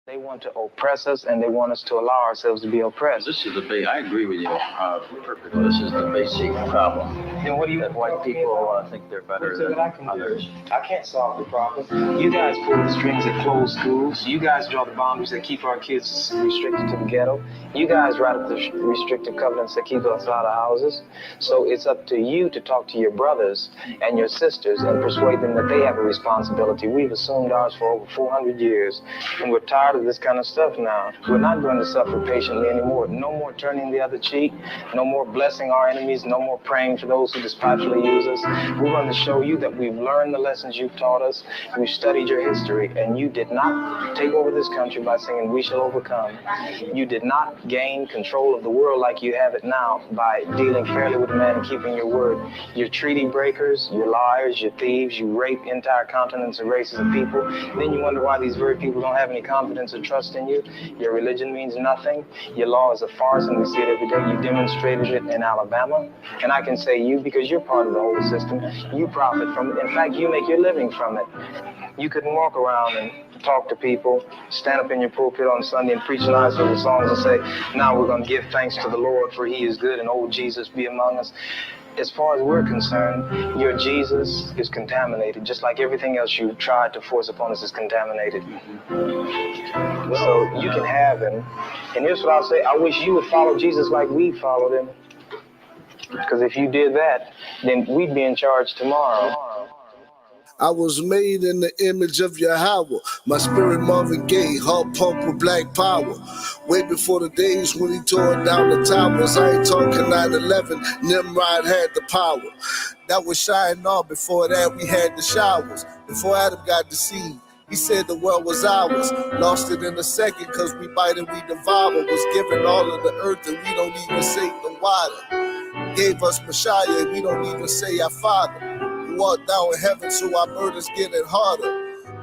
They want to oppress us, and they want us to allow ourselves to be oppressed. This is the I agree with you perfectly. This is the basic problem. Then what do you? That white people think they're better than others. I can't solve the problem. You guys pull the strings that close schools. You guys draw the boundaries that keep our kids restricted to the ghetto. You guys write up the restrictive covenants that keep us out of houses. So it's up to you to talk to your brothers and your sisters and persuade them that they have a responsibility. We've assumed ours for over 400 years, and we're tired of this kind of stuff now. We're not going to suffer patiently anymore. No more turning the other cheek. No more blessing our enemies. No more praying for those who despitefully use us. We're going to show you that we've learned the lessons you've taught us. We've studied your history, and you did not take over this country by singing "We Shall Overcome." You did not gain control of the world like you have it now by dealing fairly with man and keeping your word. You're treaty breakers, you're liars, you're thieves, you rape entire continents and races of people. Then you wonder why these very people don't have any confidence or trust in you. Your religion means nothing. Your law is a farce, and we see it every day. You demonstrated it in Alabama, and I can say you, because you're part of the whole system, you profit from it. In fact, you make your living from it. You couldn't walk around and talk to people, stand up in your pulpit on Sunday and preach nice little songs and say, now we're going to give thanks to the Lord for he is good and old Jesus be among us. As far as we're concerned, your Jesus is contaminated, just like everything else you tried to force upon us is contaminated. So you can have him. And here's what I'll say, I wish you would follow Jesus like we followed him. Because if you did that, then we'd be in charge tomorrow. I was made in the image of Yahawah. My spirit Marvin Gaye, heart pump with black power. Way before the days when he tore down the towers. I ain't talking 9/11, Nimrod had the power. That was Shinar. Before that we had the showers. Before Adam got deceived, he said the world was ours. Lost it in a second, cause we bite and we devour. Was given all of the earth and we don't even say the water. Gave us Messiah, we don't even say our Father. We walk down in heaven, so our burdens getting harder.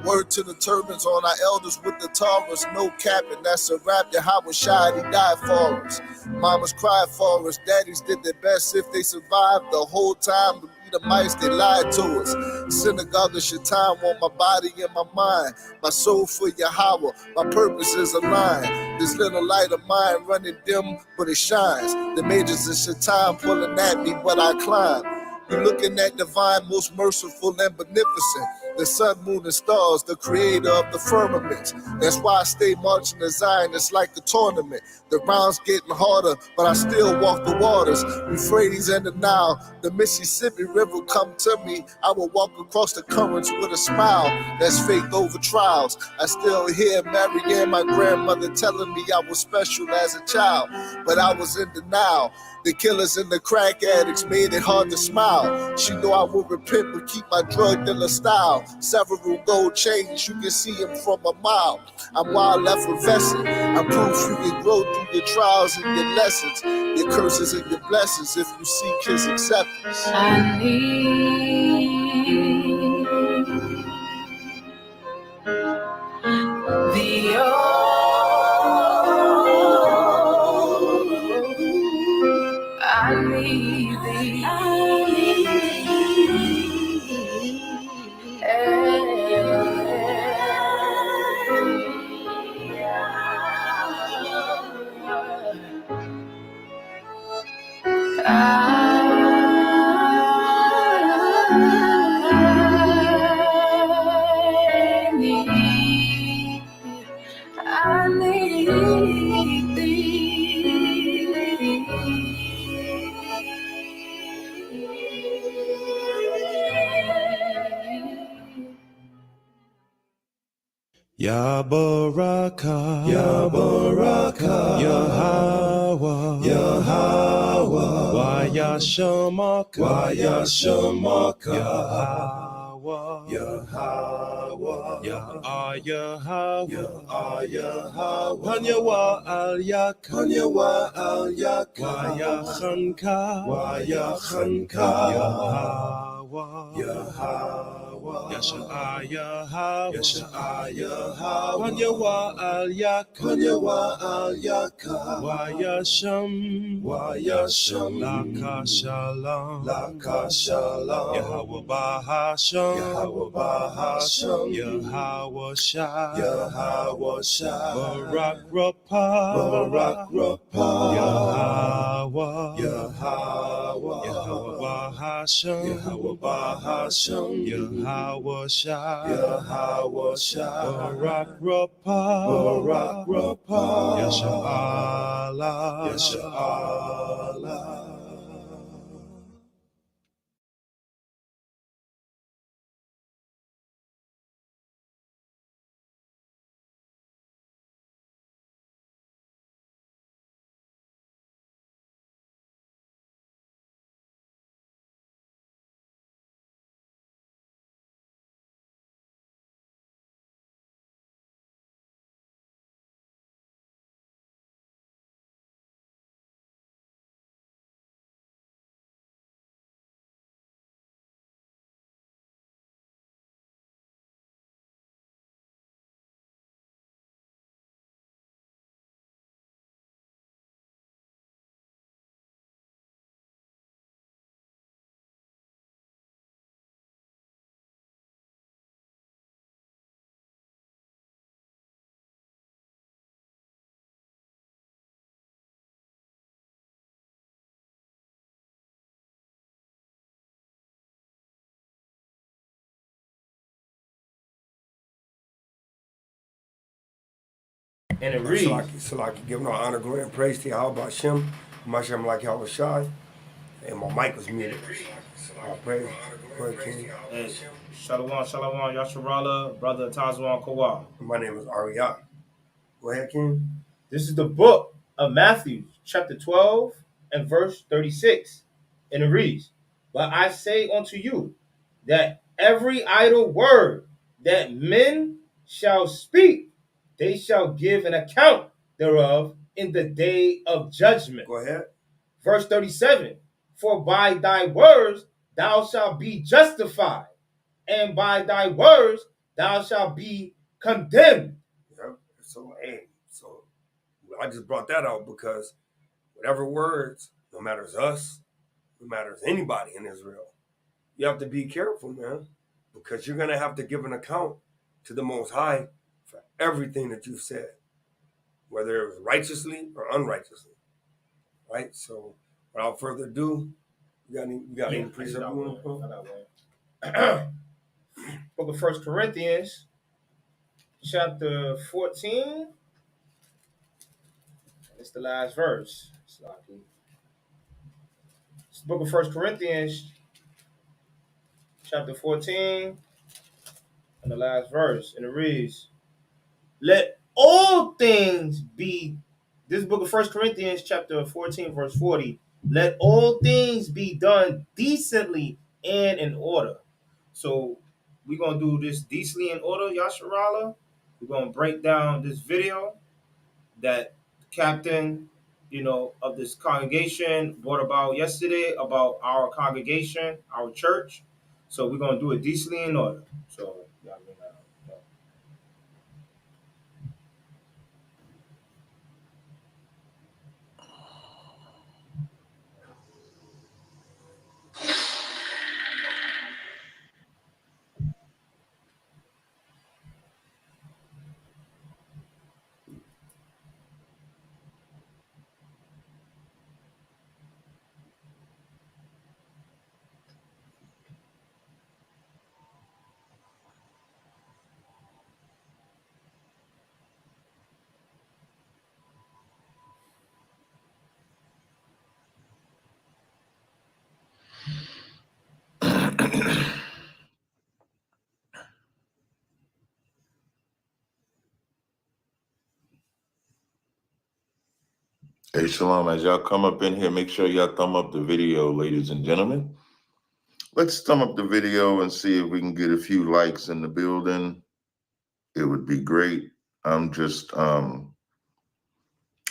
Word to the turbans on our elders with the Taurus, no capping, that's a rap. Yahawah shied, he died for us. Mamas cried for us, daddies did their best if they survived the whole time. The mice, they lied to us. Synagogue of Shaitan on my body and my mind. My soul for Yahawah, my purpose is aligned. This little light of mine running dim, but it shines. The majors of Shaitan pulling at me, but I climb. You're looking at divine, most merciful and beneficent. The sun, moon, and stars, the creator of the firmament. That's why I stay marching to Zion, it's like a tournament. The rounds getting harder, but I still walk the waters. Euphrates and the Nile, the Mississippi River come to me. I will walk across the currents with a smile. That's faith over trials. I still hear Mary and my grandmother telling me I was special as a child, but I was in denial. The killers and the crack addicts made it hard to smile. She knew I would repent but keep my drug dealer style. Several gold chains, you can see them from a mile. I'm wild effervescent. I'm proof you can grow through your trials and your lessons, your curses and your blessings if you seek his acceptance. I need the I need thee. I need thee. Ya Baraka, Ya Baraka, Yahawah, Yahawah, Wa Yashamaka, Wa Yashamaka, Yahawah, Yahawah, Yahawah, Yahawah, Hanyawa al Yak, Hanyawa al Yak, Wa Yachanka, Wa Yachanka, Yahawah, Yahawah. Yasha Yahawah, Wanyawa al Yaka, Wayasham, Laka Shalom, Yahawah Bahasham, Yahawah Shah, Barak Rapah, Yahawah Bahasham, Yahawah Shah, Barak Rapah, Yasha Allah. And it reads, Salaki, give no honor, glory, and praise to Yahweh Hashem, Mashem like Yahweh Shai, and my mic was muted. I pray, King. Hey, Shalom, Yasharala, brother Tazwan Kawal. My name is Ariyah. Go ahead, King. This is the book of Matthew, chapter 12 and verse 36. And it reads, But I say unto you, that every idle word that men shall speak, they shall give an account thereof in the day of judgment. Go ahead. Verse 37, For by thy words thou shalt be justified, and by thy words thou shalt be condemned. Yep. So I just brought that out because whatever words, no matter it's us, no matter it's anybody in Israel, you have to be careful, man, because you're going to have to give an account to the Most High for everything that you've said, whether it was righteously or unrighteously, right? So without further ado, you got any precept you want to put? Book of 1 Corinthians, chapter 14. It's the last verse. It's the book of 1 Corinthians, chapter 14, and the last verse. And it reads, Let all things be, this book of 1 Corinthians, chapter 14, verse 40, let all things be done decently and in order. So we're going to do this decently in order, Yasharala. We're going to break down this video that the captain, of this congregation brought about yesterday about our congregation, our church. So we're going to do it decently in order. So, Hey, Shalom, as y'all come up in here, make sure y'all thumb up the video, ladies and gentlemen. Let's thumb up the video and see if we can get a few likes in the building. It would be great. I'm just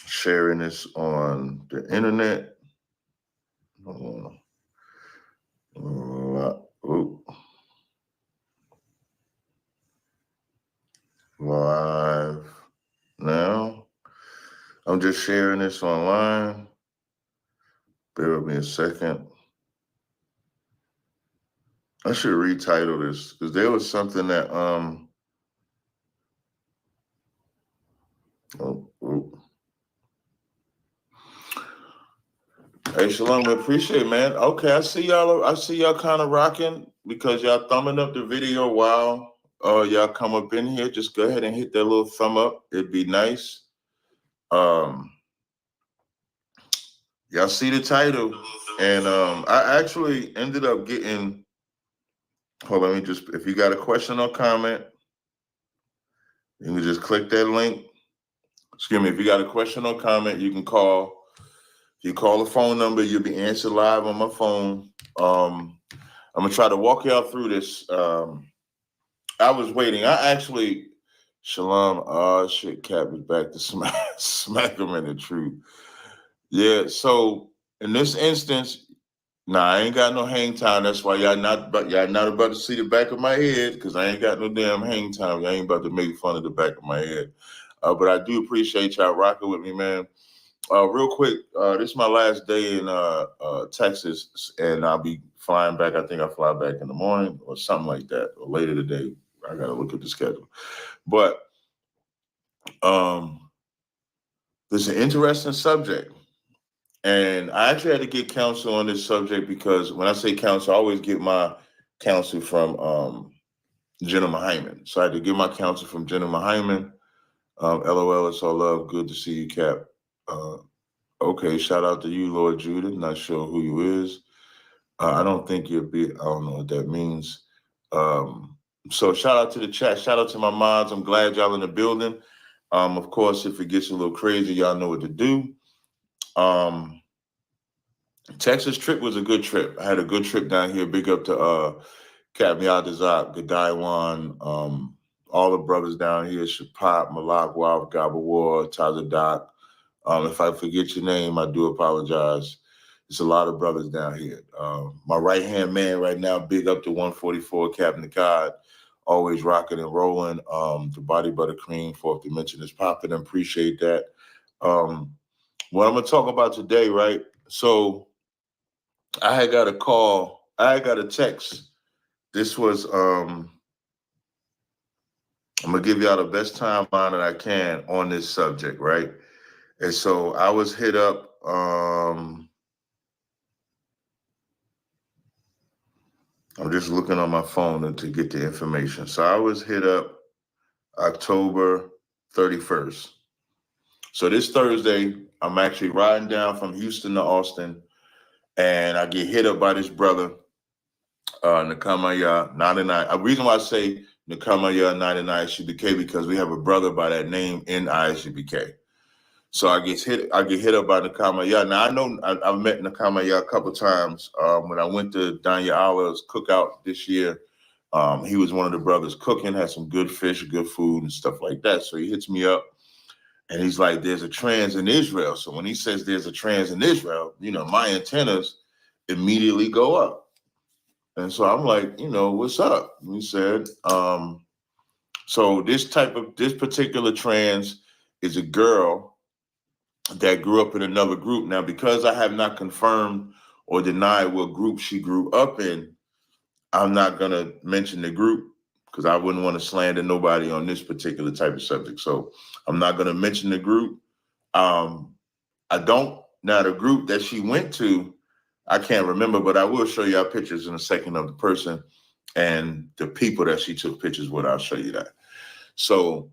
sharing this on the internet. I'm just sharing this online. Bear with me a second. I should retitle this because there was something that Hey Shalom, we appreciate it, man. Okay, I see y'all kind of rocking because y'all thumbing up the video while y'all come up in here. Just go ahead and hit that little thumb up. It'd be nice. Y'all see the title. And I actually ended up getting, let me just, if you got a question or comment, you can just click that link. Excuse me, if you got a question or comment, you can call. If you call the phone number, you'll be answered live on my phone. I'm gonna try to walk y'all through this. I was waiting. I actually, Shalom, Cap is back to smack him in the truth. Yeah, so in this instance, I ain't got no hang time. That's why y'all not about to see the back of my head, because I ain't got no damn hang time. Y'all ain't about to make fun of the back of my head. But I do appreciate y'all rocking with me, man. Real quick, this is my last day in Texas, and I'll be flying back. I think I fly back in the morning or something like that, or later today. I got to look at the schedule. But this is an interesting subject. And I actually had to get counsel on this subject because when I say counsel, I always get my counsel from Jenna Hyman. So I had to get my counsel from Jenna Hyman. LOL, it's all love. Good to see you, Cap. Okay, shout out to you, Lord Judah. Not sure who you is. I don't think you'll be, I don't know what that means. So shout out to the chat. Shout out to my mods. I'm glad y'all in the building. Of course, if it gets a little crazy, y'all know what to do. Texas trip was a good trip. I had a good trip down here. Big up to Captain Yadazak, Gadaiwan, all the brothers down here, Shapat, Malak, Wav, Gabawar, Tazaryach. If I forget your name, I do apologize. It's a lot of brothers down here. My right-hand man right now, big up to 144, Captain God, always rocking and rolling. The body buttercream, fourth dimension is popping. Appreciate that. What I'm going to talk about today, right? So I had got a call. I had got a text. This was, I'm going to give y'all the best timeline that I can on this subject, right? And so I was hit up. I'm just looking on my phone to get the information. So I was hit up October 31st. So this Thursday, I'm actually riding down from Houston to Austin, and I get hit up by this brother, Nakamaya 99. The reason why I say Nakamaya 99 ISUBK because we have a brother by that name in ISUBK. So I get hit up by Nakamaya. Now I know I've met Nakamaya a couple of times. When I went to Danya Allah's cookout this year, he was one of the brothers cooking, had some good fish, good food, and stuff like that. So he hits me up, and he's like, "There's a trans in Israel." So when he says there's a trans in Israel, my antennas immediately go up. And so I'm like, what's up? And he said, so this particular trans is a girl that grew up in another group. Now, because I have not confirmed or denied what group she grew up in, I'm not going to mention the group because I wouldn't want to slander nobody on this particular type of subject. So I'm not going to mention the group. Now, the group that she went to, I can't remember, but I will show y'all pictures in a second of the person and the people that she took pictures with. I'll show you that. So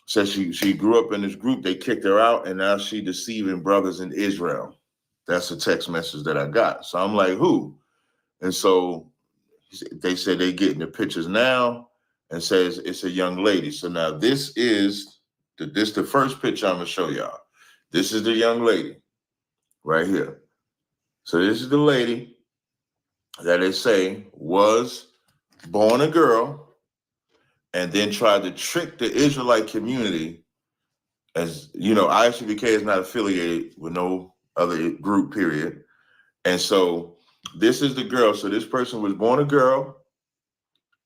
says she grew up in this group. They kicked her out, and now she deceiving brothers in Israel. That's a text message that I got. So I'm like, who? And so they said they getting the pictures now and says it's a young lady. So now this is the first picture I'm going to show y'all. This is the young lady right here. So this is the lady that they say was born a girl and then tried to trick the Israelite community. As you know, ISUBK is not affiliated with no other group, period. And so this is the girl. So this person was born a girl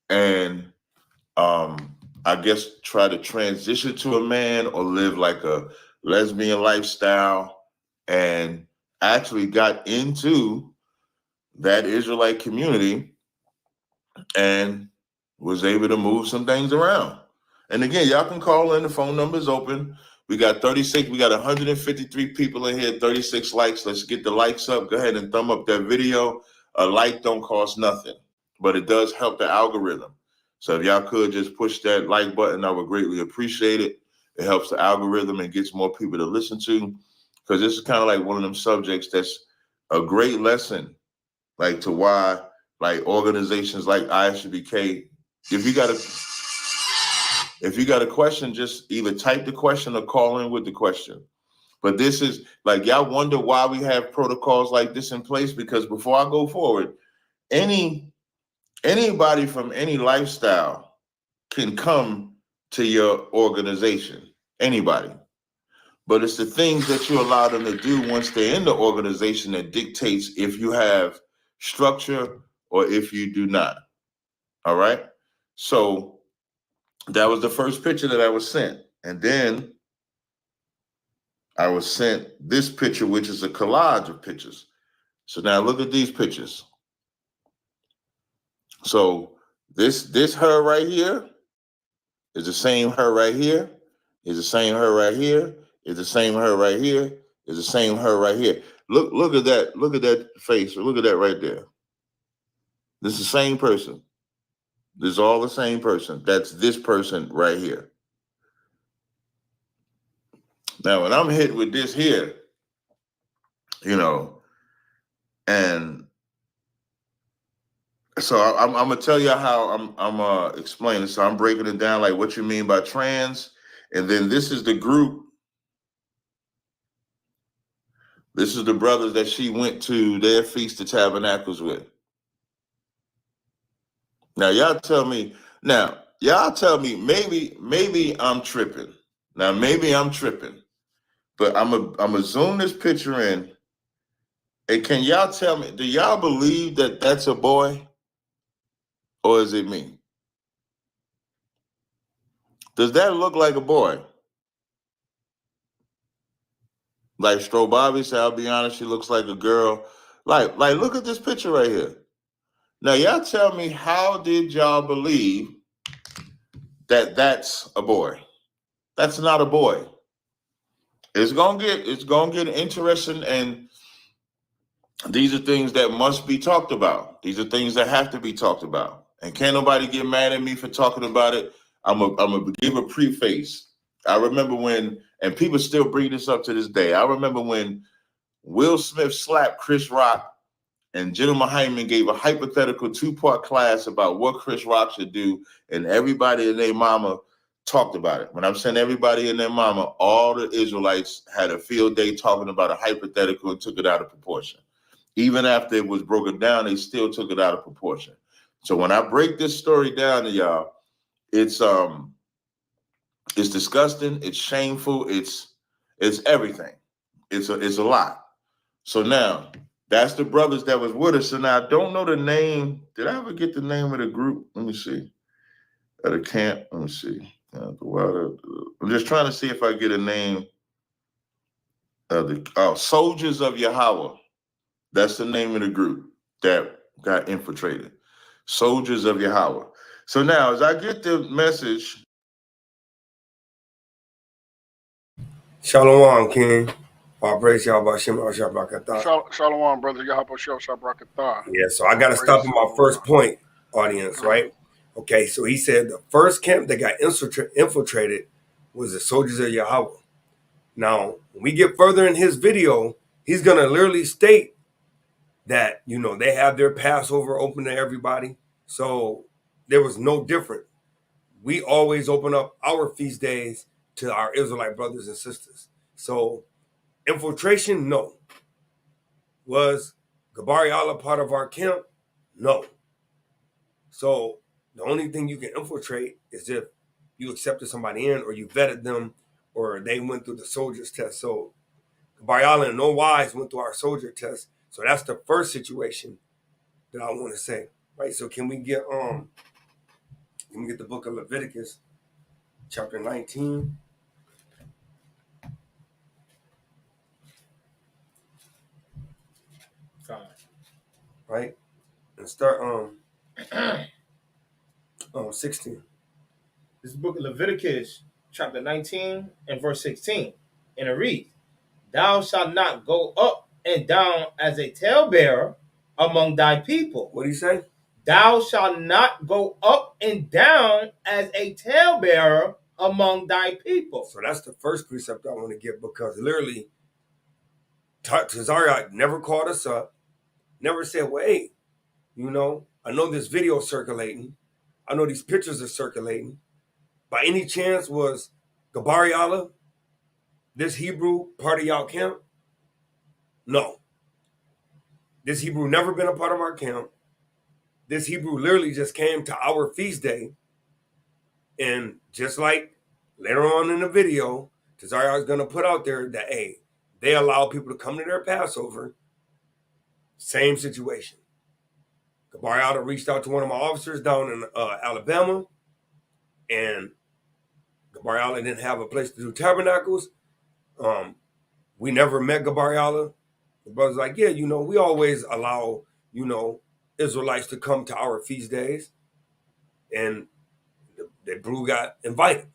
and I guess try to transition to a man or live like lesbian lifestyle, and actually got into that Israelite community and was able to move some things around. And again, y'all can call in. The phone number is open. We got 36. We got 153 people in here, 36 likes. Let's get the likes up. Go ahead and thumb up that video. A like don't cost nothing, but it does help the algorithm. So if y'all could just push that like button, I would greatly appreciate it. It helps the algorithm and gets more people to listen to, because this is kind of like one of them subjects that's a great lesson, like to why like organizations like ISBK, if you got a question, just either type the question or call in with the question. But this is like, y'all wonder why we have protocols like this in place, because before I go forward, anybody from any lifestyle can come to your organization, anybody. But it's the things that you allow them to do once they're in the organization that dictates if you have structure or if you do not. All right. So that was the first picture that I was sent. And then I was sent this picture, which is a collage of pictures. So now look at these pictures. So this her right here is the same her right here, is the same her right here, is the same her right here, is the same her right here. Look at that. Look at that face. Look at that right there. This is the same person. This is all the same person. That's this person right here. Now, when I'm hit with this here, and so I'm gonna tell you how I'm explaining. So I'm breaking it down, like what you mean by trans, and then this is the group. This is the brothers that she went to their Feast of Tabernacles with. Now y'all tell me. Maybe I'm tripping. Now maybe I'm tripping, but I'm a zoom this picture in. And can y'all tell me? Do y'all believe that that's a boy, or is it me? Does that look like a boy? Like Strobavi said, I'll be honest, she looks like a girl. Like, look at this picture right here. Now, y'all tell me, how did y'all believe that that's a boy? That's not a boy. It's gonna get interesting, and these are things that must be talked about. These are things that have to be talked about. And can't nobody get mad at me for talking about it. I'm gonna give a preface. I remember when, and people still bring this up to this day, I remember when Will Smith slapped Chris Rock, and Gentleman Hyman gave a hypothetical 2-part class about what Chris Rock should do, and everybody and their mama talked about it. When I'm saying everybody and their mama, all the Israelites had a field day talking about a hypothetical and took it out of proportion. Even after it was broken down, they still took it out of proportion. So when I break this story down to y'all, it's disgusting, it's shameful, it's everything. It's a lot. So now, that's the brothers that was with us. So now I don't know the name. Did I ever get the name of the group? Let me see. At a camp. Let me see. I'm just trying to see if I get a name of the Soldiers of Yahawah. That's the name of the group that got infiltrated. Soldiers of Yahawah. So now, as I get the message. Shalom, King. All praise Yahweh Shem Shabrakatah. Shalom, brother. Yahweh Shel Shabrakatah. Yeah, so I got to stop at my first point, audience, right? Okay, so he said the first camp that got infiltrated was the Soldiers of Yahawah. Now, when we get further in his video, he's going to literally state that, they have their Passover open to everybody. So there was no different. We always open up our feast days to our Israelite brothers and sisters. So infiltration, no. Was Gabari Allah part of our camp? No. So the only thing you can infiltrate is if you accepted somebody in, or you vetted them, or they went through the soldiers test. So Gabari Allah in no wise went through our soldier test. So that's the first situation that I want to say. Right. So can we get the book of Leviticus, chapter 19? right? And start 16. This book of Leviticus, chapter 19 and verse 16. And it reads, Thou shalt not go up and down as a talebearer among thy people. What do you say? Thou shalt not go up and down as a talebearer among thy people. So that's the first precept I want to give, because literally, Tazaryach never called us up, never said, well, hey, you know, I know this video is circulating. I know these pictures are circulating. By any chance was Gabariala, this Hebrew, part of y'all camp? No. This Hebrew never been a part of our camp. This Hebrew literally just came to our feast day. And just like later on in the video, Tazaryach is going to put out there that, hey, they allow people to come to their Passover. Same situation. Gabariala reached out to one of my officers down in Alabama, and Gabariala didn't have a place to do tabernacles. We never met Gabariala. The brother's like, yeah, you know, we always allow, you know, Israelites to come to our feast days. And the brew got invited.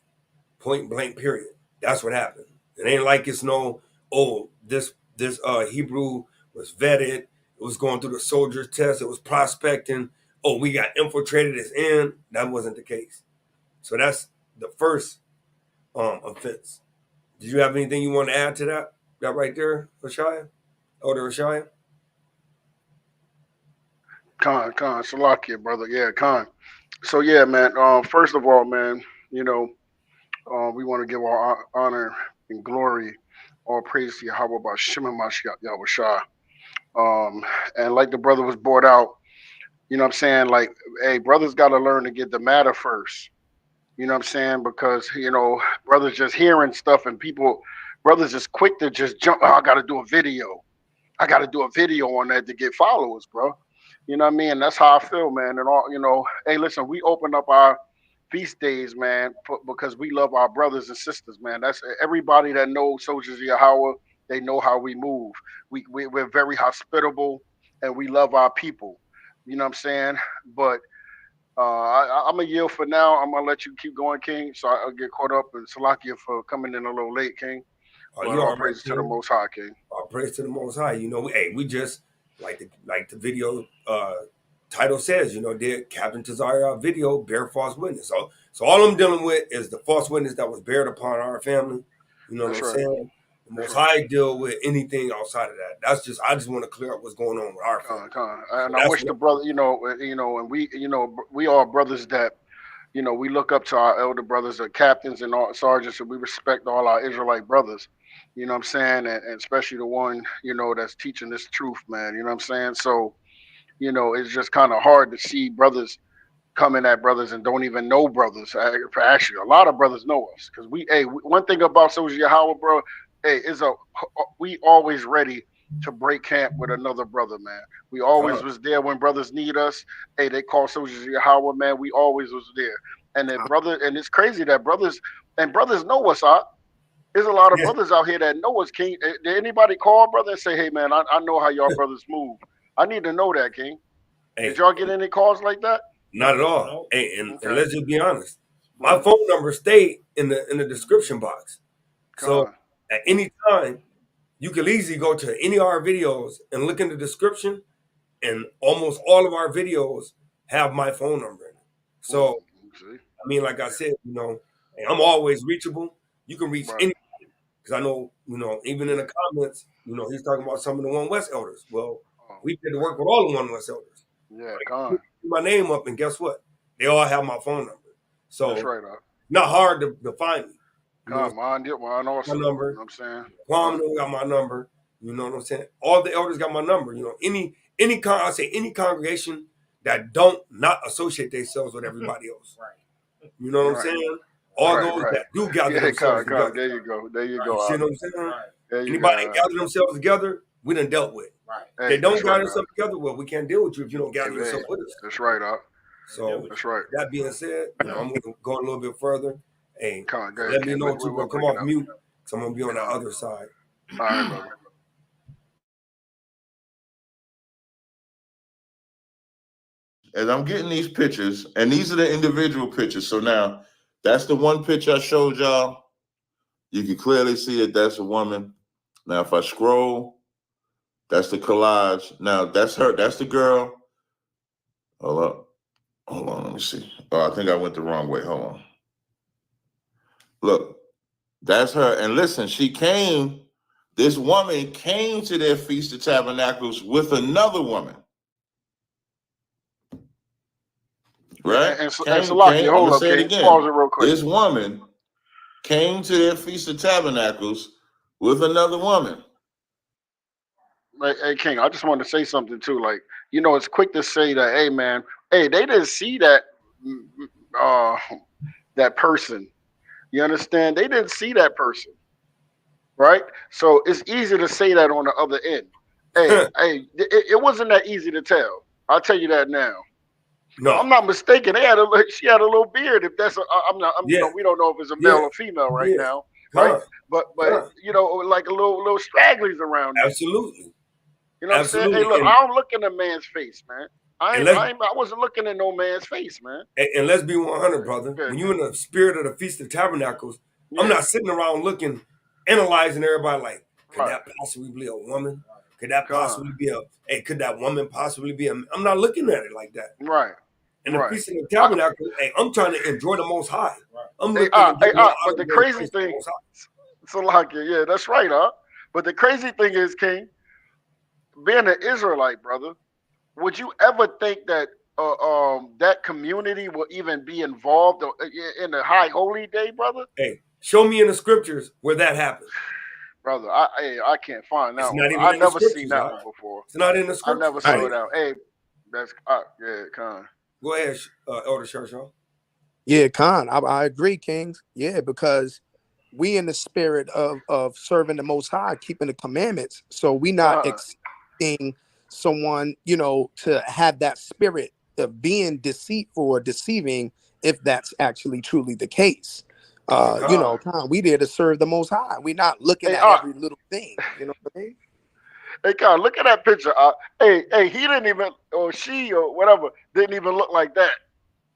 Point blank, period. That's what happened. It ain't like it's no, oh, this Hebrew was vetted. It was going through the soldiers test. It was prospecting. Oh, we got infiltrated as in. That wasn't the case. So that's the first offense. Did you have anything you want to add to that? That right there, Rashaya? Elder Rashaya? Khan, Salakia, brother. Yeah, Khan. So yeah, man. First of all, man, you know, we want to give all honor and glory, all praise to Yahweh by Shema Mashiach Yahweh. And like the brother was brought out, you know what I'm saying? Like, hey, brothers got to learn to get the matter first. You know what I'm saying? Because, you know, brothers just hearing stuff and brothers just quick to just jump. Oh, I got to do a video. I got to do a video on that to get followers, bro. You know what I mean? That's how I feel, man. And all, you know, hey, listen, we open up our feast days, man, because we love our brothers and sisters, man. That's everybody that knows Soldiers of Yahawah. They know how we move. We're very hospitable and we love our people. You know what I'm saying? But I'm going to yield for now. I'm going to let you keep going, King, so I'll get caught up. And Salakia for coming in a little late, King. But you all praise to the Most High, King. All praise to the Most High. You know, we just, like the video title says, you know, did Captain Tazaryach video bear false witness. So all I'm dealing with is the false witness that was bared upon our family. You know what I'm saying? The Most High deal with anything outside of that. I just want to clear up what's going on with our family. And I wish the brother, you know, and we are brothers that, you know, we look up to our elder brothers, the captains and all sergeants, and we respect all our Israelite brothers. You know what I'm saying? And especially the one, you know, that's teaching this truth, man. You know what I'm saying? So, you know, it's just kind of hard to see brothers coming at brothers and don't even know brothers. Actually, a lot of brothers know us because one thing about Soldiers of Yahawah, bro, we always ready to break camp with another brother, man. We always was there when brothers need us. Hey, they call Soldiers of Yahawah, man. We always was there. And and it's crazy that brothers know us out. There's a lot of brothers out here that know us, King. Did anybody call brother and say, hey, man, I know how y'all brothers move. I need to know that, King. Hey, did y'all get any calls like that? Not at all. Hey, and let's just be honest. My phone number stayed in the description box. So at any time, you can easily go to any of our videos and look in the description, and almost all of our videos have my phone number in it. So, I mean, like I said, you know, I'm always reachable. You can reach anybody. Because I know, you know, even in the comments, you know, he's talking about some of the One West elders. Well, we did the work with all the One West elders. Yeah, put my name up, and guess what? They all have my phone number. So that's right, not hard to find me. Mine also. My number. You know what I'm saying? Kwame got my number. You know what I'm saying? All the elders got my number. You know, any congregation that don't not associate themselves with everybody else. Right. You know what I'm saying? All those that do gather themselves together. There you go. You see what I'm saying? Anybody that gather themselves together, we done dealt with. Right. They don't gather themselves together, well, we can't deal with you if you don't gather yourself with us. That's right, So that's right. That being said, you know, I'm going to go a little bit further. Hey, let me know too. We'll come off mute, so I'm going to be on the other side. All right, brother. as I'm getting these pictures, and these are the individual pictures. So now, that's the one picture I showed y'all. You can clearly see that that's a woman. Now, if I scroll, that's the collage. Now, that's her. That's the girl. Hold on. Let me see. Oh, I think I went the wrong way. Hold on. Look, that's her. And listen, this woman came to their Feast of Tabernacles with another woman. Right? And Salaki, I'm hold going to up, say it King. again. Pause it real quick. This woman came to their Feast of Tabernacles with another woman. Hey, King, I just wanted to say something too. Like, you know, it's quick to say that, hey, man, hey, they didn't see that that person. You understand? They didn't see that person, right? So it's easy to say that on the other end. Hey, it wasn't that easy to tell. I'll tell you that now. No. I'm not mistaken. She had a little beard. If that's, you know, we don't know if it's a male or female right now, right? But you know, like a little stragglers around there. Absolutely. You know what I'm saying? Hey, look, I don't look in a man's face, man. I wasn't looking in no man's face, man. And let's be 100, brother. When you're in the spirit of the Feast of Tabernacles, I'm not sitting around looking, analyzing everybody like, could that possibly be a woman? Could that possibly be could that woman possibly be I'm not looking at it like that. Right. And the Feast of the Tabernacle, I'm trying to enjoy the Most High. I'm looking but the crazy thing, yeah, that's right, huh? But the crazy thing is, King, being an Israelite, brother, would you ever think that that community will even be involved in the High Holy Day, brother? Hey, show me in the scriptures where that happened. Brother, I can't find that one. I've never seen that one before. It's not in the scriptures. I never saw it out. Hey, that's Khan. Go ahead, Elder Shershaw. Yeah, Khan, I agree, Kings. Yeah, because we in the spirit of serving the Most High, keeping the commandments. So we not expecting someone, you know, to have that spirit of being deceitful or deceiving, if that's actually truly the case. You know, Khan, we there to serve the Most High. We're not looking at every little thing. You know what I mean? Hey, Khan, look at that picture. He didn't even, or she, or whatever, didn't even look like that.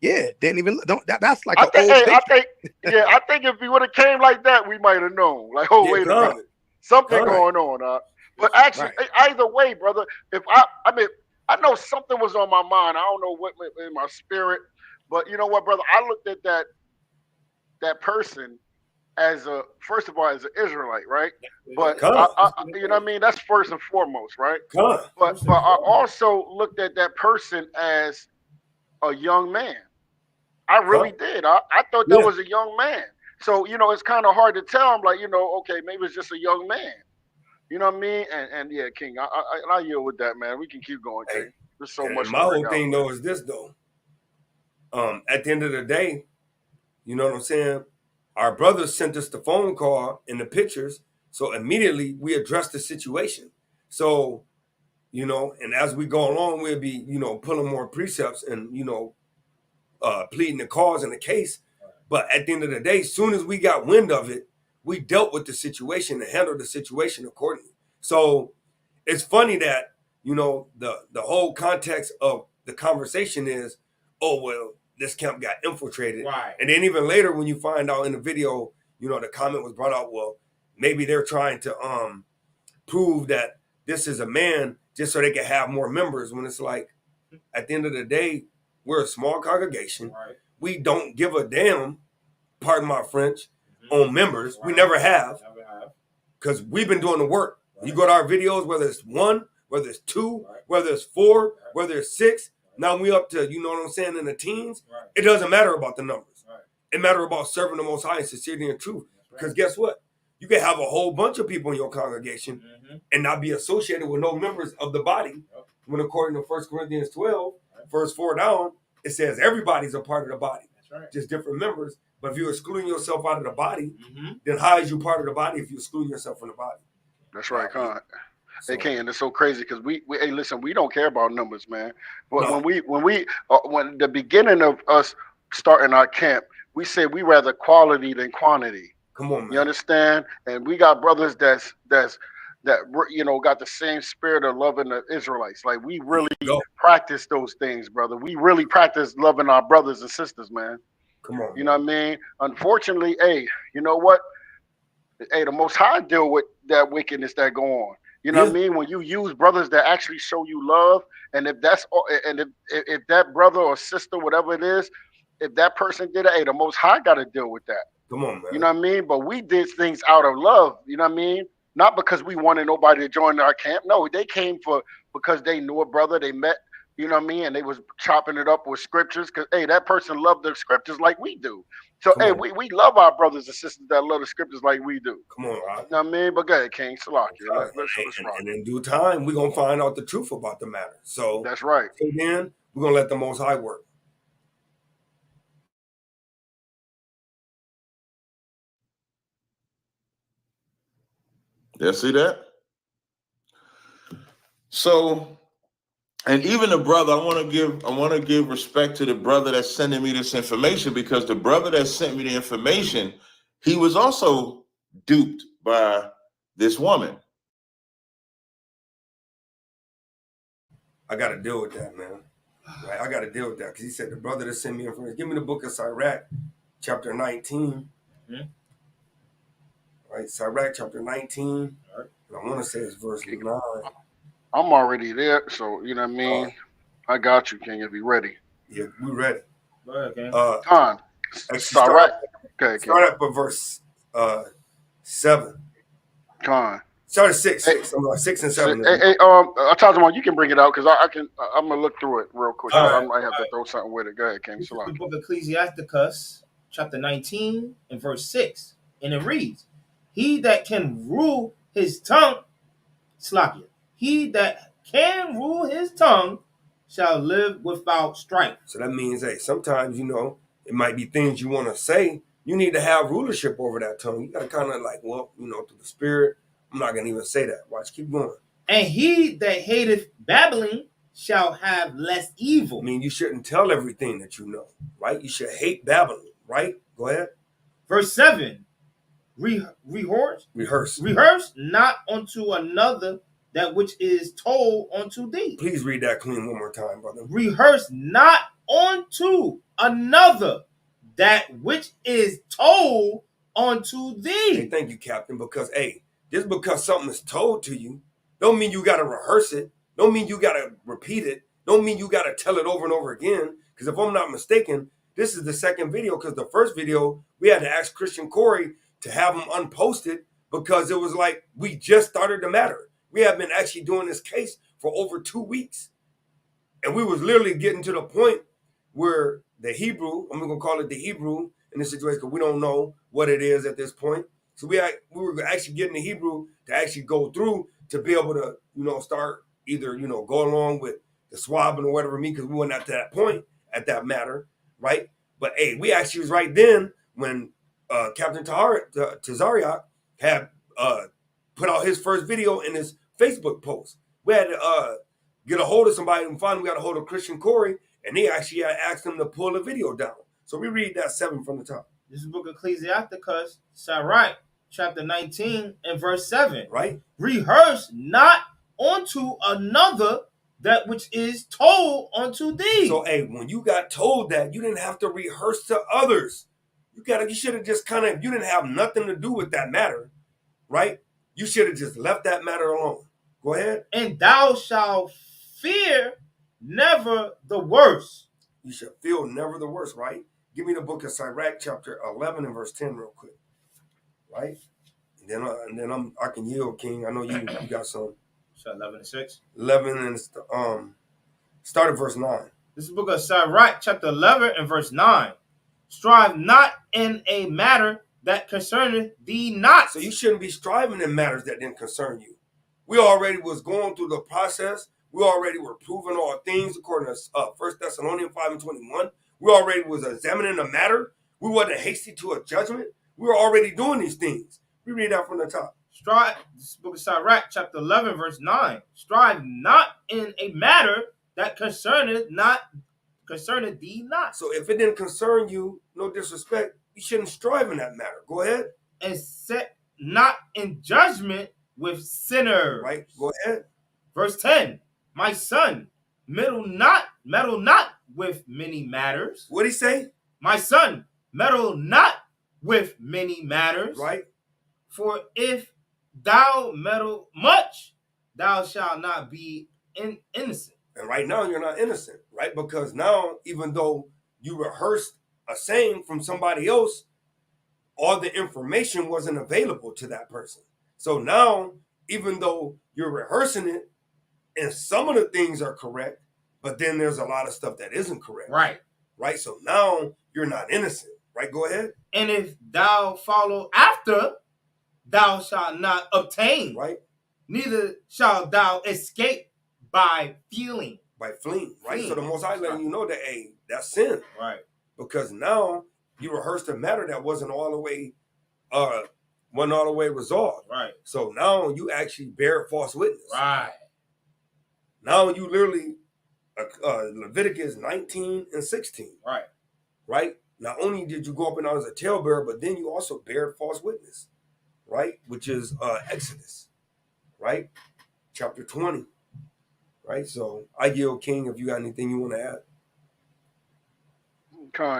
Yeah, didn't even that's like an old picture. I think if he would have came like that, we might have known. Like, wait a minute, something going on. But actually, either way, brother, if I know something was on my mind. I don't know what in my spirit, but you know what, brother? I looked at that person as first of all, as an Israelite, right? But you know what I mean? That's first and foremost, right? But I also looked at that person as a young man. I really did. I thought that was a young man. So, you know, it's kind of hard to tell. I'm like, you know, okay, maybe it's just a young man. You know what I mean? And yeah, King, I yield with that, man. We can keep going, King. There's so much. My whole thing, though, is this, though. At the end of the day, you know what I'm saying? Our brothers sent us the phone call and the pictures. So immediately we addressed the situation. So, you know, and as we go along, we'll be, you know, pulling more precepts and, you know, pleading the cause and the case. But at the end of the day, as soon as we got wind of it, we dealt with the situation and handled the situation accordingly. So it's funny that, you know, the whole context of the conversation is, oh, well, this camp got infiltrated. Right. And then even later when you find out in the video, you know, the comment was brought out, well, maybe they're trying to prove that this is a man just so they can have more members, when it's like, at the end of the day, we're a small congregation. Right. We don't give a damn, pardon my French, on members. Right. We never have. Because we've been doing the work. Right. You go to our videos, whether it's 1, whether it's 2, whether it's 4, whether it's 6. Now we up to, you know what I'm saying, in the teens. Right. It doesn't matter about the numbers. Right. It matters about serving the Most High in sincerity and truth. Because guess what? You can have a whole bunch of people in your congregation and not be associated with no members of the body. When according to 1 Corinthians 12, verse 4 down, it says everybody's a part of the body. That's right. Just different members. But if you're excluding yourself out of the body, then how is you part of the body if you exclude yourself from the body? That's right, Con. They can't. It's so crazy because we hey, listen, we don't care about numbers, man. But when the beginning of us starting our camp, we said we rather quality than quantity. Come on, man. You understand? And we got brothers that's that got the same spirit of loving the Israelites. Like we really Go. practice those things, brother. We really practice loving our brothers and sisters, man. Come on. You know what I mean? Unfortunately, hey, you know what? Hey, the Most High deal with that wickedness that go on. You know what I mean? When you use brothers that actually show you love, and if that's and if that brother or sister, whatever it is, if that person did it, hey, the Most High got to deal with that. Come on, man. You know what I mean? But we did things out of love. You know what I mean? Not because we wanted nobody to join our camp. No, they came because they knew a brother. They met. You know what I mean? And they was chopping it up with scriptures because, hey, that person loved the scriptures like we do. So, hey, we love our brothers and sisters that love the scriptures like we do. Come on, Rob. You know what I mean? But go ahead, King Salakia. Let's rock. And in due time, we're going to find out the truth about the matter. So that's right. So then we're going to let the Most High work. Yeah, see that? So, and even the brother, I want to give respect to the brother that's sending me this information, because the brother that sent me the information, he was also duped by this woman. I got to deal with that, man. Right? I got to deal with that because he said the brother that sent me information. Give me the book of Tazaryach, chapter 19. Mm-hmm. Right, Tazaryach, chapter 19. Right. And I want to say it's verse 9. I'm already there, so you know what I mean. I got you, King. If you ready. Yeah, we ready. Go ahead, King. Con. Start at verse 7. Con. Start at 6. 6 and 7. Hey, Tazaryach, you can bring it out because I'm gonna look through it real quick. Right. I might have to throw something with it. Go ahead, King. This is the book of Ecclesiasticus, chapter 19 and verse 6, and it reads, "He that can rule his tongue, Slakia, he that can rule his tongue shall live without strife." So that means, hey, sometimes, it might be things you want to say. You need to have rulership over that tongue. You got to kind of through the spirit. I'm not going to even say that. Watch, keep going. "And he that hateth babbling shall have less evil." I mean, you shouldn't tell everything that you know, right? You should hate babbling, right? Go ahead. Verse 7. Rehearse not unto another that which is told unto thee. Please read that clean one more time, brother. Rehearse not unto another that which is told unto thee. Hey, thank you, Captain, because, hey, just because something is told to you, don't mean you got to rehearse it. Don't mean you got to repeat it. Don't mean you got to tell it over and over again. Because if I'm not mistaken, this is the second video, because the first video, we had to ask Christian Corey to have him unposted because it was like we just started the matter. We have been actually doing this case for over 2 weeks. And we was literally getting to the point where the Hebrew, I'm going to call it the Hebrew in this situation because we don't know what it is at this point. So we were actually getting the Hebrew to actually go through to be able to, start either, go along with the swabbing or whatever because we weren't at that point at that matter, right? But, hey, we actually was right then when Captain Tazaryach had put out his first video in his Facebook post. We had to get a hold of somebody, and finally we got a hold of Christian Corey, and they actually had asked him to pull the video down. So we read that 7 from the top. This is the book of Ecclesiasticus, Tazaryach, chapter 19 and verse 7. Right. Rehearse not unto another that which is told unto thee. So, hey, when you got told that, you didn't have to rehearse to others. You should have just you didn't have nothing to do with that matter, right? You should have just left that matter alone. Go ahead. "And thou shalt fear never the worst." You should feel never the worst, right? Give me the book of Tazaryach, chapter 11 and verse 10 real quick, right? And then I can yield, King. I know you got some. So 11 and 6. 11 and start at verse 9. This is the book of Tazaryach, chapter 11 and verse 9. "Strive not in a matter that concerneth thee not." So you shouldn't be striving in matters that didn't concern you. We already was going through the process. We already were proving all things according to 1 Thessalonians 5 and 21. We already was examining the matter. We wasn't hasty to a judgment. We were already doing these things. We read that from the top. This is the book of Tazaryach, chapter 11, verse 9. "Strive not in a matter that concerneth thee not." So if it didn't concern you, no disrespect, you shouldn't strive in that matter. Go ahead. "And set not in judgment with sinners. Right? Go ahead. Verse 10, my son, meddle not with many matters. What'd he say? My son, meddle not with many matters. Right? For if thou meddle much, thou shalt not be innocent. And right now you're not innocent, right? Because now, even though you rehearsed a saying from somebody else, all the information wasn't available to that person. So now, even though you're rehearsing it, and some of the things are correct, but then there's a lot of stuff that isn't correct. Right. Right? So now you're not innocent. Right? Go ahead. And if thou follow after, thou shalt not obtain. Right? Neither shalt thou escape by fleeing. By fleeing. Right? So the Most High letting you know that, hey, that's sin. Right. Because now you rehearsed a matter that wasn't all the way resolved. Right. So now you actually bear false witness. Right. Now you literally, Leviticus 19 and 16. Right. Right? Not only did you go up and out as a talebearer, but then you also bear false witness. Right? Which is Exodus. Right? Chapter 20. Right? So I yield, King, if you got anything you want to add.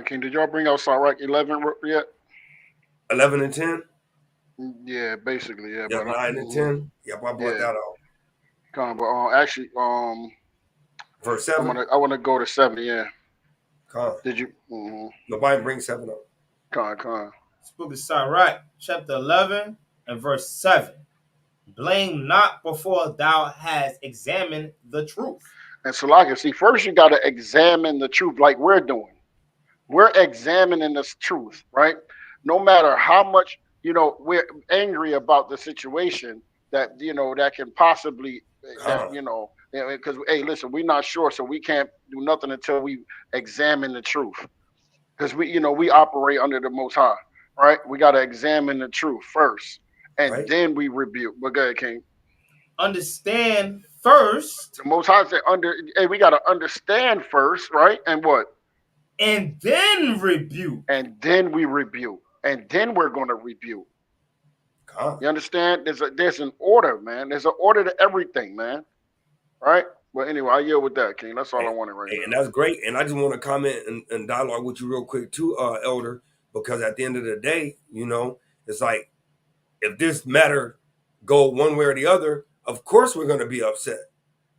King, did y'all bring out Tazaryach 11 yet? 11 and 10? Yeah, basically, yeah. Yeah, 9 and 10? Yep, I brought that out. But actually, verse 7? I want to go to 7, yeah. Did you? Nobody bring 7 up. This book is Tazaryach, chapter 11 and verse 7. Blame not before thou hast examined the truth. And so, like, see, first you got to examine the truth, like we're doing. We're examining this truth, right? No matter how much, we're angry about the situation that, that can possibly, because, hey, listen, we're not sure, so we can't do nothing until we examine the truth. Because we operate under the Most High, right? We got to examine the truth first, and then we rebuke. But go ahead, King. Understand first. The Most High said, we got to understand first, right? And what? And then rebuke. And then we rebuke. And then we're going to rebuke. You understand? There's an order, man. There's an order to everything, man. Right? Well, anyway, I yield with that, King. That's all I wanted right now. And that's great. And I just want to comment and dialogue with you real quick too, Elder, because at the end of the day, it's like, if this matter go one way or the other, of course we're going to be upset.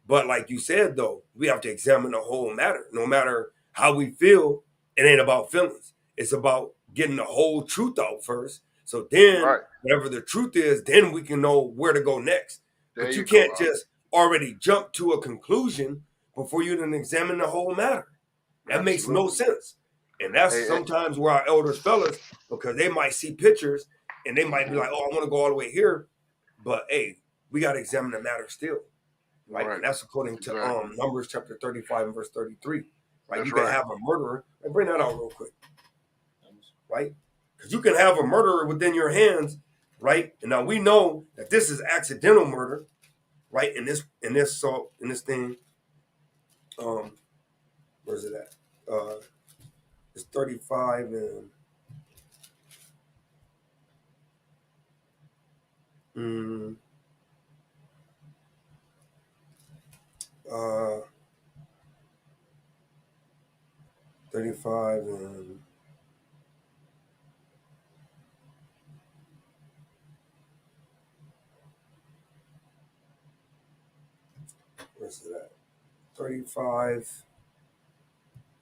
But like you said, though, we have to examine the whole matter. No matter how we feel, it ain't about feelings. It's about getting the whole truth out first. So then, whatever the truth is, then we can know where to go next. But you can't just already jump to a conclusion before you didn't examine the whole matter. That makes no sense. And that's sometimes where our elders fail us, because they might see pictures and they might be like, oh, I want to go all the way here. But, hey, we got to examine the matter still. Right? And that's according to Numbers chapter 35 and verse 33. Right? You can have a murderer. And bring that out real quick. Right? Because you can have a murderer within your hands, right? And now we know that this is accidental murder, right? In this thing, where's it at? It's 35 and 35 and where's it at? 35.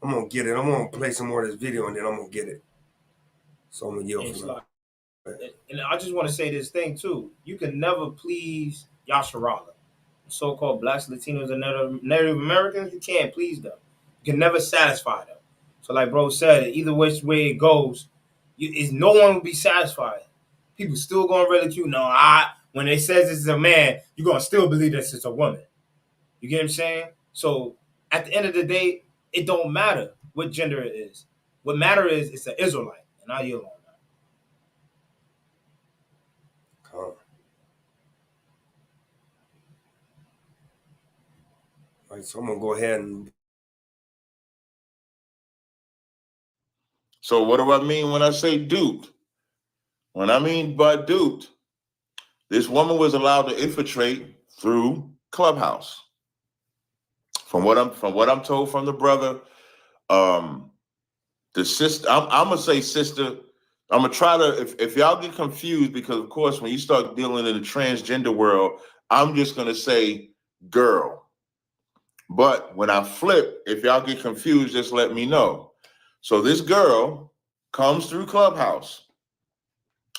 I'm gonna get it. I'm gonna play some more of this video and then I'm gonna get it. So I'm gonna yield for that. And I just want to say this thing too. You can never please Yasharala. So-called blacks, Latinos, and Native Americans, you can't please them. You can never satisfy them. So like bro said, either which way it goes, no one will be satisfied. People still gonna ridicule. When they says this is a man, you're gonna still believe this is a woman. You get what I'm saying? So at the end of the day, it don't matter what gender it is. What matter is it's an Israelite, and I yield on that. All right, so I'm gonna go ahead and. So what do I mean when I say duped? When I mean by duped, This woman was allowed to infiltrate through Clubhouse. From what I'm told from the brother, the sister, I'm gonna say sister. I'm gonna try to, if y'all get confused, because of course when you start dealing in the transgender world, I'm just gonna say girl. But when I flip, if y'all get confused, just let me know. So this girl comes through Clubhouse.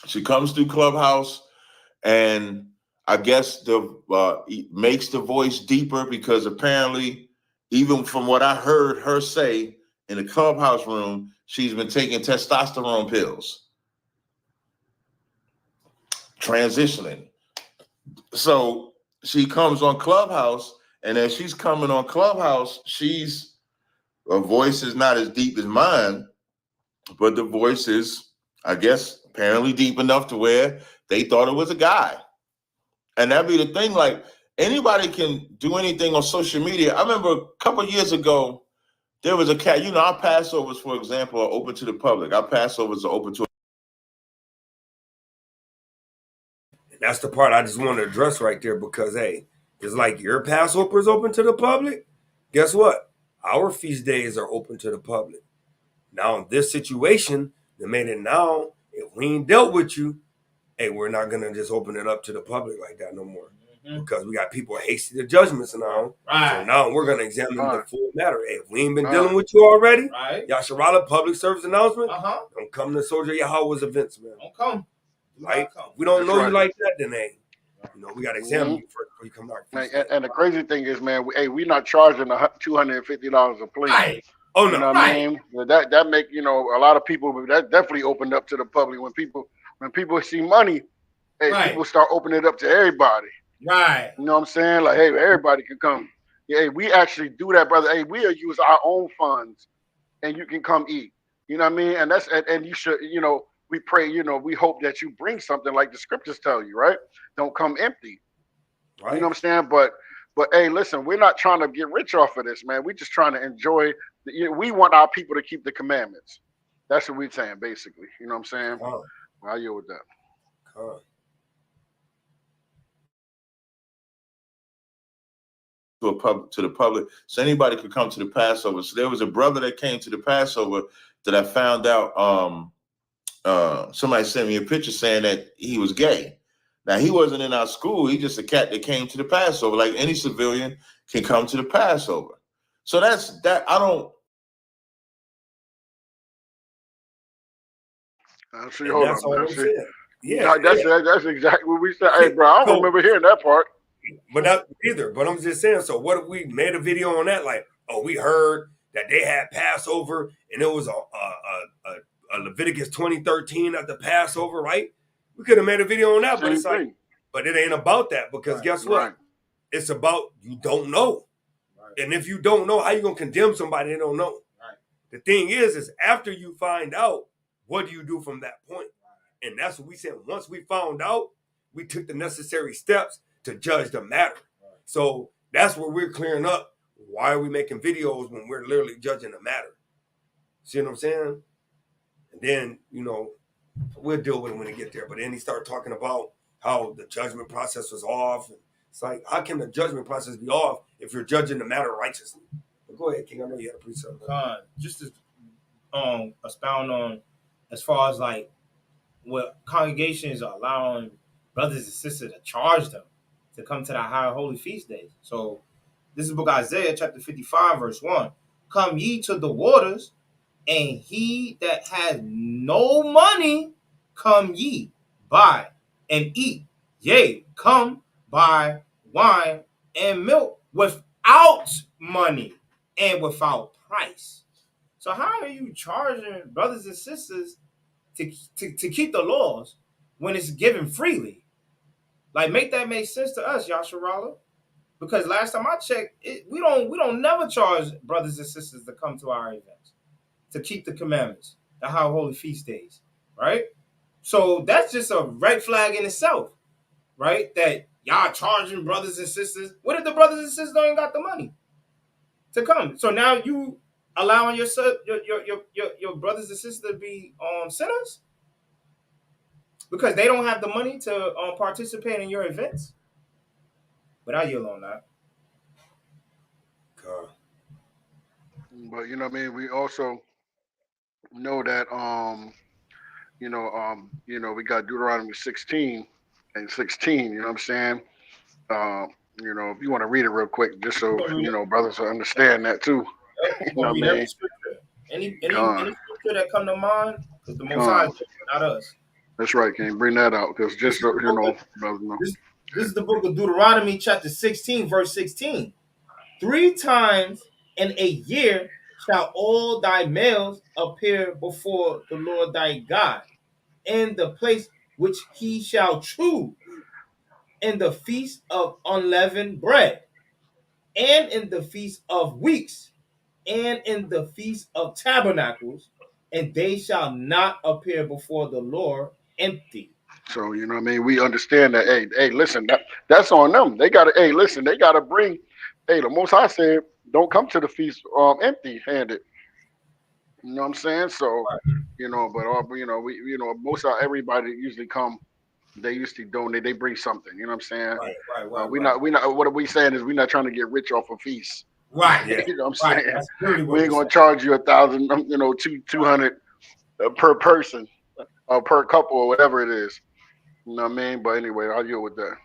She comes through Clubhouse, and I guess makes the voice deeper, because apparently, even from what I heard her say in the Clubhouse room, she's been taking testosterone pills, transitioning. So she comes on Clubhouse, and as she's coming on Clubhouse, her voice is not as deep as mine, but the voice is, I guess, apparently deep enough to where they thought it was a guy. And that'd be the thing, like, anybody can do anything on social media. I remember a couple of years ago, there was a cat, our Passovers, for example, are open to the public. Our Passovers are open to. That's the part I just want to address right there, because, hey, just like your Passover is open to the public, guess what? Our feast days are open to the public. Now, in this situation, they made it now, if we ain't dealt with you, hey, we're not going to just open it up to the public like that no more. Because we got people hasty to judgments now. Right. So now we're going to examine the full matter. Hey, if we ain't been dealing with you already, Yasharala public service announcement, don't come to Soldiers of Yahawah's events, man. Don't come. Right? If we don't know you like that, then hey, we got to examine you first before you come back. And the crazy thing is, man, we're not charging $250 a plea. Right. Oh, no. You know what I mean? That make, a lot of people, that definitely opened up to the public. When people see money, hey, people start opening it up to everybody. Right. You know what I'm saying? Like, hey, everybody can come. Yeah, hey, we actually do that, brother. Hey, we'll use our own funds and you can come eat. You know what I mean? And and you should, we pray, we hope that you bring something like the scriptures tell you, right? Don't come empty. Right. You know what I'm saying? But hey, listen, we're not trying to get rich off of this, man. We're just trying to enjoy. We want our people to keep the commandments. That's what we're saying, basically. You know what I'm saying? Well, I yield with that. To the public, so anybody could come to the Passover. So there was a brother that came to the Passover that I found out. Somebody sent me a picture saying that he was gay. Now, he wasn't in our school. He's just a cat that came to the Passover. Like any civilian can come to the Passover. So that's that. I don't. See, hold on, man. That's exactly what we said. Hey, bro, I don't remember hearing that part. But not either. But I'm just saying. So what if we made a video on that? Like, we heard that they had Passover and it was a Leviticus 20:13 at the Passover, right? We could have made a video on that, but it's like, but it ain't about that, because guess what? Right. It's about you don't know. Right. And if you don't know, how you gonna condemn somebody that don't know? Right. The thing is after you find out, what do you do from that point? Right. And that's what we said. Once we found out, we took the necessary steps to judge the matter. Right. So that's where we're clearing up. Why are we making videos when we're literally judging the matter? See what I'm saying? And then, we'll deal with it when we get there. But then he started talking about how the judgment process was off. It's like, how can the judgment process be off if you're judging the matter righteously? But go ahead, King. I know you had a precept. Just to expound on, as far as like what congregations are allowing brothers and sisters to charge them to come to the high holy feast days. So this is book Isaiah chapter 55 verse 1. Come ye to the waters, and he that has no money, come ye, buy and eat. Yea, come buy wine and milk without money and without price. So how are you charging brothers and sisters to keep the laws when it's given freely? Like, make that make sense to us, Yasharala. Because last time I checked, we don't never charge brothers and sisters to come to our events, to keep the commandments, the high holy feast days, right? So that's just a red flag in itself, right? That y'all charging brothers and sisters. What if the brothers and sisters don't even got the money to come? So now you allowing your brothers and sisters to be sinners? Because they don't have the money to participate in your events. But I yield on that. But you know what I mean. We also know that we got Deuteronomy 16 and 16. You know what I'm saying? If you want to read it real quick, just so brothers will understand that too. Yep. You know what I Every mean? scripture. Any Con, scripture that come to mind, because the Most High con. is doing it, not us. That's right, King. Bring that out because This just is so the you book know, of, brothers know. this is the book of Deuteronomy, chapter 16, verse 16. 3 times in a year shall all thy males appear before the Lord thy God in the place which he shall choose, in the feast of unleavened bread, and in the feast of weeks, and in the feast of tabernacles, and they shall not appear before the Lord empty. So you know what I mean. We understand that. Hey, listen, that's on them. They gotta. Hey, listen, they gotta bring. Hey, the Most High said, "Don't come to the feast empty-handed." You know what I'm saying? So, most of everybody usually come. They usually donate. They bring something. You know what I'm saying? We not. What are we saying is we're not trying to get rich off of feasts. Right. You know what I'm Right. saying? That's really what We ain't we're gonna saying. charge you 1,000. 200 per person or per couple or whatever it is. You know what I mean? But anyway, I'll deal with that.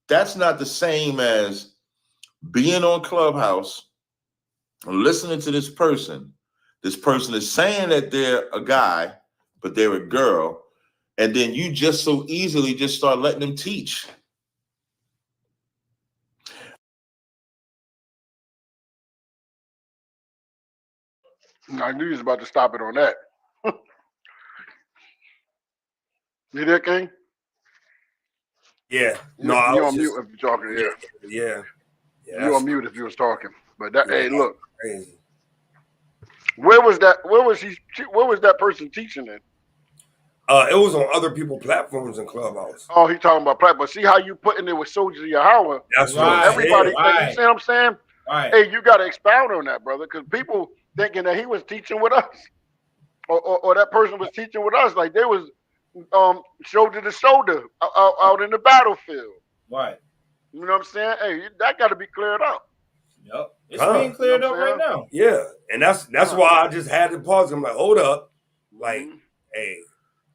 That's not the same as being on Clubhouse, listening to this person. This person is saying that they're a guy, but they're a girl. And then you just so easily just start letting them teach. I knew he was about to stop it on that. You there, King? Yeah. No, I You was on mute just. if you're talking. Yeah. You on mute if you was talking. But that. Yeah, Hey, look. crazy. Where was that? Where was he? Where was that person teaching it? It was on other people's platforms in Clubhouse. Oh, he talking about platform. See how you putting it with Soldiers of Yahawah? That's So what I'm everybody saying. think. You see what I'm saying? Right. Hey, you got to expound on that, brother, because people thinking that he was teaching with us, or that person was teaching with us, like they was shoulder to shoulder out in the battlefield. Right. You know what I'm saying? Hey, that got to be cleared up. Yep. It's being cleared up right now. Yeah, and that's why I just had to pause. I'm like, hold up, like, hey,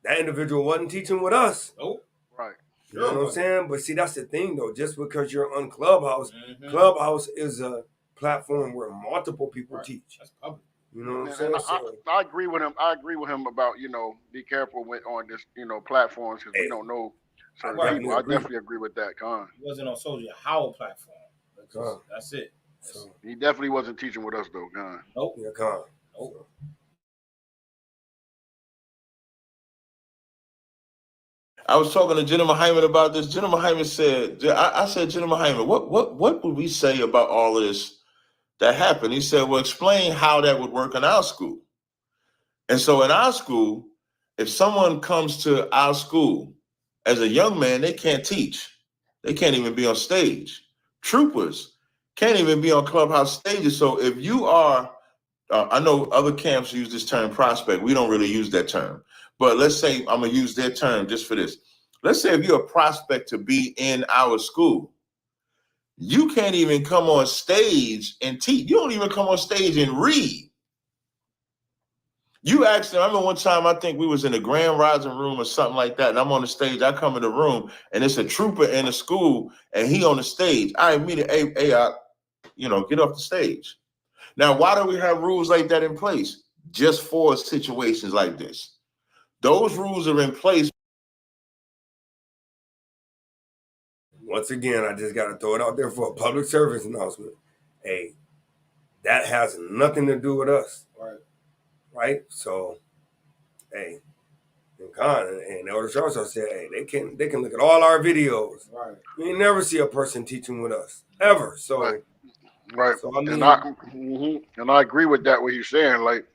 that individual wasn't teaching with us. Nope. Right. You know what I'm saying? But see, that's the thing though. Just because you're on Clubhouse, Clubhouse is a platform where multiple people teach. That's public. You know what I'm And saying? I agree with him. I agree with him about be careful on this platforms because we don't know certain people. I definitely agree with that, Con. He wasn't on Soldiers of Yahawah platform. That's it. He definitely wasn't teaching with us though, Con. Nope. Yeah, Con. Nope. I was talking to Jenna Hyman about this. Jenna Hyman said, I said, Jenna Hyman, what would we say about all of this that happened? He said, well, explain how that would work in our school. And so in our school, if someone comes to our school as a young man, they can't teach. They can't even be on stage. Troopers can't even be on Clubhouse stages. So if you are, I know other camps use this term prospect. We don't really use that term. But let's say I'm going to use their term just for this. Let's say if you're a prospect to be in our school, you can't even come on stage and teach. You don't even come on stage and read. You actually, I remember one time, I think we was in a Grand Rising room or something like that, and I'm on the stage. I come in the room, and it's a trooper in the school, and he on the stage. I immediately, hey, get off the stage. Now, why do we have rules like that in place? Just for situations like this. Those rules are in place. Once again, I just got to throw it out there for a public service announcement. Hey, that has nothing to do with us. Right? So, hey, and Con and Elder Charles said, hey, they can look at all our videos. Right. You never see a person teaching with us ever. So, right. So I mean, and I agree with that. What you're saying, like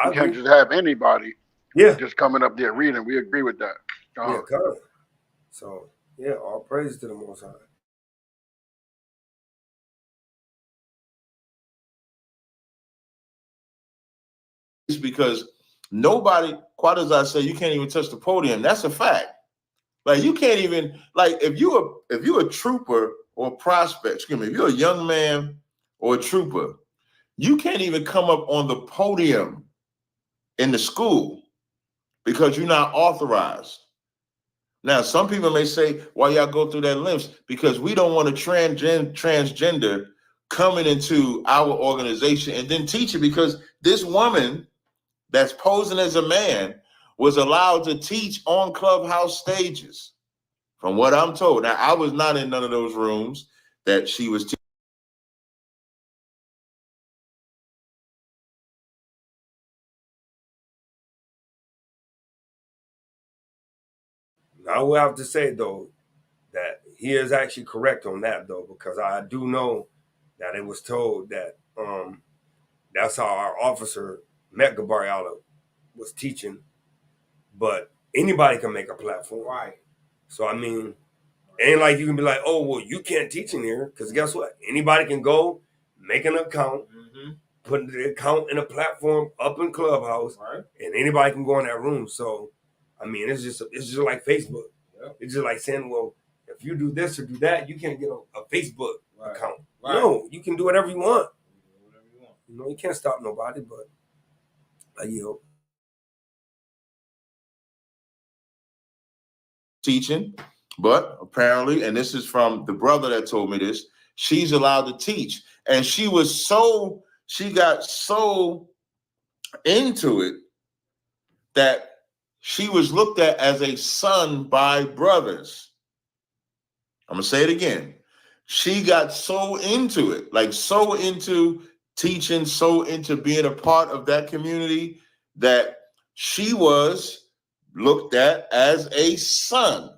you can't agree. just have anybody, just coming up there reading. We agree with that. Yeah, Con. So yeah, all praise to the Most High. because nobody, quite as I say, you can't even touch the podium. That's a fact. Like you can't even, like if you're a trooper or a prospect, excuse me, if you're a young man or a trooper, you can't even come up on the podium in the school because you're not authorized. Now, some people may say, why y'all go through that lengths? Because we don't want a transgender coming into our organization and then teaching, because this woman that's posing as a man was allowed to teach on Clubhouse stages, from what I'm told. Now, I was not in none of those rooms that she was teaching. I will have to say, though, that he is actually correct on that, though, because I do know that it was told that that's how our officer, Met Gabariala, was teaching. But anybody can make a platform. Right. So, I mean, ain't like you can be like, oh, well, you can't teach in here, because guess what? Anybody can go, make an account, put the account in a platform up in Clubhouse, Right. and anybody can go in that room. So, I mean, it's just like Facebook. Yep. It's just like saying, well, if you do this or do that, you can't get a Facebook Right. account. Right. No, you can do whatever you want. Whatever you want. You know, you can't stop nobody, but I yield. Teaching, but apparently, and this is from the brother that told me this, she's allowed to teach. And she got so into it that she was looked at as a son by brothers. I'm gonna say it again. She got so into it, like so into teaching, so into being a part of that community, that she was looked at as a son.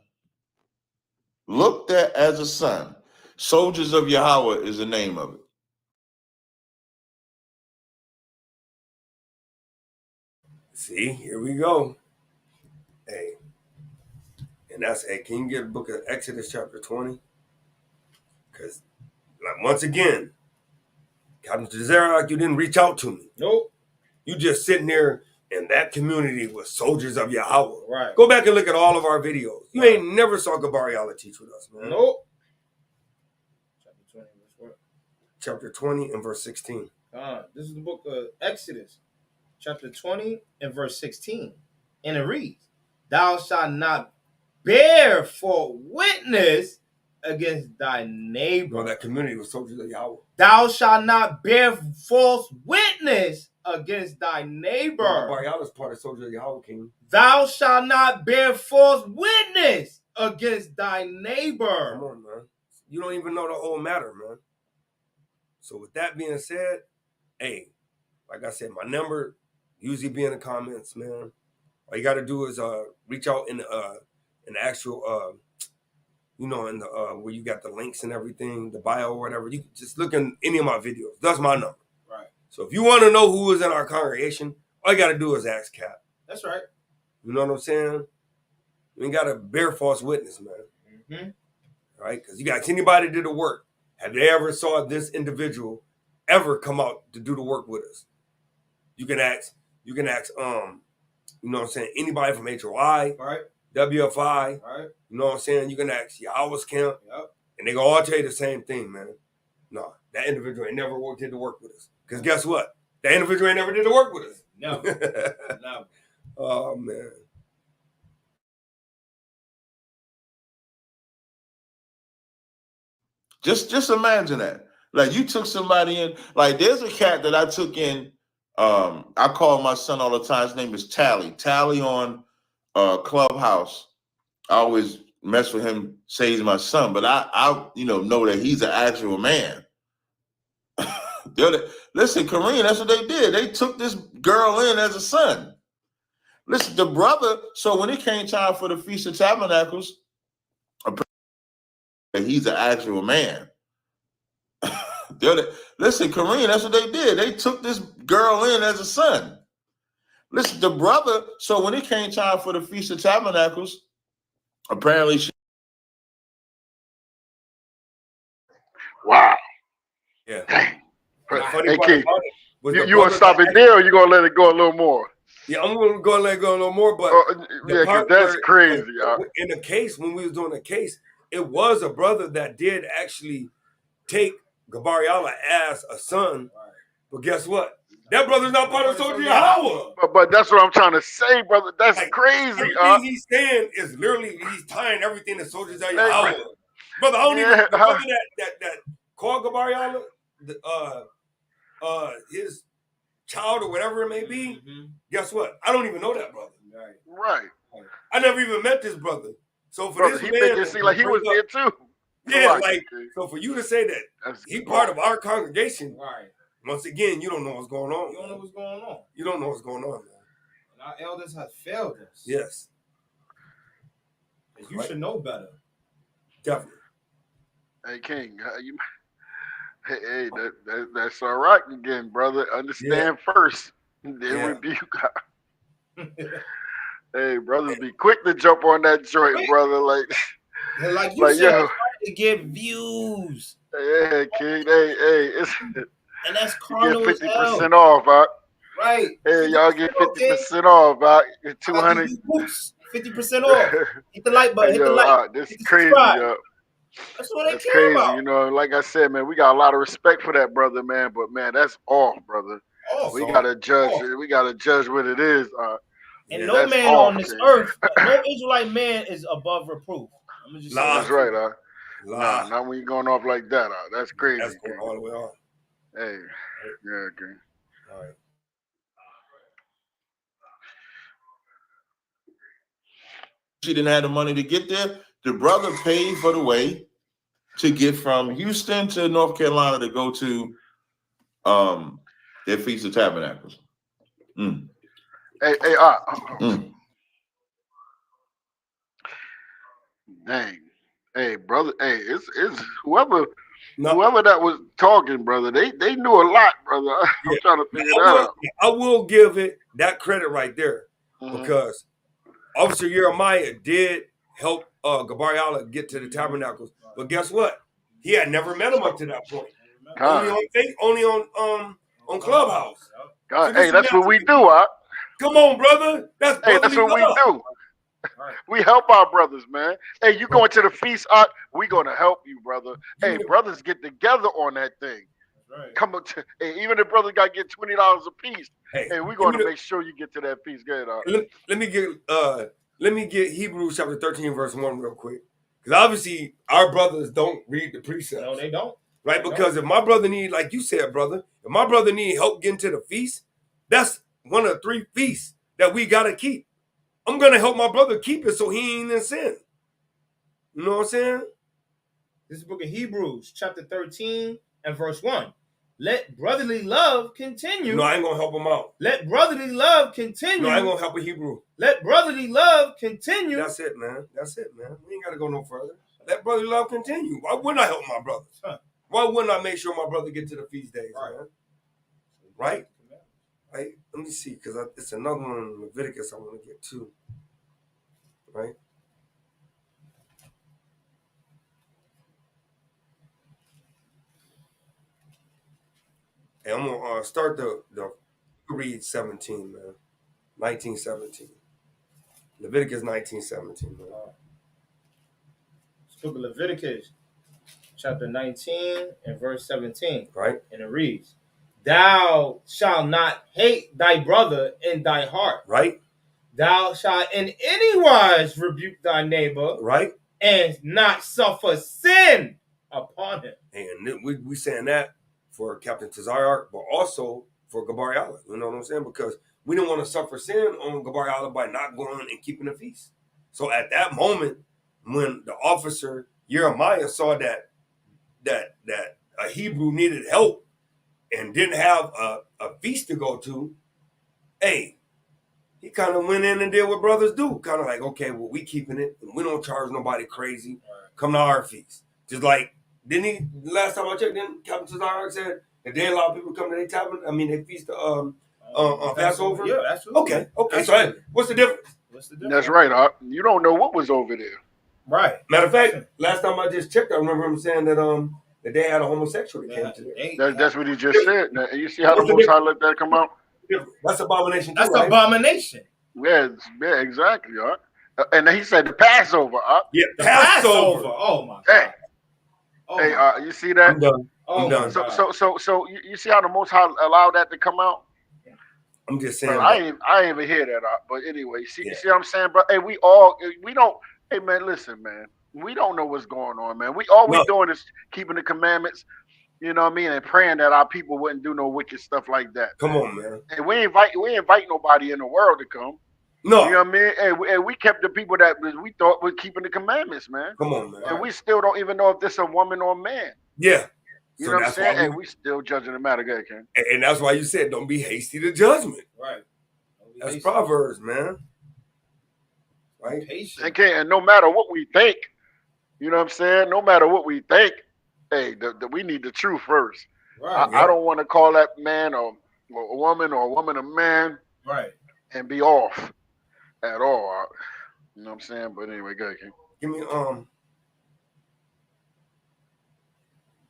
Looked at as a son. Soldiers of Yahawah is the name of it. See, here we go. Hey, and that's, hey, can you get a book of Exodus chapter 20? Because, like, once again, Captain Tazaryach, you didn't reach out to me. Nope. You just sitting there in that community with Soldiers of Yahawah. Right. Go back and look at all of our videos. You ain't never saw Gabariala teach with us, man. Nope. Chapter 20, verse what? Chapter 20 and verse 16. This is the book of Exodus, chapter 20 and verse 16. And it reads, thou shalt not bear for witness against thy neighbor. No, that community was Soldiers of Yahawah. Thou shalt not bear false witness against thy neighbor. Gabariala's part of Soldiers of Yahawah, King. Thou shalt not bear false witness against thy neighbor. Come on, man. You don't even know the whole matter, man. So with that being said, hey, like I said, my number usually be in the comments, man. All you got to do is reach out in the actual, you know, in the where you got the links and everything, the bio or whatever. You can just look in any of my videos. That's my number. Right. So if you want to know who is in our congregation, all you got to do is ask Cap. That's right. You know what I'm saying? You ain't got to bear false witness, man. Mm-hmm. All right? Because you got anybody did the work. Have they ever saw this individual ever come out to do the work with us? You can ask, you know what I'm saying, anybody from HOI, Right. WFI, Right. you know what I'm saying? You can ask Yahweh's camp, Yep. and they gonna all tell you the same thing, man. No, that individual ain't never did the work with us. Because guess what? That individual ain't never did the work with us. No. No. Oh, man. Just imagine that. Like you took somebody in, like there's a cat that I took in. I call my son all the time. His name is Tally. Tally on Clubhouse. I always mess with him, say he's my son, but I know that he's an actual man. Listen, Kareem, that's what they did. They took this girl in as a son. Listen, the brother, so when it came time for the Feast of Tabernacles, he's an actual man. Listen, Kareem, that's what they did. They took this girl in as a son. Listen, the brother, so when it came time for the Feast of Tabernacles, apparently Wow. Yeah. Dang. The funny Hey, part King. about it, was You want to stop it there, or you gonna let it go a little more? Yeah, I'm gonna go and let it go a little more, but yeah, because that's crazy. In the case, when we was doing the case, it was a brother that did actually take Gabariala as a son, but guess what? That brother's not part of Soldiers of Yahawah. But that's what I'm trying to say, brother. That's crazy. Everything he's saying is literally he's tying everything to Soldiers of Yahawah. Brother, I don't even the brother that called Gabariala, his child or whatever it may be. Guess what? I don't even know that brother. Right. I never even met this brother. So for brother, this he man, made it seem like he was there too. Yeah, so for you to say that he part of our congregation, once again, you don't know what's going on. You don't know what's going on. You don't know what's going on, man. And our elders have failed us. Yes. And you should know better. Definitely. Hey, King, hey, that's all right again, brother. Understand first, then rebuke. Hey, brothers, be quick to jump on that joint, brother. Like you said, to get views. Yeah, King. Hey, and that's carnal. You get 50% off, right? Hey, y'all get 50% off, 200. 50% off. Hit the like button. Hit the like. This is crazy, yo. That's what That's crazy, about. You know. Like I said, man, we got a lot of respect for that brother, man. But man, that's off, brother. We gotta judge. We gotta judge what it is. And no man on this earth, no Israelite man is above reproof. I'm just that's right, Nah, not when you're going off like that. That's crazy. That's going all the way on. Hey, yeah, okay. All right. She didn't have the money to get there. The brother paid for the way to get from Houston to North Carolina to go to their Feast of Tabernacles. Hey, dang. Hey, brother. Hey, it's whoever that was talking, brother. They knew a lot, brother. I'm trying to figure that out. I will give it that credit right there because Officer Jeremiah did help Gabariala get to the Tabernacles, but guess what? He had never met him up to that point. Only on Clubhouse. God, hey, that's what we do, Come on, brother. That's what we do. We help our brothers, man. Hey, you going to the feast, we gonna help you, brother. Hey, brothers get together on that thing. Right. Come on, even if brothers got to get $20 a piece. Hey, we're going to make sure you get to that piece. Good. Let me get Hebrews chapter 13 verse 1 real quick, because obviously our brothers don't read the precepts. No, they don't. Right, because if my brother need, like you said, brother, if my brother need help getting to the feast, that's one of the 3 feasts that we gotta keep. I'm gonna help my brother keep it so he ain't in sin. You know what I'm saying? This is the book of Hebrews, chapter 13 and verse 1. Let brotherly love continue. No, I ain't gonna help him out. Let brotherly love continue. No, I ain't gonna help a Hebrew. Let brotherly love continue. That's it, man. We ain't gotta go no further. Let brotherly love continue. Why wouldn't I help my brothers? Why wouldn't I make sure my brother get to the feast days, man? Right? Let me see, because it's another one in Leviticus I want to get to. Right? And I'm going to start the read 17, man. 1917. Leviticus 19:17, man. Book of Leviticus, chapter 19 and verse 17. Right. And it reads, Thou shalt not hate thy brother in thy heart. Right. Thou shalt in any wise rebuke thy neighbor. Right. And not suffer sin upon him. And we saying that for Captain Tazaryach, but also for Gabariala. You know what I'm saying? Because we don't want to suffer sin on Gabariala by not going and keeping the feast. So at that moment, when the officer Jeremiah saw that a Hebrew needed help and didn't have a feast to go to, hey, he kind of went in and did what brothers do. Kind of like, okay, well, we keeping it. And we don't charge nobody crazy. Come to our feast. Just like, didn't he, last time I checked, didn't Captain Tazaryach said that they allow people to come to their tabernacle? I mean, they feast on Passover? Yeah, absolutely. Okay. Absolutely. So what's the difference? That's right. You don't know what was over there. Right. Matter of fact, last time I just checked, I remember him saying that that they had a homosexual that came to them. That's what he just said. Now, you see how the Most High let that come out? That's abomination. That's right? abomination. Yeah, exactly. And then he said the Passover. Yeah, Passover. Oh my God. Hey, you see that? I'm done. I'm done. So you see how the Most High allowed that to come out? I'm just saying. I ain't even hear that. But anyway, see what I'm saying, bro? Hey, we don't. Hey, man, listen, man. We don't know what's going on, man. We doing is keeping the commandments. You know what I mean, and praying that our people wouldn't do no wicked stuff like that. Come on, man. And we invite nobody in the world to come. No. You know what I mean? And we kept the people that we thought were keeping the commandments, man. Come on, man. And we still don't even know if this is a woman or a man. Yeah. You know what I'm saying? And we still judging the matter, good, King. And that's why you said don't be hasty to judgment. Right. That's Proverbs, man. Right? And no matter what we think, you know what I'm saying? No matter what we think, hey, we need the truth first. Right. I don't want to call that man or a woman or a woman a man. Right. And be off at all. You know what I'm saying? But anyway, go ahead, King. Give me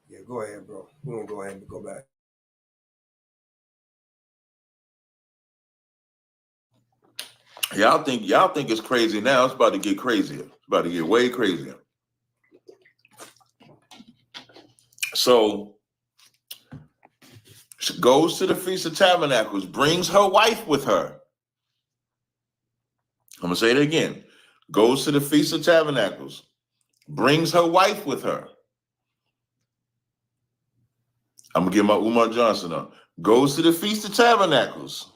yeah, go ahead, bro. We're gonna go ahead and go back. Y'all think it's crazy now. It's about to get crazier. It's about to get way crazier. So she goes to the Feast of Tabernacles, brings her wife with her. I'm going to say it again. Goes to the Feast of Tabernacles, brings her wife with her. I'm going to get my Umar Johnson on. Goes to the Feast of Tabernacles,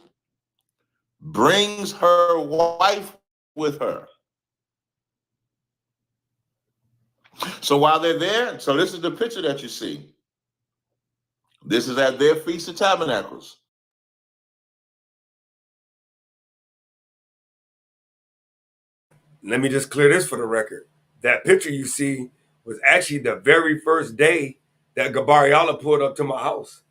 brings her wife with her. So while they're there, so this is the picture that you see. This is at their Feast of Tabernacles. Let me just clear this for the record. That picture you see was actually the very first day that Gabariala pulled up to my house.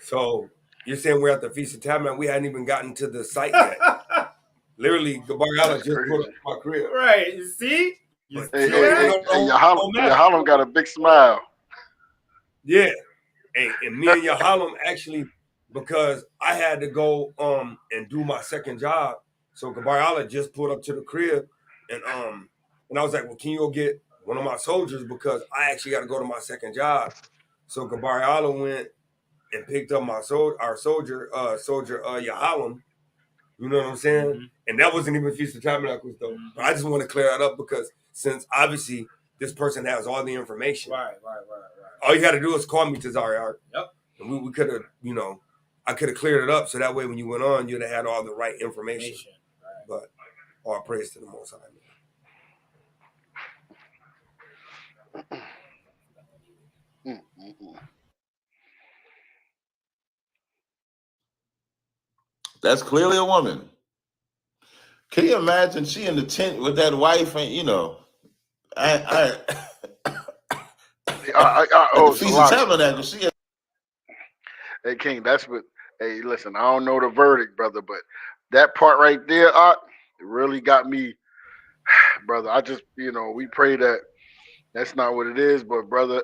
So you're saying we're at the Feast of Tabernacles. We hadn't even gotten to the site yet. Literally, Gabariala just pulled up to my crib. Right. You see? Hey, Yahalom got a big smile. Yeah. And me and Yahalom actually, because I had to go and do my second job. So Gabariala just pulled up to the crib and I was like, well, can you go get one of my soldiers because I actually got to go to my second job. So Gabariala went and picked up our soldier Yahalom. You know what I'm saying? Mm-hmm. And that wasn't even Feast of Tabernacles though. Mm-hmm. But I just want to clear that up because since obviously this person has all the information. Right. All you got to do is call me Tazaryach. Yep. And we could have, I could have cleared it up so that way when you went on, you'd have had all the right information. Right. But all praise to the Most High. That's clearly a woman. Can you imagine she in the tent with that wife and Feast of Tabernacles. Hey King, that's what. Hey, listen, I don't know the verdict, brother, but that part right there, it really got me, brother. I just, we pray that that's not what it is, but brother,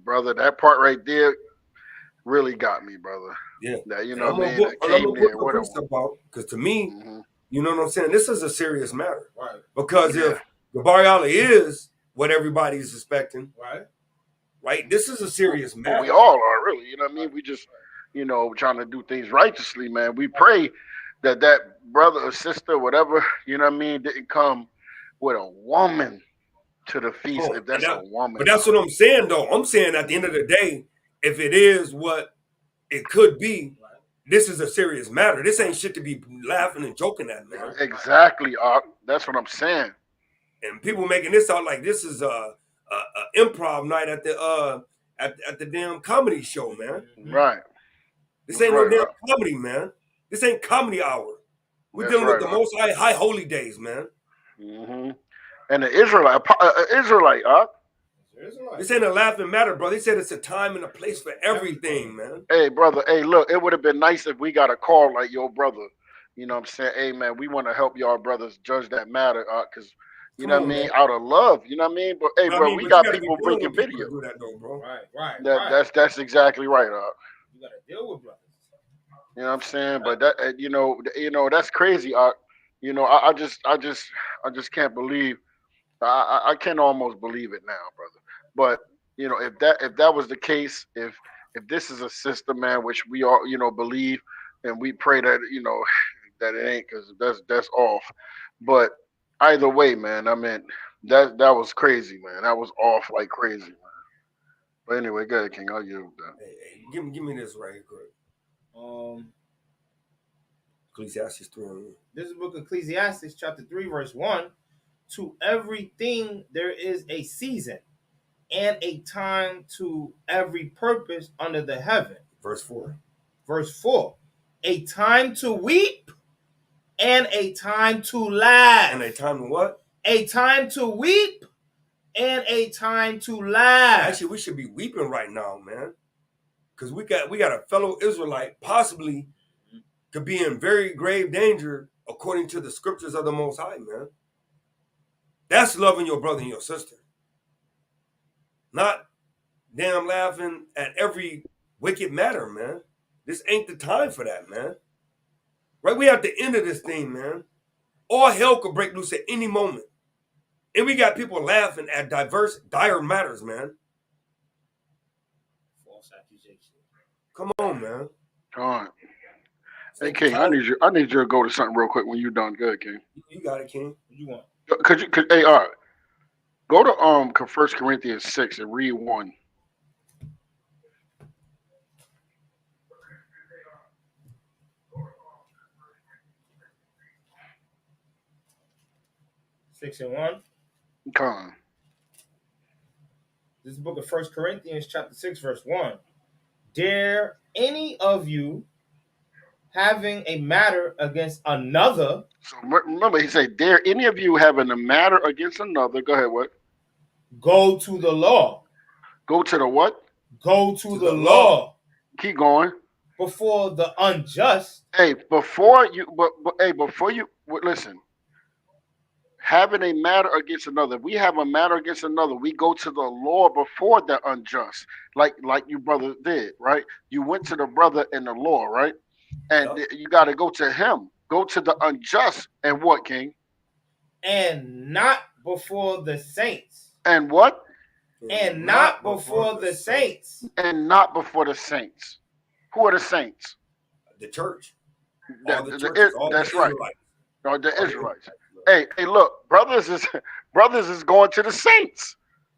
brother, that part right there really got me, brother. Yeah, that I'm gonna put about because to me, you know what I'm saying. This is a serious matter, right? Because if Gabariala is what everybody's suspecting, right, this is a serious matter. Well, we all are really, you know what I mean. We just, trying to do things righteously, man. We pray that brother or sister, whatever, you know what I mean, didn't come with a woman to the feast. If that's a woman, but that's what I'm saying, though. I'm saying at the end of the day, if it is what it could be, this is a serious matter. This ain't shit to be laughing and joking at, man. Exactly, that's what I'm saying. And people making this out like this is a improv night at the damn comedy show, man. Right. This ain't no damn comedy, man. This ain't comedy hour. We're dealing with the most high holy days, man. Mm-hmm. And the Israelite, This ain't a laughing matter, bro. They said it's a time and a place for everything, man. Hey, brother. Hey, look, it would have been nice if we got a call like your brother. You know what I'm saying? Hey, man, we want to help y'all brothers judge that matter, because, You know what I mean? Out of love. You know what I mean? But hey, bro, we got people bringing video. Do that though, bro. Right. That's exactly right. You gotta deal with brothers. You know what I'm saying? But that you know that's crazy. You know, I just can't believe. I can almost believe it now, brother. But you know, if that was the case, if this is a system, man, which we all believe, and we pray that that it ain't, because that's off. But either way, man, I mean that was crazy, man. That was off like crazy, man. But anyway, go ahead, King. I'll yield that. Hey, give me this right quick. Ecclesiastes 3. This is the book of Ecclesiastes, chapter 3, verse 1. To everything there is a season and a time to every purpose under the heaven. Verse 4. Verse 4. A time to weep and a time to laugh. And a time to what? A time to weep and a time to laugh. Actually, we should be weeping right now, man. Because we got a fellow Israelite possibly could be in very grave danger according to the scriptures of the Most High, man. That's loving your brother and your sister. Not damn laughing at every wicked matter, man. This ain't the time for that, man. Right? We at the end of this thing, man. All hell could break loose at any moment. And we got people laughing at dire matters, man. False accusation. Come on, man. All right. Hey, King, I need you to go to something real quick when you're done. Good, King. You got it, King. What you want? Hey, all right. Go to 1 Corinthians 6 and read 1. Six and 1. Come on. This is the book of 1 Corinthians chapter 6, verse 1. Dare any of you, having a matter against another. So remember, he said, dare any of you having a matter against another. Go ahead, what? Go to the law. Go to the what? Go to the law. Keep going. Before the unjust. Hey, before you listen. Having a matter against another. If we have a matter against another, we go to the law before the unjust. Like you brother did, right? You went to the brother in the law, right? And you got to go to him. Go to the unjust. And what, King? And not before the saints. And what? And not before the saints. And not before the saints. Who are the saints? The church. That's right. No, the Israelites. Hey, look, brothers is going to the saints.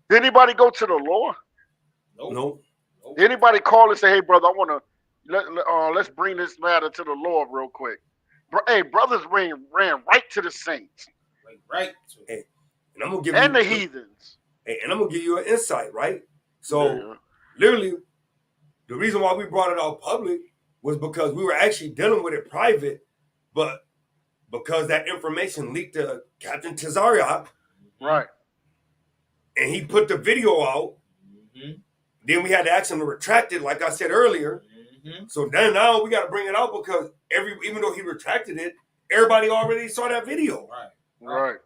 Did anybody go to the law? Nope. Did anybody call and say, hey, brother, I want to let's bring this matter to the law real quick? Hey, brothers ran right to the saints. Right. Hey, and I'm gonna give the heathens. Hey, and I'm gonna give you an insight, right? So literally, the reason why we brought it out public was because we were actually dealing with it private, but because that information leaked to Captain Tazaryach. Right. And he put the video out. Mm-hmm. Then we had to ask him to retract it, like I said earlier. Mm-hmm. So then now we got to bring it out because even though he retracted it, everybody already saw that video. Right.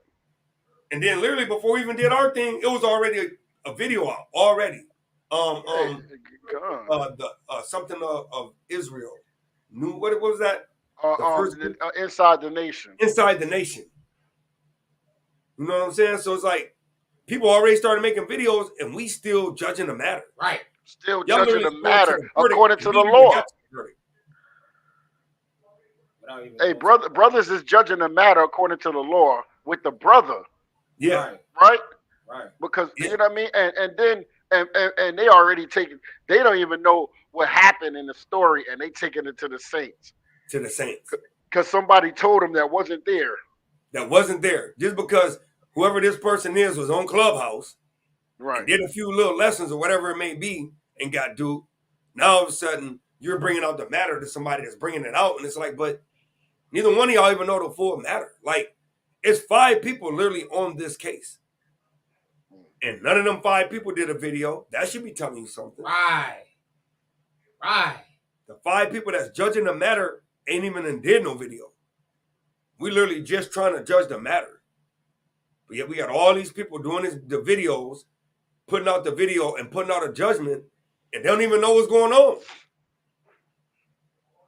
And then literally before we even did our thing, it was already a video out already. Something of Israel. What was that? Inside the nation. Inside the nation. You know what I'm saying? So it's like people already started making videos and we still judging the matter. Right. Still judging the matter according to the law. Hey, brothers is judging the matter according to the law with the brother. Yeah. Right? Because you know what I mean? And then and they already they don't even know what happened in the story and they taking it to the saints. To the saints. Because somebody told them that wasn't there. That wasn't there. Just because whoever this person is was on Clubhouse. Right. Did a few little lessons or whatever it may be and got duped. Now all of a sudden you're bringing out the matter to somebody that's bringing it out. And it's like, but neither one of y'all even know the full matter. Like, it's 5 people literally on this case. And none of them 5 people did a video. That should be telling you something. Right. The 5 people that's judging the matter ain't even did no video. We literally just trying to judge the matter. But yet we got all these people doing the videos, putting out the video and putting out a judgment, and they don't even know what's going on.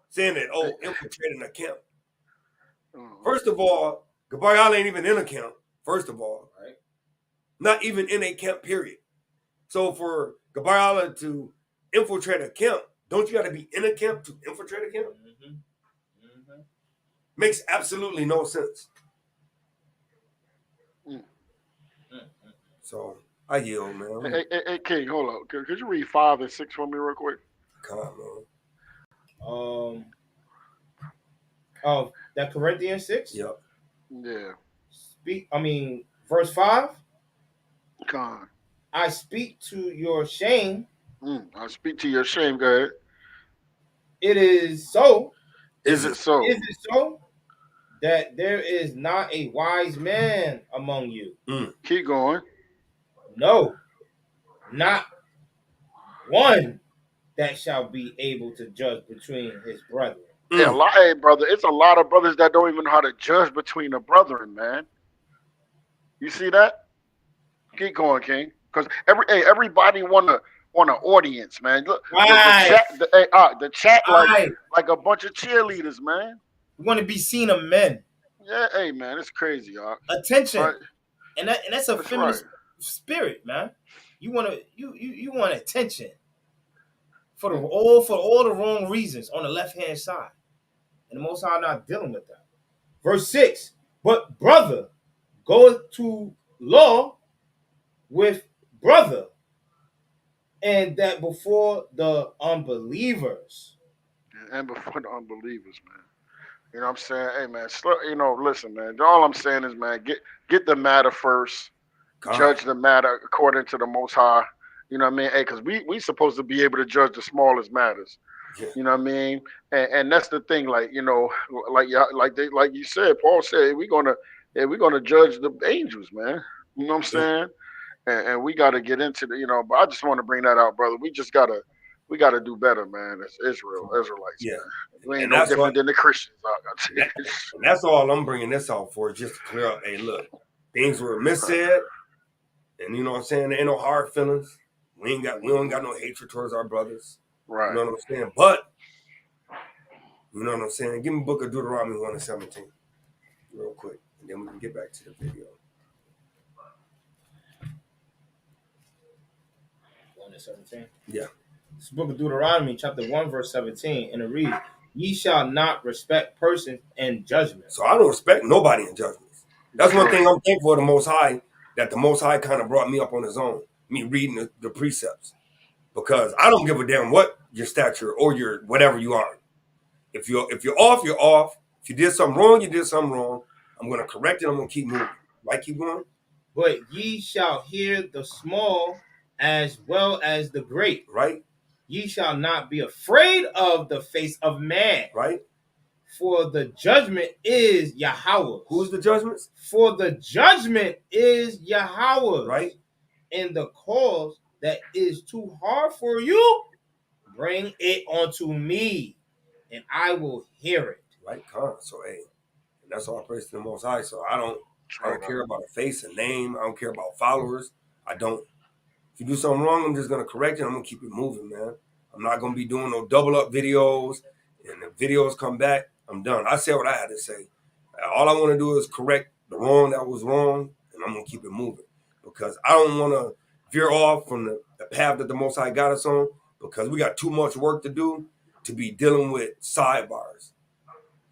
Saying that, oh, infiltrating a camp. First of all, Gabriel ain't even in a camp. First of all, Right. Not even in a camp, period. So for Gabriel to infiltrate a camp, don't you got to be in a camp to infiltrate a camp? Mm-hmm. Mm-hmm. Makes absolutely no sense. So I yield, man. Hey, King, hold on. Could you read 5 and 6 for me real quick? Come on, man. Oh, that Corinthians 6? Yep. Yeah. Verse 5. Con. I speak to your shame. I speak to your shame, go ahead. It is so. Is it so? Is it so that there is not a wise man among you? Keep going. No, not one that shall be able to judge between his brethren. Yeah, hey, brother, it's a lot of brothers that don't even know how to judge between the brethren, man. You see that? Keep going, King. Because everybody want an audience, man. Look, Right. the chat like a bunch of cheerleaders, man. We want to be seen of men. Yeah, hey, man, it's crazy, y'all. Attention, Right. and that's a feminist spirit, man. You want attention for all the wrong reasons on the left hand side, and the Most High not dealing with that. Verse 6. But brother goeth to law with brother, and that before the unbelievers. And before the unbelievers, man. You know what I'm saying? Hey, man, listen, man. All I'm saying is, man, get the matter first. God. Judge the matter according to the Most High. You know what I mean? Hey, because we supposed to be able to judge the smallest matters. Yeah. You know what I mean? And that's the thing, like you said, Paul said, we're gonna judge the angels, man. You know what I'm saying? And we got to get into but I just want to bring that out, brother. We got to do better, man. It's Israelites. Yeah, man. We ain't no different than the Christians. And that's all I'm bringing this out for, just to clear up. Hey, look, things were missaid, and you know what I'm saying. There ain't no hard feelings. We don't got no hatred towards our brothers. Right. You know what I'm saying? But you know what I'm saying. Give me Book of Deuteronomy 1:17, real quick, and then we can get back to the video. 1:17. Yeah. This Book of Deuteronomy, chapter 1, verse 17, and it reads, "Ye shall not respect persons in judgment." So I don't respect nobody in judgments. That's one thing I'm thankful for the Most High, that the Most High kind of brought me up on his own, me reading the precepts. Because I don't give a damn what your stature or your whatever you are. If you're off, you're off. If you did something wrong, you did something wrong. I'm going to correct it. I'm going to keep moving. Right? Keep going. But ye shall hear the small as well as the great. Right? Ye shall not be afraid of the face of man. Right? For the judgment is Yahawah. Who's the judgments? For the judgment is Yahawah. Right? And the cause that is too hard for you, bring it unto me, and I will hear it. Right, con. So hey, that's all praise to the Most High. So I don't care about a face, a name. I don't care about followers. I don't. If you do something wrong, I'm just gonna correct it. I'm gonna keep it moving, man. I'm not gonna be doing no double up videos. And the videos come back, I'm done. I said what I had to say. All I want to do is correct the wrong that was wrong, and I'm gonna keep it moving, because I don't want to veer off from the path that the Most High got us on, because we got too much work to do to be dealing with sidebars.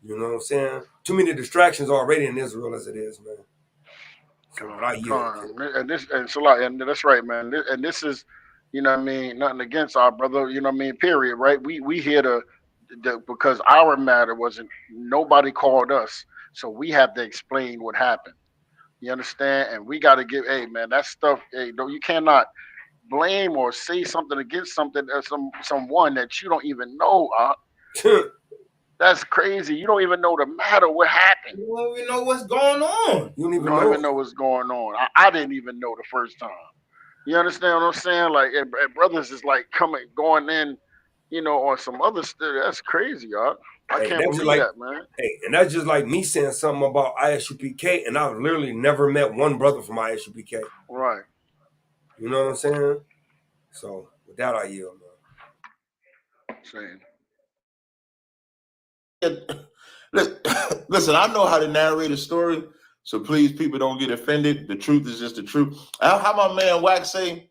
You know what I'm saying? Too many distractions already in Israel as it is, man. So and that's right, man. And this is, you know what I mean, nothing against our brother, you know what I mean, period, right? We here to because our matter wasn't, nobody called us, so we have to explain what happened. You understand? And we got to give, hey, man, that stuff, hey, you cannot blame or say something against something, someone that you don't even know. That's crazy. You don't even know the matter, what happened. You don't even know what's going on. You don't even know what's going on. I didn't even know the first time. You understand what I'm saying? Like, and brothers is like going in, on some other stuff. That's crazy, y'all. I can't that's just believe like, that, man. hey, and that's just like me saying something about ISUPK, and I've literally never met one brother from ISUPK. Right. You know what I'm saying? So with that, I yield, man. Saying. Listen, I know how to narrate a story, so please, people, don't get offended. The truth is just the truth. How my man Wax say?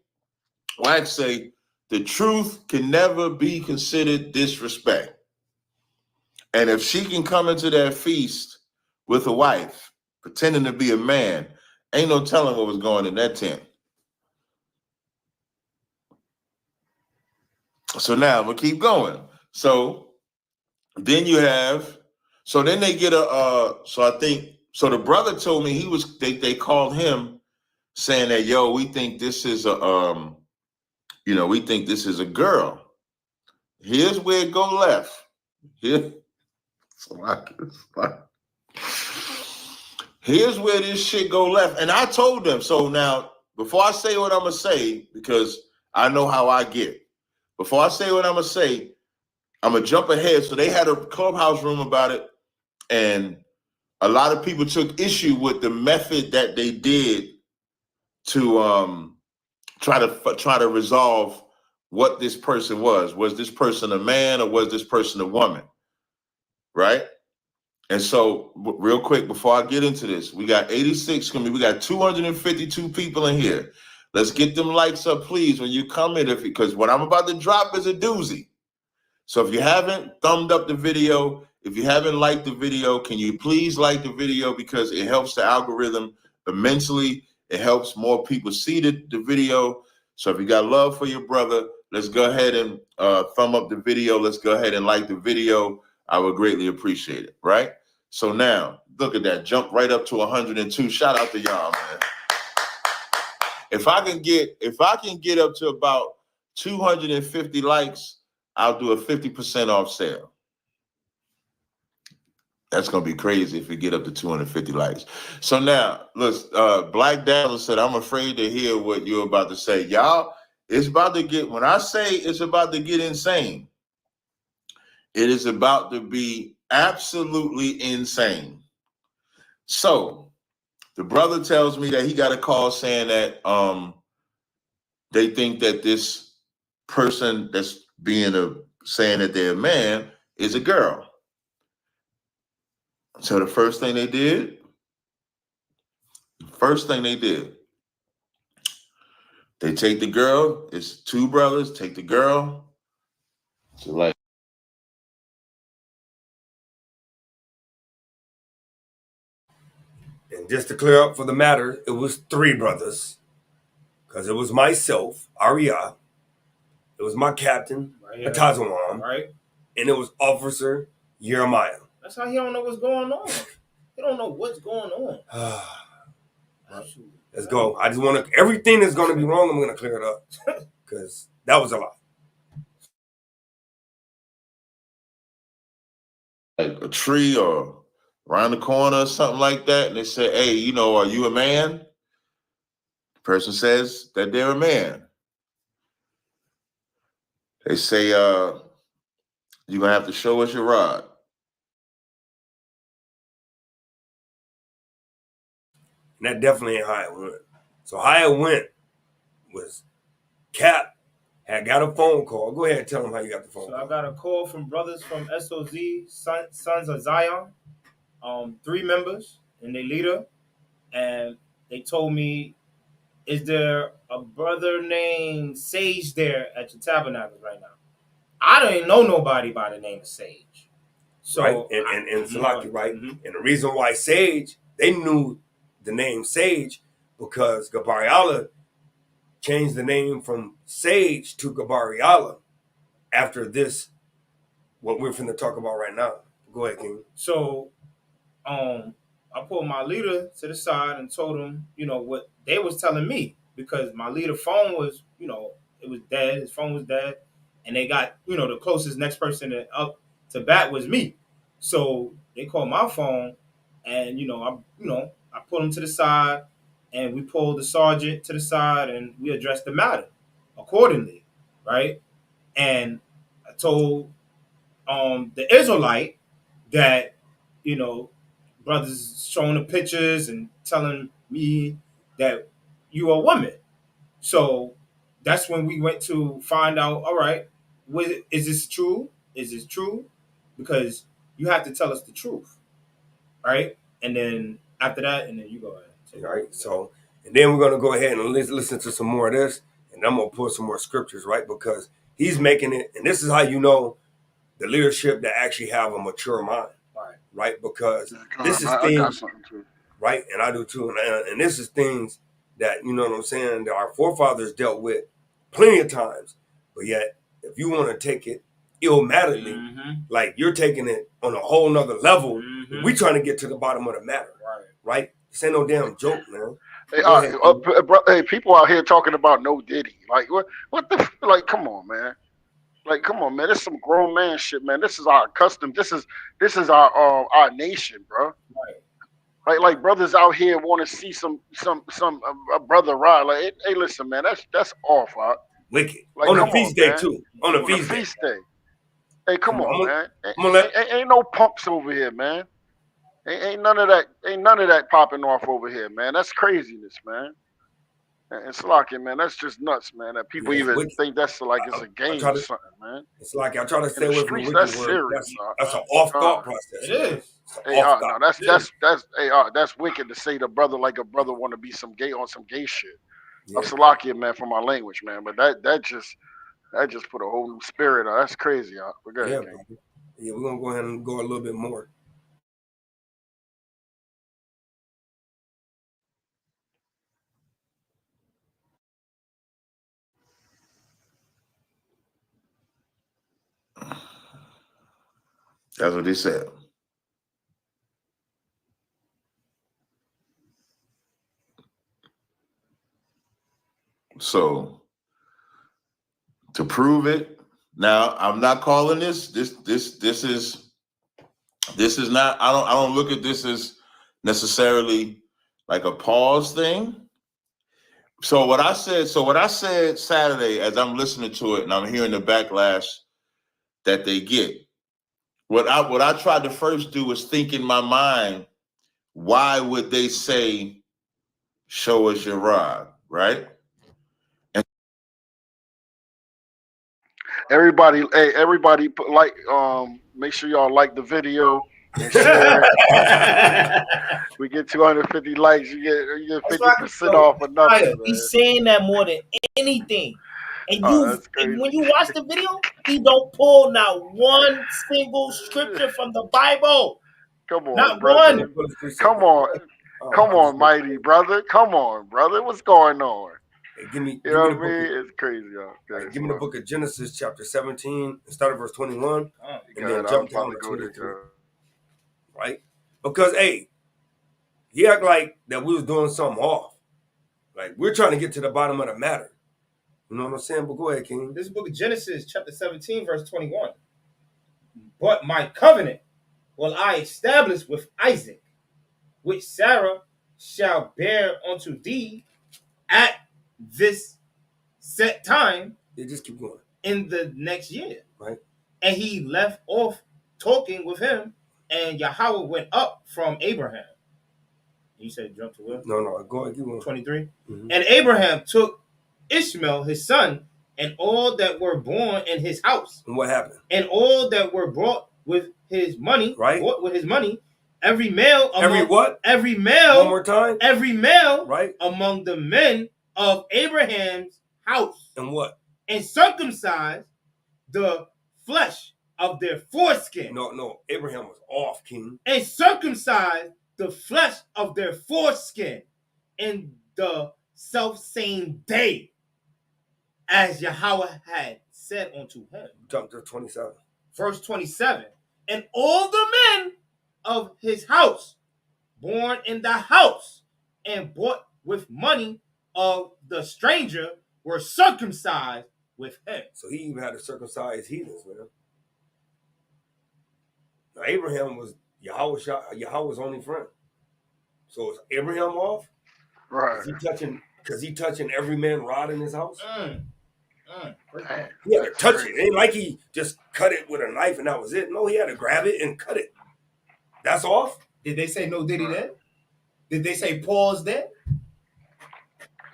Wax say, the truth can never be considered disrespect. And if she can come into that feast with a wife, pretending to be a man, ain't no telling what was going in that tent. So now we'll keep going. So then you have, so then they get so the brother told me they called him saying that, yo, we think this is we think this is a girl. Here's where it go left. Here, here's where this shit go left. And I told them, so now, before I say what I'm going to say, because I know how I get, before I say what I'm going to say, I'm going to jump ahead. So they had a clubhouse room about it, and a lot of people took issue with the method that they did to try to resolve what this person was. Was this person a man or was this person a woman? Right? And so real quick, before I get into this, we got 86 coming. We got 252 people in here. Let's get them likes up, please, when you come in, because what I'm about to drop is a doozy. So if you haven't thumbed up the video, if you haven't liked the video, can you please like the video, because it helps the algorithm immensely. It helps more people see the video. So if you got love for your brother, let's go ahead and thumb up the video. Let's go ahead and like the video. I would greatly appreciate it, right? So now, look at that. Jump right up to 102. Shout out to y'all, man. If I can get up to about 250 likes, I'll do a 50% off sale. That's going to be crazy if we get up to 250 likes. So now, look, Black Dallas said, I'm afraid to hear what you're about to say. Y'all, it's about to get, when I say it's about to get insane, it is about to be absolutely insane. So the brother tells me that he got a call saying that they think that this person that's saying that they're a man is a girl. So the first thing they did, they take the girl. It's two brothers. Take the girl. So like, And just to clear up for the matter, it was three brothers, because it was myself, Arya, it was my captain, Tazaryach, right, and it was Officer Jeremiah. That's how he don't know what's going on. He don't know what's going on. Let's go. I just want to, everything that's going to be wrong, I'm going to clear it up, because that was a lot. a tree or around the corner or something like that, and they say, hey, are you a man? The person says that they're a man. They say, you're going to have to show us your rod. And that definitely ain't how it went. So how it went was Cap had got a phone call. Go ahead and tell them how you got the phone call. I got a call from brothers from SOZ, Sons of Zion, 3 members and their leader. And they told me, is there a brother named Sage there at your tabernacle right now? I didn't know nobody by the name of Sage. So right, and Salaki, right? Mm-hmm. And the reason why Sage, they knew the name Sage because Gabariala changed the name from Sage to Gabariala after this, what we're finna talk about right now. Go ahead, King. So, I pulled my leader to the side and told him, what they was telling me, because my leader's phone was, it was dead. His phone was dead, and they got, the closest next person up to bat was me. So they called my phone, and I pulled him to the side, and we pulled the sergeant to the side, and we addressed the matter accordingly, right? And I told the Israelite that, you know, brothers showing the pictures and telling me that you are a woman. So that's when we went to find out, all right, is this true? Is this true? Because you have to tell us the truth, right? And then after that, and then you go ahead. All right. So, and then we're going to go ahead and listen to some more of this, and I'm going to pull some more scriptures, right? Because he's making it, and this is how you know the leadership that actually have a mature mind, right? Because this is I got something too. Right, and I do too, and this is things that, you know what I'm saying, that our forefathers dealt with plenty of times, but yet if you want to take it illmatically, like you're taking it on a whole nother level, we trying to get to the bottom of the matter, right? This ain't no damn joke, man. Hey, people out here talking about no Diddy. Like, what the, like, come on, man. Like, come on, man. This is some grown man shit, man. This is our custom. This is our nation, bro. Like brothers out here want to see some a brother ride. Like, hey, listen, man, that's off, right? Wicked. Like, on a feast day, man. too. On a feast day. Hey, come on, man. Ain't no pumps over here, man. Ain't none of that. Ain't none of that popping off over here, man. That's craziness, man. And Slakia, man, that's just nuts, man. That people even think that's like it's a game or something, man. It's like I try to stay away from the wicked that's word. Serious. That's an off thought process. It is. Hey, that's wicked to say to brother like a brother want to be some gay on some gay shit. I'm Salakia, man, for my language, man. But that just put a whole new spirit on. That's crazy, y'all. But go ahead, yeah, we're gonna go ahead and go a little bit more. That's what they said. So to prove it, now I'm not calling this is not, I don't look at this as necessarily like a pause thing. So what I said Saturday, as I'm listening to it and I'm hearing the backlash that they get, what I tried to first do was think in my mind, why would they say, show us your rod, right? And everybody, like, make sure y'all like the video and share it. We get 250 likes, you get 50% off or nothing. He's saying that more than anything. And when you watch the video, he don't pull not one single scripture from the Bible. Come on, not brother. one. Come on, mighty brother. Come on, brother. What's going on? Hey, give me what I mean? It's crazy, y'all. Right, give me the book of Genesis, chapter 17, and start at verse 21, and then jump down to 23. Right? Because, hey, he act like that we was doing something off. Like, we're trying to get to the bottom of the matter. You know what I'm saying? But go ahead, King. This book of Genesis, chapter 17, verse 21. But my covenant will I establish with Isaac, which Sarah shall bear unto thee at this set time. They just keep going. In the next year. Right. And he left off talking with him, and Yahawah went up from Abraham. You said jump to what? No, go ahead, keep going. 23. Mm-hmm. And Abraham took Ishmael, his son, and all that were born in his house. And what happened? And all that were brought with his money. Right. Bought with his money. Every male. Every what? Every male. One more time. Every male. Right. Among the men of Abraham's house. And what? And circumcised the flesh of their foreskin. No. Abraham was off, King. And circumcised the flesh of their foreskin in the self-same day, as Yahawah had said unto him. Jump to 27. Verse 27. And all the men of his house, born in the house, and bought with money of the stranger, were circumcised with him. So he even had to circumcise heathens, man. Now, Abraham was Yahweh's only friend. So is Abraham off? Right. Because he touching every man rod in his house? Man, he had to touch it. It ain't like he just cut it with a knife and that was it. No, he had to grab it and cut it. That's off? Did they say no Diddy then? Did they say pause then?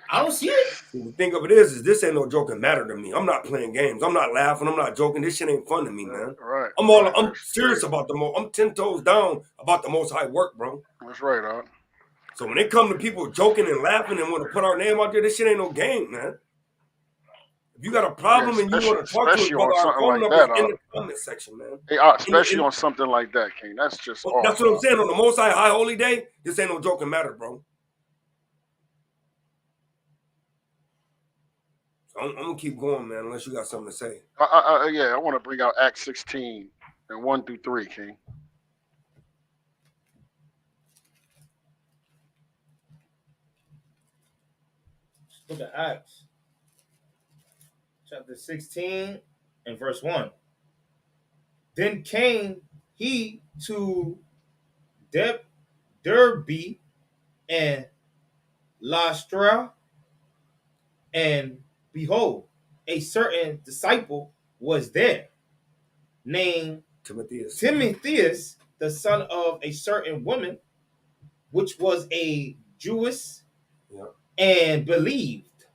I don't see it. The thing of it is this ain't no joking matter to me. I'm not playing games. I'm not laughing. I'm not joking. This shit ain't fun to me, man. Right. I'm serious about the most. I'm 10 toes down about the Most High work, bro. That's right, huh? So when it come to people joking and laughing and want to put our name out there, this shit ain't no game, man. If you got a problem and you want to talk to us, brother, our phone number is in the comment section, man. Hey, especially on something like that, King. That's just awesome. That's what I'm saying. On the Most High High Holy Day, this ain't no joking matter, bro. So I'm gonna keep going, man. Unless you got something to say. Yeah, I want to bring out Acts 16 and 1 through 3, King. Look at Acts chapter 16 and verse 1. Then came he to Derbe and Lystra, and behold, a certain disciple was there, named Timotheus, the son of a certain woman, which was a Jewess, and believed,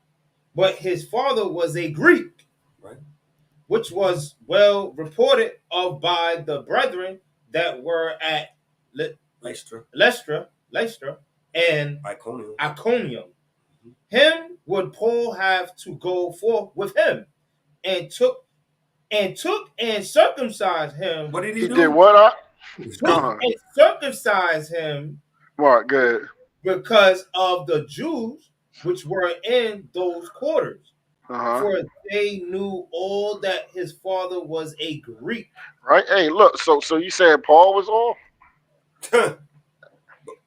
but his father was a Greek, right, which was well reported of by the brethren that were at Lystra and Iconium. Him would Paul have to go forth with him, and took and circumcised him. What did he do? He did what? Took and circumcised him. What? Good. Because of the Jews which were in those quarters. For they knew all that his father was a Greek. Right. Hey, look. So you said Paul was off?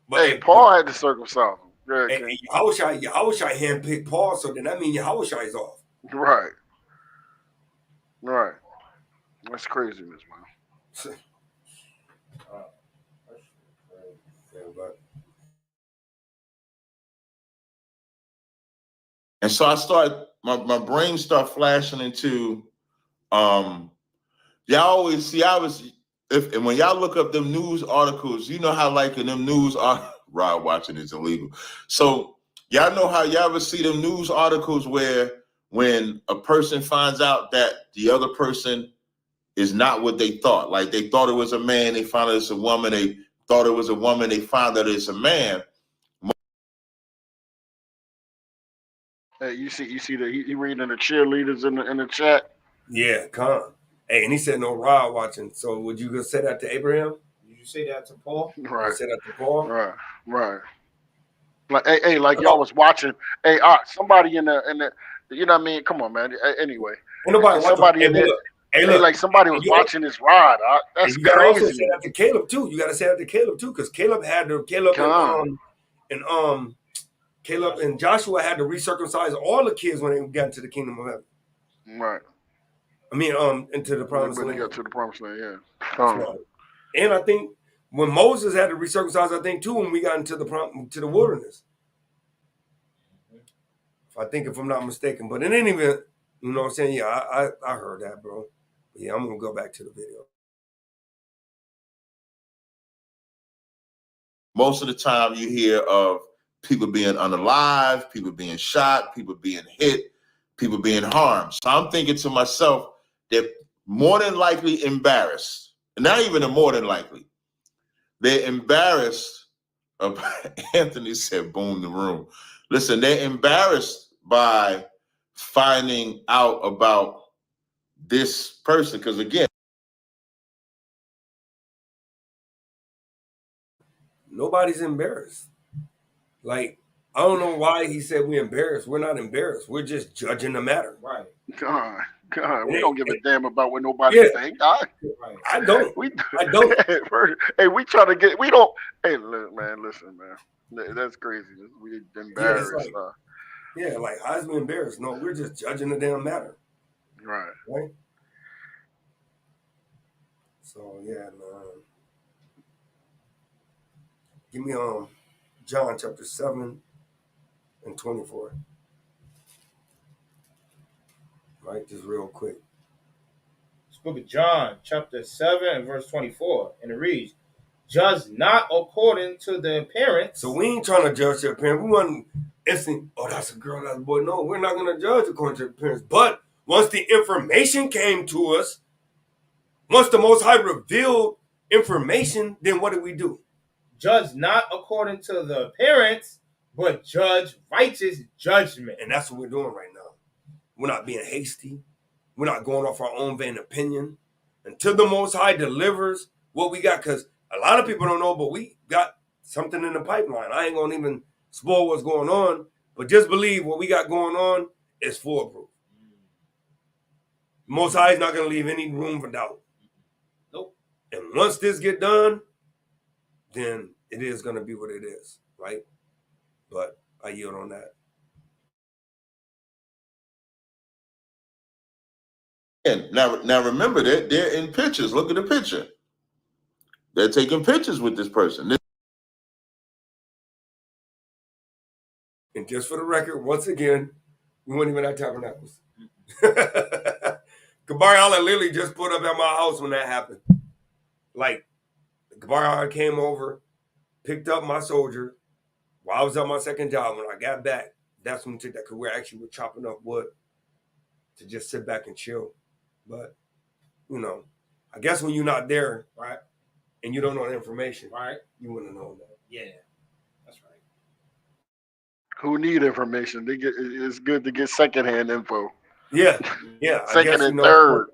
But Paul had to circumcise him. Good, hey, Yahushua handpicked Paul, so then that means Yahushua is off. Right. Right. That's craziness, man. And so I start, my brain start flashing into, y'all always see, and when y'all look up them news articles, you know how like in them news Rod watching is illegal. So y'all know how y'all ever see them news articles where when a person finds out that the other person is not what they thought, like they thought it was a man, they found out it's a woman, they thought it was a woman, they found out it's a man. Hey, you see that he reading the cheerleaders in the chat. Yeah, come. Hey, and he said no Rod watching. So would you go say that to Abraham? Did you say that to Paul? Right. You say that to Paul? Right. Like hey, like y'all was watching. Hey, somebody in the, you know what I mean? Come on, man. Anyway, somebody in there. Hey, like somebody was watching this Rod. That's you gotta crazy. also say that to Caleb too. You gotta say that to Caleb too, because Caleb and Joshua had to recircumcise all the kids when they got into the kingdom of heaven. Right. I mean, into the promised land. When they got to the promised land, yeah. Right. And I think when Moses had to recircumcise, I think too, when we got into the wilderness. If I'm not mistaken, but in any event, you know what I'm saying? Yeah, I heard that, bro. Yeah, I'm gonna go back to the video. Most of the time you hear of people being unalive, people being shot, people being hit, people being harmed. So I'm thinking to myself, they're more than likely embarrassed. And not even more than likely. They're embarrassed. Anthony said, boom, the room. Listen, they're embarrassed by finding out about this person. Because again, nobody's embarrassed. Like, I don't know why he said we're embarrassed. We're not embarrassed. We're just judging the matter. Right. God, we don't give a damn about what nobody think. I don't. I don't. Hey, we try to get. We don't. Hey, man, listen, man. That's crazy. We embarrassed. Like how's we embarrassed? No, we're just judging the damn matter. Right. So yeah, man. Give me John chapter 7 and 24. Right, just real quick. This book of John, chapter 7 and verse 24, and it reads, Judge not according to the appearance. So we ain't trying to judge the appearance. We want instant, oh, that's a girl, that's a boy. No, we're not going to judge according to the appearance. But once the information came to us, once the Most High revealed information, then what do? Judge not according to the appearance, but judge righteous judgment. And that's what we're doing right now. We're not being hasty. We're not going off our own vain opinion. Until the Most High delivers what we got, because a lot of people don't know, but we got something in the pipeline. I ain't going to even spoil what's going on, but just believe what we got going on is foolproof. Most High is not going to leave any room for doubt. Nope. And once this get done, then it is going to be what it is, right? But I yield on that. And now remember that they're in pictures. Look at the picture. They're taking pictures with this person. And just for the record, once again, we weren't even at Tabernacles. Kabari Allah literally just put up at my house when that happened. Like, Kabari Allah came over, picked up my soldier while I was at my second job. When I got back, that's when we took that, because we actually were chopping up wood to just sit back and chill. But, you know, I guess when you're not there, right, and you don't know the information, right, you wouldn't know that. Yeah, that's right. Who need information? It's good to get secondhand info. Yeah. Second and third.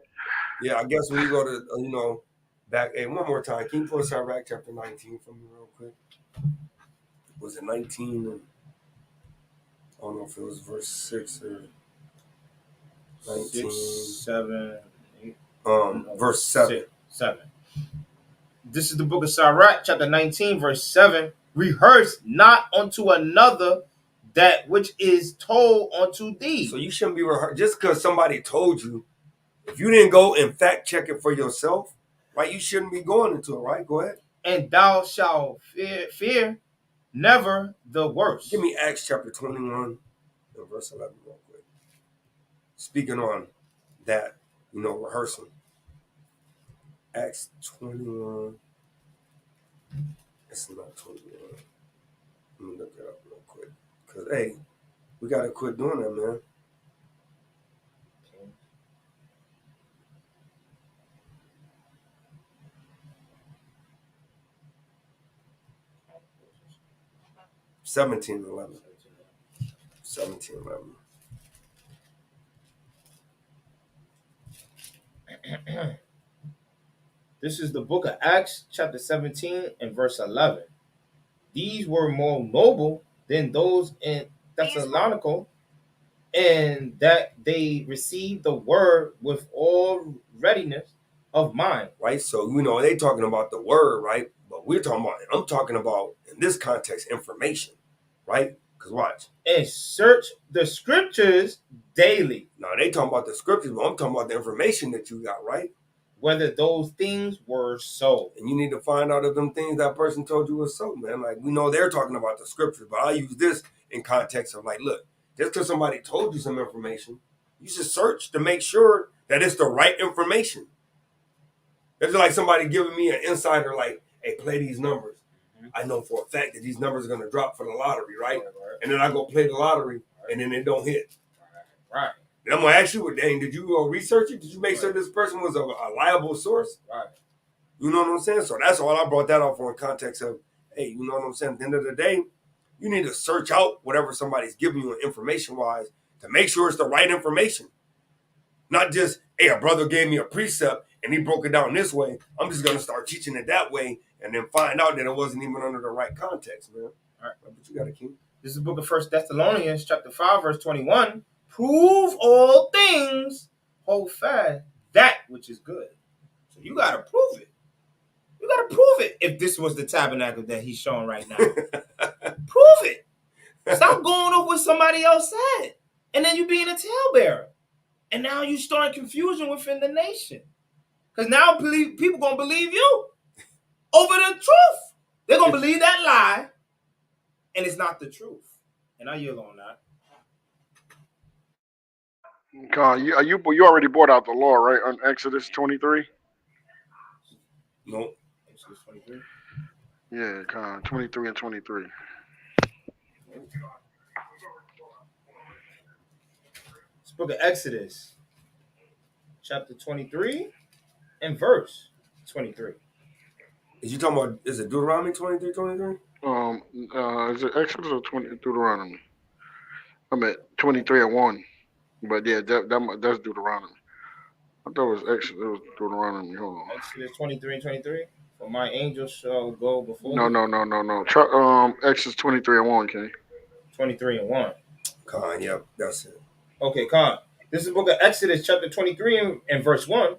Yeah, I guess when you go to, back, hey, one more time. Can you pull Tazaryach chapter 19 for me real quick? Was it 19? I don't know if it was verse 6 or 19. 6, 7, 8. Verse 7. 7. This is the book of Tazaryach, chapter 19, verse 7. Rehearse not unto another that which is told unto thee. So you shouldn't be rehearsed. Just because somebody told you, if you didn't go and fact check it for yourself, right, you shouldn't be going into it, right? Go ahead. And thou shalt fear never the worst. Give me Acts chapter 21 and verse 11 real quick. Speaking on that, rehearsing. Acts 21. It's not 21. Let me look it up real quick. Because, hey, we got to quit doing that, man. $17.11. This is the book of Acts, chapter 17 and verse 11. These were more noble than those in Thessalonica, and that they received the word with all readiness of mind. Right? So, they talking about the word, right? But I'm talking about, in this context, information, right? Because watch. And search the scriptures daily. Now, they talking about the scriptures, but I'm talking about the information that you got, right? Whether those things were so. And you need to find out if them things that person told you was so, man. Like, we know they're talking about the scriptures, but I use this in context of, like, look, just because somebody told you some information, you should search to make sure that it's the right information. It's like somebody giving me an insider, like, hey, play these numbers. I know for a fact that these numbers are going to drop for the lottery, right? And then I go play the lottery, and then it don't hit. Right. And I'm going to ask you, dang, did you go research it? Did you make sure this person was a reliable source? Right. You know what I'm saying? So that's all I brought that up for in context of, hey, you know what I'm saying? At the end of the day, you need to search out whatever somebody's giving you information-wise to make sure it's the right information. Not just, hey, a brother gave me a precept and he broke it down this way. I'm just going to start teaching it that way and then find out that it wasn't even under the right context, man. All right, but you got to keep. This is the book of 1 Thessalonians, chapter 5, verse 21. Prove all things, hold fast that which is good. So you got to prove it. You got to prove it if this was the tabernacle that he's showing right now. Prove it. Stop going off what somebody else said. And then you being a talebearer. And now you start confusion within the nation. Because now people going to believe you over the truth. They're going to believe that lie. And it's not the truth. And I yield on that. Con, you already brought out the law, right? On Exodus 23? No. Exodus 23. Yeah, Con 23 and 23. It's book of Exodus, chapter 23 and verse 23. Is you talking about, is it Deuteronomy 23, 23? Is it Exodus or Deuteronomy? I'm at 23 and 1. But yeah, that's Deuteronomy. I thought it was Exodus. It was Deuteronomy. Hold on. Exodus 23 and 23. For my angel shall go before No, you. no. Exodus 23 and 1, King. 23 and 1. Con, yep, that's it. Okay, Con. This is the book of Exodus, chapter 23 and verse 1.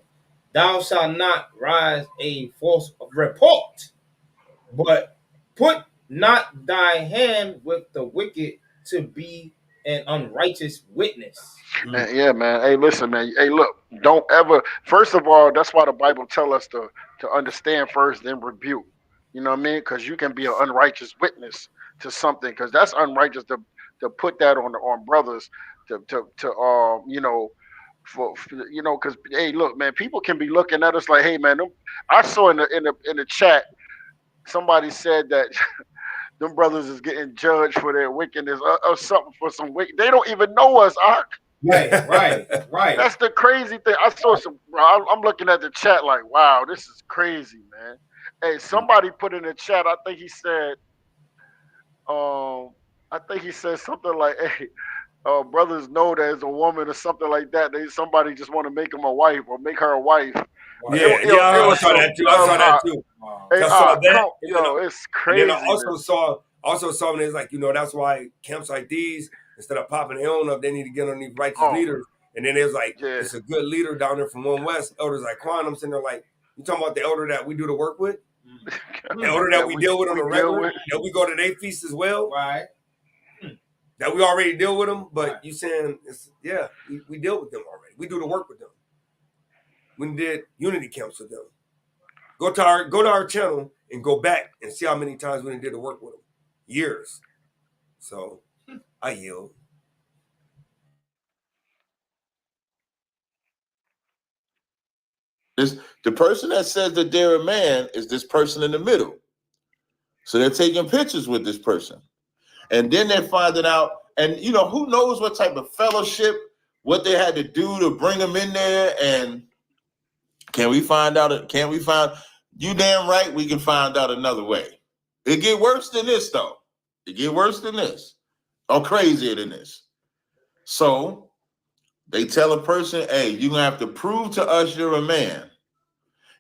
Thou shalt not rise a false report, but put not thy hand with the wicked to be an unrighteous witness. Yeah, man. Hey, listen, man. Hey, look. Don't ever. First of all, that's why the Bible tell us to understand first, then rebuke. You know what I mean? Because you can be an unrighteous witness to something. Because that's unrighteous to put that on brothers you know, for you know. Because hey, look, man. People can be looking at us like, hey, man. I saw in the chat somebody said that them brothers is getting judged for their wickedness or something for some wicked. They don't even know us. Right. That's the crazy thing. I saw some. I'm looking at the chat like, wow, this is crazy, man. Hey, somebody put in the chat. I think he said something like, hey, brothers know there's a woman or something like that. Somebody just want to make him a wife or make her a wife. Yeah, I saw that too. I saw that too. Hey, I saw that. It's And then I crazy. also saw when it's like, that's why camps like these, instead of popping their own up, they need to get on these righteous leaders. And then there's like, it's a good leader down there from One West, elders like Quan. I'm sitting there like, you talking about the elder that we do the work with? The elder that we deal with on a regular, that we go to their feast as well? Right. That we already deal with them, but you saying, we deal with them already. We do the work with them. We did unity camps with them. Go to our channel and go back and see how many times we did the work with them. Years. So I yield. The person that says that they're a man is this person in the middle. So they're taking pictures with this person. And then they're finding out, and who knows what type of fellowship, what they had to do to bring them in there. And can we find out? You damn right we can find out another way. It get worse than this, though. It get worse than this. Or crazier than this. So they tell a person, hey, you're going to have to prove to us you're a man.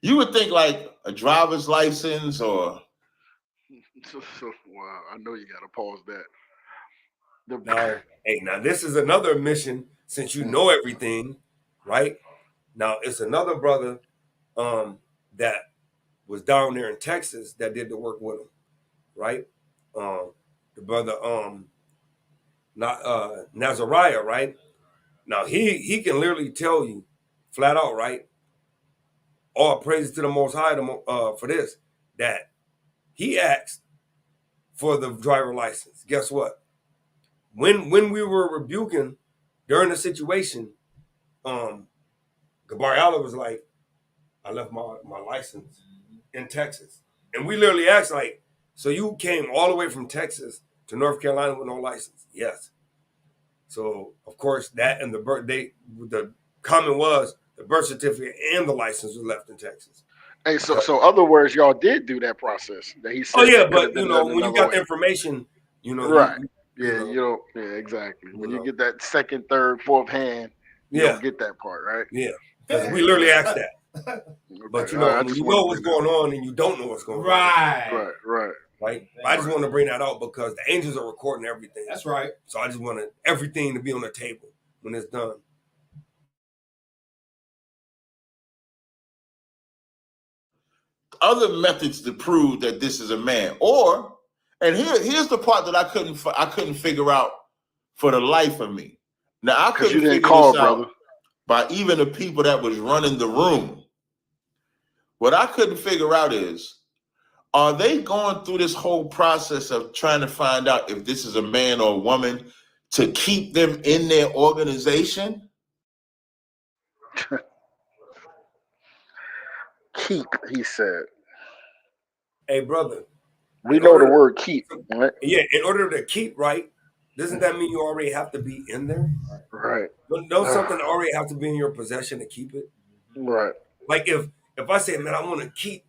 You would think like a driver's license or... Wow, I know you got to pause that. Now this is another mission, since you know everything, right? Now it's another brother that was down there in Texas that did the work with him, right? The brother Tazaryach, right? Now he can literally tell you flat out, right? All praises to the Most High for this, that he asked for the driver license. Guess what? When we were rebuking during the situation, Gabriella was like, I left my license in Texas. And we literally asked, like, so you came all the way from Texas to North Carolina with no license? Yes. So, of course, that and the comment was the birth certificate and the license was left in Texas. Hey, so other words, y'all did do that process that he said. Oh yeah, but when you got the information, right? Yeah, exactly. When you get that second, third, fourth hand, you don't get that part, right? Yeah, because we literally asked that. But when you know what's going on and you don't know what's going on, right. I just want to bring that out because the angels are recording everything. That's right. So I just wanted everything to be on the table when it's done. Other methods to prove that this is a man, here's the part that I couldn't figure out for the life of me. Now I couldn't figure this out by even the people that was running the room. What I couldn't figure out is, are they going through this whole process of trying to find out if this is a man or a woman to keep them in their organization? Keep, he said. Hey, brother, We know the word keep, right? Yeah, in order to keep, right? Doesn't that mean you already have to be in there? Right. Don't something already have to be in your possession to keep it? Right. Like if I say, man, I want to keep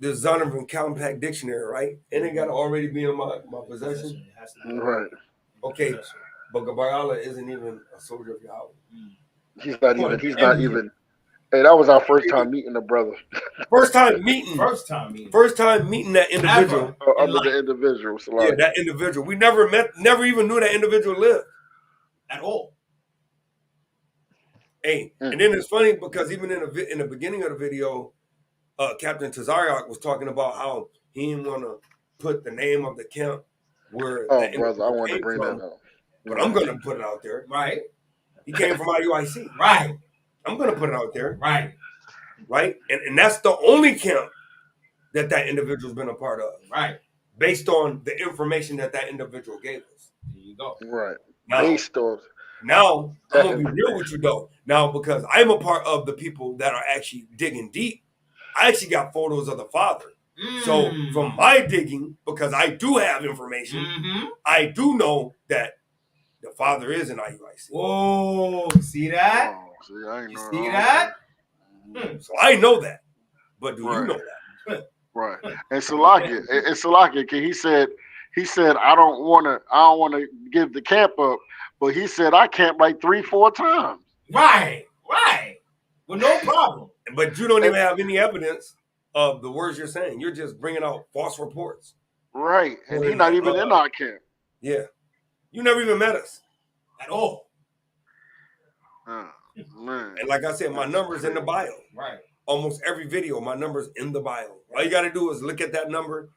the Zondervan Compact Dictionary, right? And it got to already be in my possession. Right. Okay, but Gabriella isn't even a soldier of Yahawah. He's not even. Hey, that was our first time meeting the brother. First time meeting that individual. Under the individual. So yeah, that individual. We never even knew that individual lived. At all. Hey, and then it's funny because even in the beginning of the video, Captain Tazaryach was talking about how he didn't want to put the name of the camp where that brother, I wanted to bring from, that up. But I'm going to put it out there. Right. He came from IUIC. Right. I'm going to put it out there. Right. Right? And that's the only camp that individual's been a part of. Right. Based on the information that individual gave us. There you go. Right. Now, I'm going to be real with you, though. Now, because I'm a part of the people that are actually digging deep, I actually got photos of the father. So from my digging, because I do have information, I do know that the father is an IUIC. Whoa, see that? See, I ain't know. See that? So I know that. But do you know that? Right. And Salakia, he said, I don't want to give the camp up, but he said I camped like 3-4 times. Right. Well, no problem. But you don't even have any evidence of the words you're saying. You're just bringing out false reports. Right. And he's not even in our camp. Yeah. You never even met us. At all. Man. And like I said, my number's in the bio. Right. Almost every video, my number's in the bio. All you got to do is look at that number.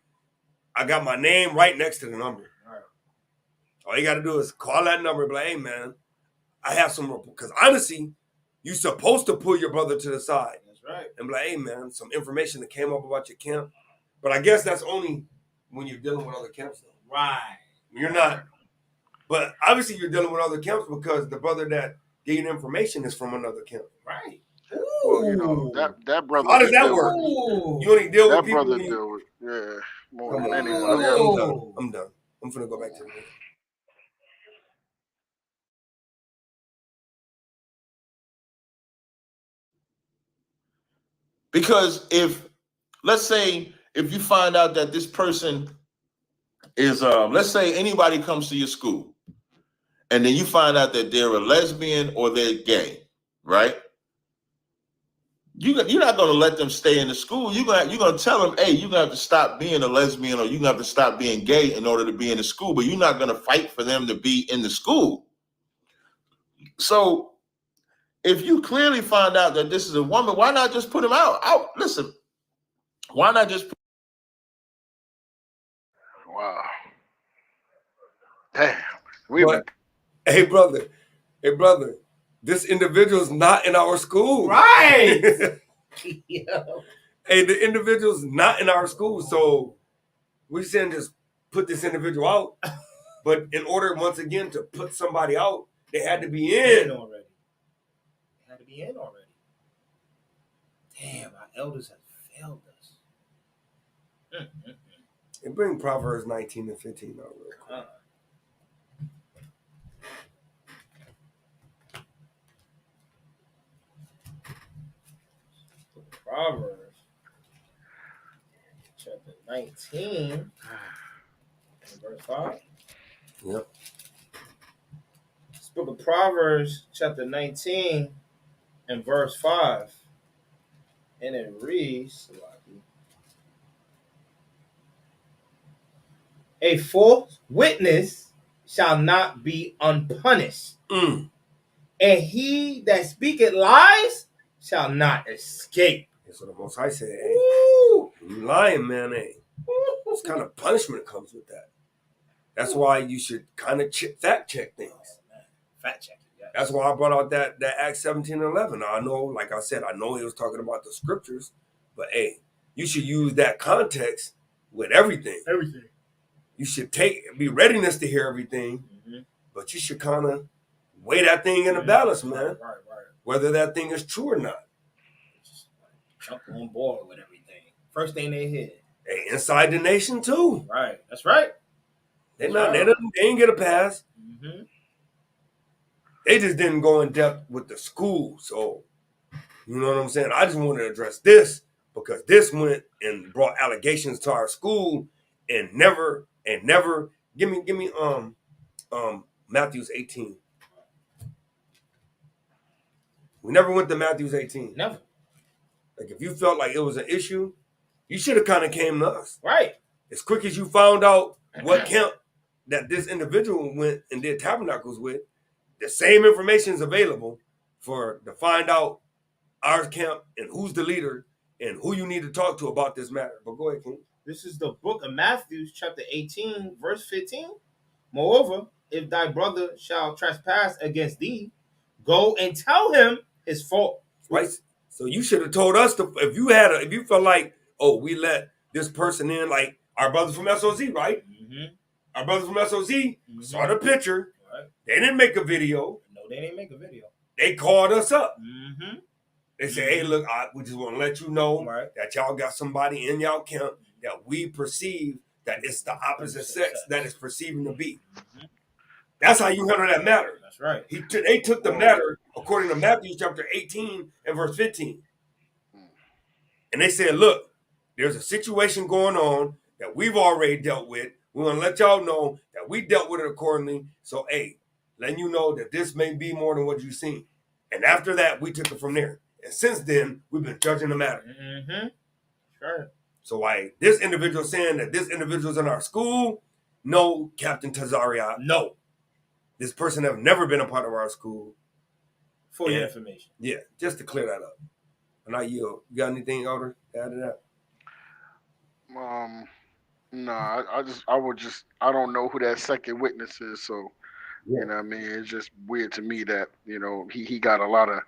I got my name right next to the number. Right. All you got to do is call that number and be like, hey, man, I have some, because honestly, you're supposed to pull your brother to the side. That's right. And be like, hey, man, some information that came up about your camp. But I guess that's only when you're dealing with other camps, though. Right. You're not. But obviously you're dealing with other camps because the brother that gave you information is from another camp. Right. Well, you know, that brother. How does that work? You only deal with people. That brother deal with, more Come than on, anybody. I'm done. I'm finna go back to the video. Because let's say you find out that this person is, let's say anybody comes to your school and then you find out that they're a lesbian or they're gay, right? You're not going to let them stay in the school. You're going to tell them, hey, you're going to have to stop being a lesbian or you're going to have to stop being gay in order to be in the school, but you're not going to fight for them to be in the school. So if you clearly find out that this is a woman, why not just put them out? Listen, why not just put... Wow. Damn. Hey, brother, this individual's not in our school. Right. Hey, the individual's not in our school, so we shouldn't just put this individual out. But in order, once again, to put somebody out, they had to be in already. They had to be in already. Damn, our elders have failed us. And bring Proverbs 19 and 15 out real quick. Proverbs chapter 19 and verse 5. Yep. This book of Proverbs chapter 19 and verse 5. And it reads, a false witness shall not be unpunished, and he that speaketh lies shall not escape. That's what the Most High said. Hey, you lying, man. Hey, what kind of punishment comes with that? That's why you should kind of fact check things. Fact check. Yes. That's why I brought out that Acts 17:11. I know, like I said, I know he was talking about the scriptures, but hey, you should use that context with everything. Everything. You should be readiness to hear everything, but you should kind of weigh that thing in the balance, man. Right. Whether that thing is true or not. Jump on board with everything. First thing they hear. They inside the nation too. Right. That's right. They didn't get a pass. Mm-hmm. They just didn't go in depth with the school. So, you know what I'm saying? I just want to address this because this went and brought allegations to our school and never give me Matthew's 18. We never went to Matthew's 18. Never. Like if you felt like it was an issue, you should have kind of came to us. Right. As quick as you found out what camp that this individual went and did tabernacles with, the same information is available to find out our camp and who's the leader and who you need to talk to about this matter. But go ahead, King. This is the book of Matthew, chapter 18, verse 15. Moreover, if thy brother shall trespass against thee, go and tell him his fault. Right. So you should have told us if you felt like, oh, we let this person in, like our brothers from SOZ, right? Mm-hmm. Our brothers from SOZ saw the picture. Right. They didn't make a video. No, they didn't make a video. They called us up. Mm-hmm. They said, hey, look, we just want to let you know that y'all got somebody in y'all camp that we perceive that it's the opposite sex that is perceiving to be. Mm-hmm. That's how you handle that matter. That's right. They took the matter according to Matthew chapter 18 and verse 15. And they said, look, there's a situation going on that we've already dealt with. We want to let y'all know that we dealt with it accordingly. So, hey, letting you know that this may be more than what you've seen. And after that, we took it from there. And since then, we've been judging the matter. Mm-hmm. Sure. So why this individual saying that this individual's in our school? No, Captain Tazaryach, no. This person have never been a part of our school. For your information. Yeah, just to clear that up. And I yield. You got anything, Elder, to add to that? No, I don't know who that second witness is, so you know what I mean, it's just weird to me that, you know, he got a lot of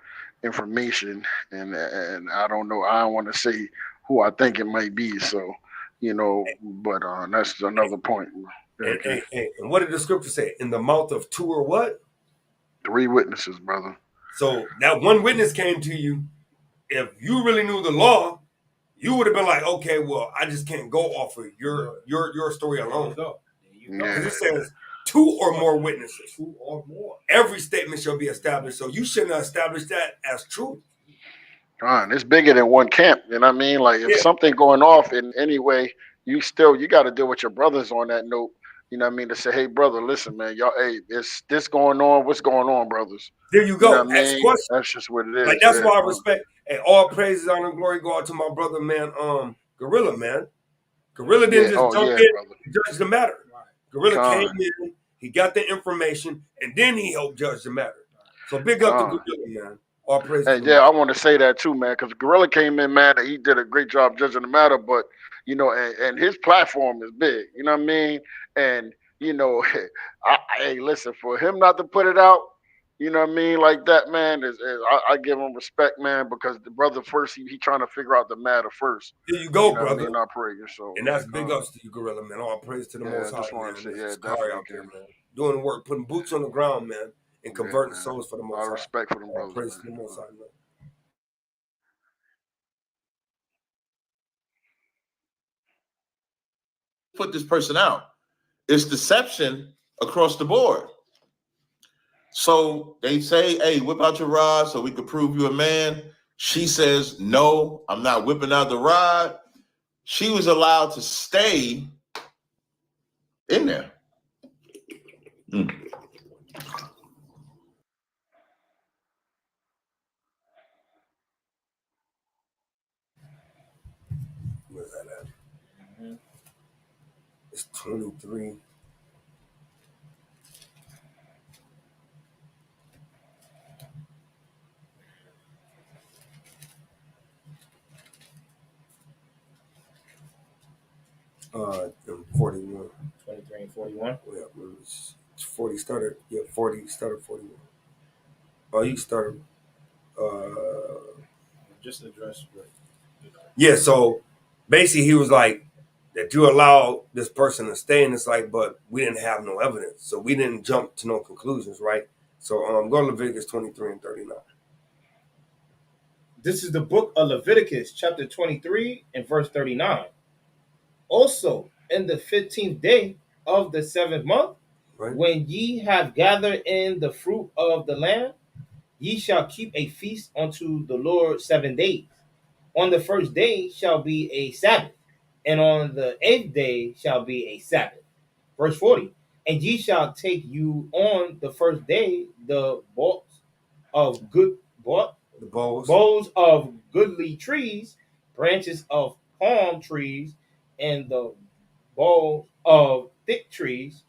information and I don't know, I don't want to say who I think it might be, so you know, but that's another point. And what did the scripture say? In the mouth of two or what? 3 witnesses, brother. So that one witness came to you. If you really knew the law, you would have been like, okay, well, I just can't go off of your story alone. Because it says 2 or more witnesses. 2 or more. Every statement shall be established. So you shouldn't have established that as truth. It's bigger than one camp. You know what I mean? Like if something going off in any way, you got to deal with your brothers on that note. You know what I mean? To say, hey, brother, listen, man, y'all, hey, it's this going on. What's going on, brothers? There you go. You know what I Ask mean? questions. That's just what it is. Like that's why I respect. And all praises, honor, and glory go out to my brother, man. Gorilla, man. Gorilla didn't just jump in and judge the matter. Gorilla came in, he got the information, and then he helped judge the matter. So big up to Gorilla, man. All praise. Hey, I want to say that too, man, because Gorilla came in, man, and he did a great job judging the matter, but you know, and his platform is big, you know what I mean? And you know, hey, listen, for him not to put it out, you know what I mean, like that, man, I give him respect, man, because the brother first, he trying to figure out the matter first. There you go, you know brother. I mean? Our prayer, so, and that's big ups to you, Gorilla, man. All praise to the Most High, man. Definitely, out there, man. Doing the work, putting boots on the ground, man, and converting souls for the Most High. Respect for them brothers. Praise to the Most High, man. Put this person out. It's deception across the board. So they say, hey, whip out your rod so we can prove you a man. She says, no, I'm not whipping out the rod. She was allowed to stay in there. Where's that at? It's 23. And 41. 23 and 41. Yeah, 40 started. Yeah, 40 started 41. Oh, you started. Just address what. Yeah, so basically he was like that you allowed this person to stay, and it's like, but we didn't have no evidence, so we didn't jump to no conclusions, right? So go to Leviticus 23 and 39. This is the book of Leviticus, chapter 23 and verse 39. Also, in the 15th day of the 7th month, Right. when ye have gathered in the fruit of the land, ye shall keep a feast unto the Lord 7 days. On the first day shall be a Sabbath, and on the 8th day shall be a Sabbath. Verse 40. And ye shall take you on the first day the boughs of good The bowls. boughs of goodly trees, branches of palm trees, and the boughs of thick trees,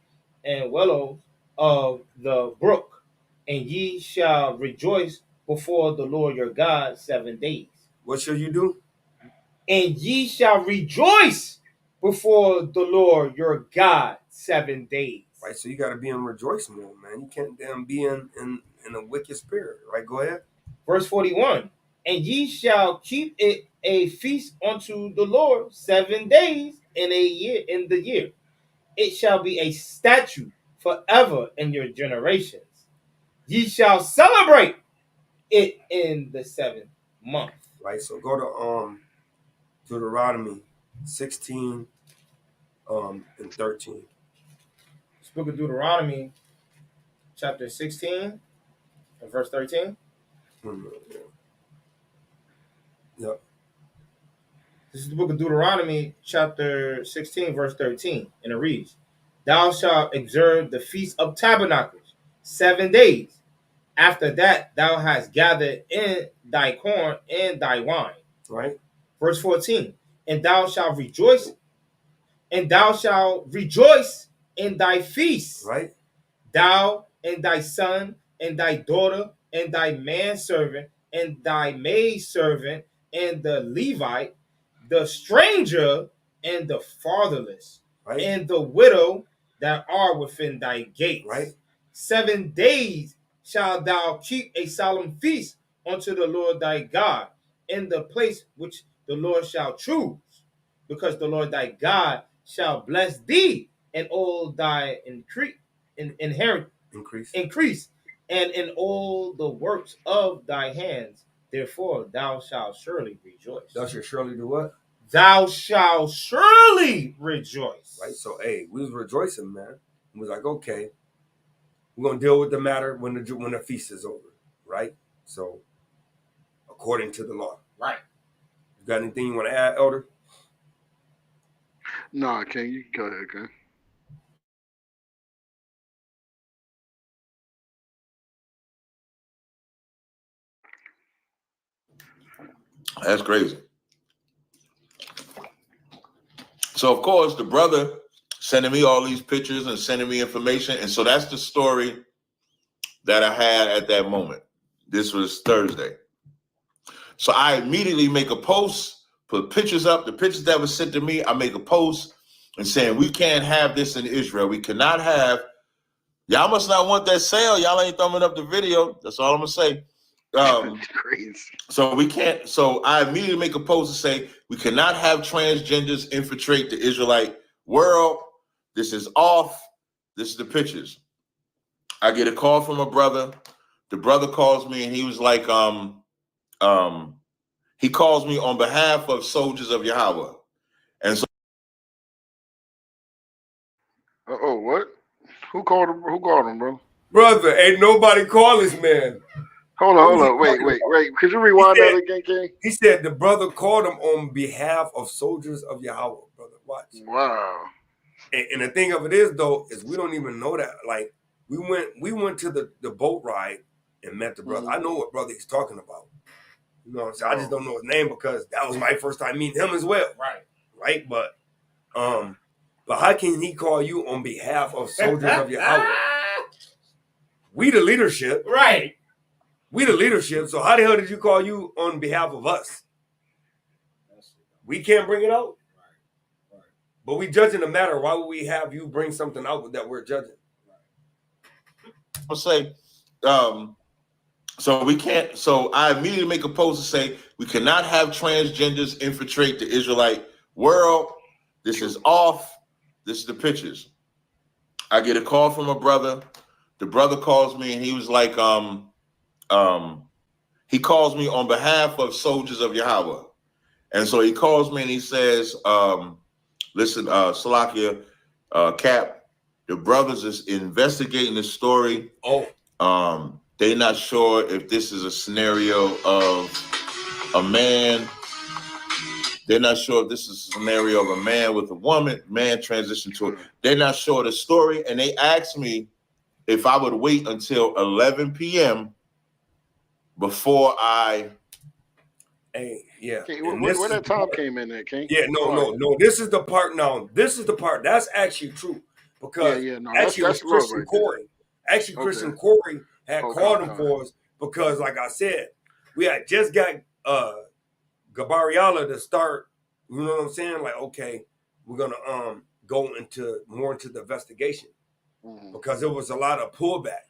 and willows of the brook. And ye shall rejoice before the Lord your God 7 days. What shall you do? And ye shall rejoice before the Lord your God 7 days. Right, so you got to be in rejoicing mode, man. You can't damn be in a wicked spirit. Right, go ahead. Verse 41. And ye shall keep it a feast unto the Lord 7 days in the year. It shall be a statute forever in your generations. Ye shall celebrate it in the 7th month. Right, so go to Deuteronomy 16 and 13. This book of Deuteronomy, chapter 16, and verse 13. Yep. This is the book of Deuteronomy, chapter 16, verse 13, and it reads, Thou shalt observe the Feast of Tabernacles 7 days. After that, thou hast gathered in thy corn and thy wine. Right. Verse 14, and thou shalt rejoice in thy feast. Right. Thou and thy son and thy daughter and thy manservant and thy maidservant and the Levite, the stranger and the fatherless, Right. and the widow that are within thy gates. Right. 7 days shalt thou keep a solemn feast unto the Lord thy God in the place which the Lord shall choose, because the Lord thy God shall bless thee in all thy increase, and in all the works of thy hands. Therefore thou shalt surely rejoice. Thou shalt surely do what? Thou shalt surely rejoice. Right. So, hey, we was rejoicing, man. We was like, okay, we're gonna deal with the matter when the feast is over, right? So, according to the law. Right. You got anything you want to add, Elder? No, King, you can go ahead, King. That's crazy. So, of course, the brother sending me all these pictures and sending me information. And so that's the story that I had at that moment. This was Thursday. So I immediately make a post, put pictures up, the pictures that were sent to me. I make a post and saying, we can't have this in Israel. We cannot have, y'all must not want that sale. Y'all ain't thumbing up the video. That's all I'm going to say. Crazy. So we can't. So I immediately make a post to say we cannot have transgenders infiltrate the Israelite world. This is off. This is the pictures. I get a call from a brother. The brother calls me and he was like, he calls me on behalf of Soldiers of Yahawah, and so. What? Who called him? Who called him, bro? Brother, ain't nobody call this man. Hold on. Wait. Could you rewind that again, King? He said the brother called him on behalf of Soldiers of Yahawah, brother. Watch. Wow. And the thing of it is, though, is we don't even know that. Like, we went to the boat ride and met the brother. Mm-hmm. I know what brother he's talking about. You know what I'm saying? I just don't know his name because that was my first time meeting him as well. Right? But how can he call you on behalf of Soldiers of Yahawah? We the leadership. Right. We the leadership. So how the hell did you call you on behalf of us? We can't bring it out. Right. But we judging the matter. Why would we have you bring something out that we're judging? I'll say, so we can't. So I immediately make a post to say we cannot have transgenders infiltrate the Israelite world. This is off. This is the pictures. I get a call from a brother. The brother calls me and he was like, he calls me on behalf of Soldiers of Yahawah. And so he calls me and he says, Listen, Salakia, Cap, the brothers is investigating the story. They're not sure if this is a scenario of a man. They're not sure if this is a scenario of a man with a woman, man transition to it. They're not sure of the story, and they asked me if I would wait until 11 p.m. before I. Hey, yeah. King, where that time came in there, King? Yeah, no. This is the part now. This is the part that's actually true. Because that's love right Corey. Actually, Christian Corey had called him for us because, like I said, we had just got Gabariala to start, you know what I'm saying? Like, okay, we're gonna go more into the investigation because there was a lot of pullback.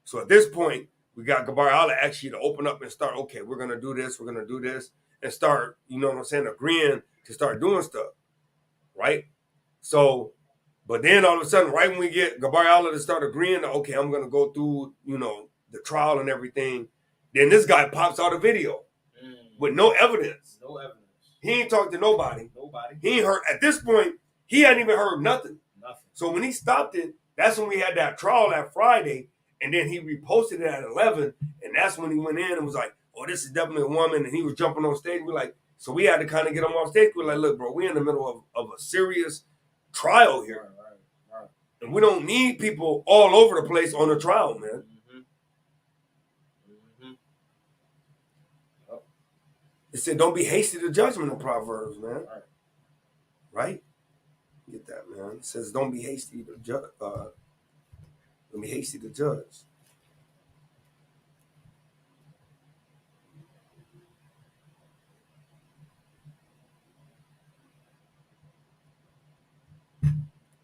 So at this point, we got Gabariala actually to open up and start, okay, we're gonna do this, and start, you know what I'm saying, agreeing to start doing stuff. Right? So, but then all of a sudden, right when we get Gabariala to start agreeing, okay, I'm gonna go through, you know, the trial and everything, then this guy pops out a video with no evidence. No evidence. He ain't talked to nobody. He ain't heard, at this point, he hadn't even heard nothing. So when he stopped it, that's when we had that trial that Friday, and then he reposted it at 11, and that's when he went in and was like, oh, this is definitely a woman, and he was jumping on stage. We're like, so we had to kind of get him off stage. We're like, look, bro, we're in the middle of a serious trial here. Right. And we don't need people all over the place on the trial, man. It said, don't be hasty to judgment in Proverbs, man. Right? Get that, man. It says, don't be hasty to judge. Don't be hasty to judge.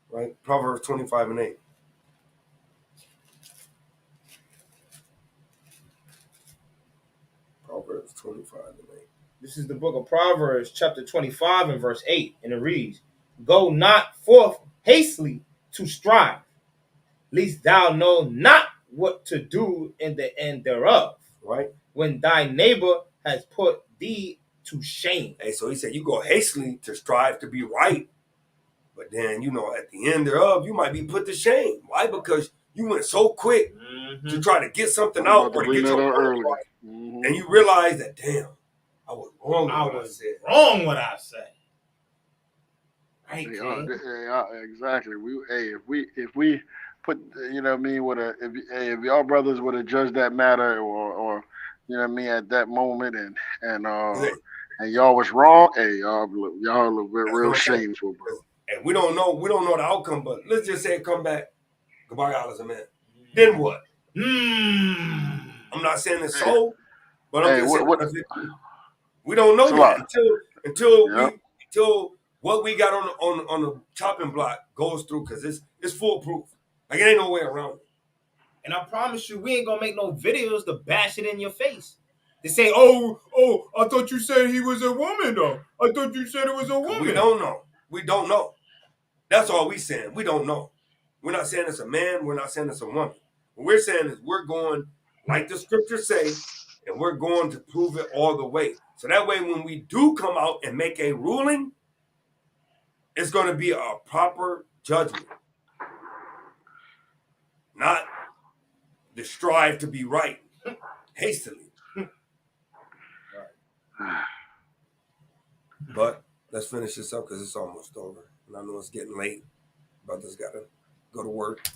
Right? Proverbs 25:8. Proverbs 25:8. This is the book of Proverbs, chapter 25 and verse 8, and it reads, go not forth hastily to strive, lest thou know not what to do in the end thereof. Right? When thy neighbor has put thee to shame. Hey, so he said, you go hastily to strive to be right. But then, you know, at the end thereof, you might be put to shame. Why? Because you went so quick to try to get something out or to get your point right. And you realize that, damn, I was wrong what I said. Wrong what I said. Right, exactly. If we put, you know what I mean, if y'all brothers would have judged that matter or you know what I mean, at that moment and y'all was wrong, hey, y'all look real shameful, bro. And we don't know the outcome, but let's just say it come back, Gabariala's a man. Then what? I'm not saying it's so, but I'm just saying we don't know yet until what we got on the chopping block goes through, because it's foolproof. Like, it ain't no way around it. And I promise you, we ain't gonna make no videos to bash it in your face. They say, oh, I thought you said he was a woman, though. I thought you said it was a woman. We don't know. We don't know. That's all we saying. We don't know. We're not saying it's a man. We're not saying it's a woman. What we're saying is we're going, like the scriptures say, and we're going to prove it all the way. So that way, when we do come out and make a ruling, it's going to be a proper judgment. Not the strive to be right hastily. But let's finish this up because it's almost over. And I know it's getting late. Brothers got to go to work.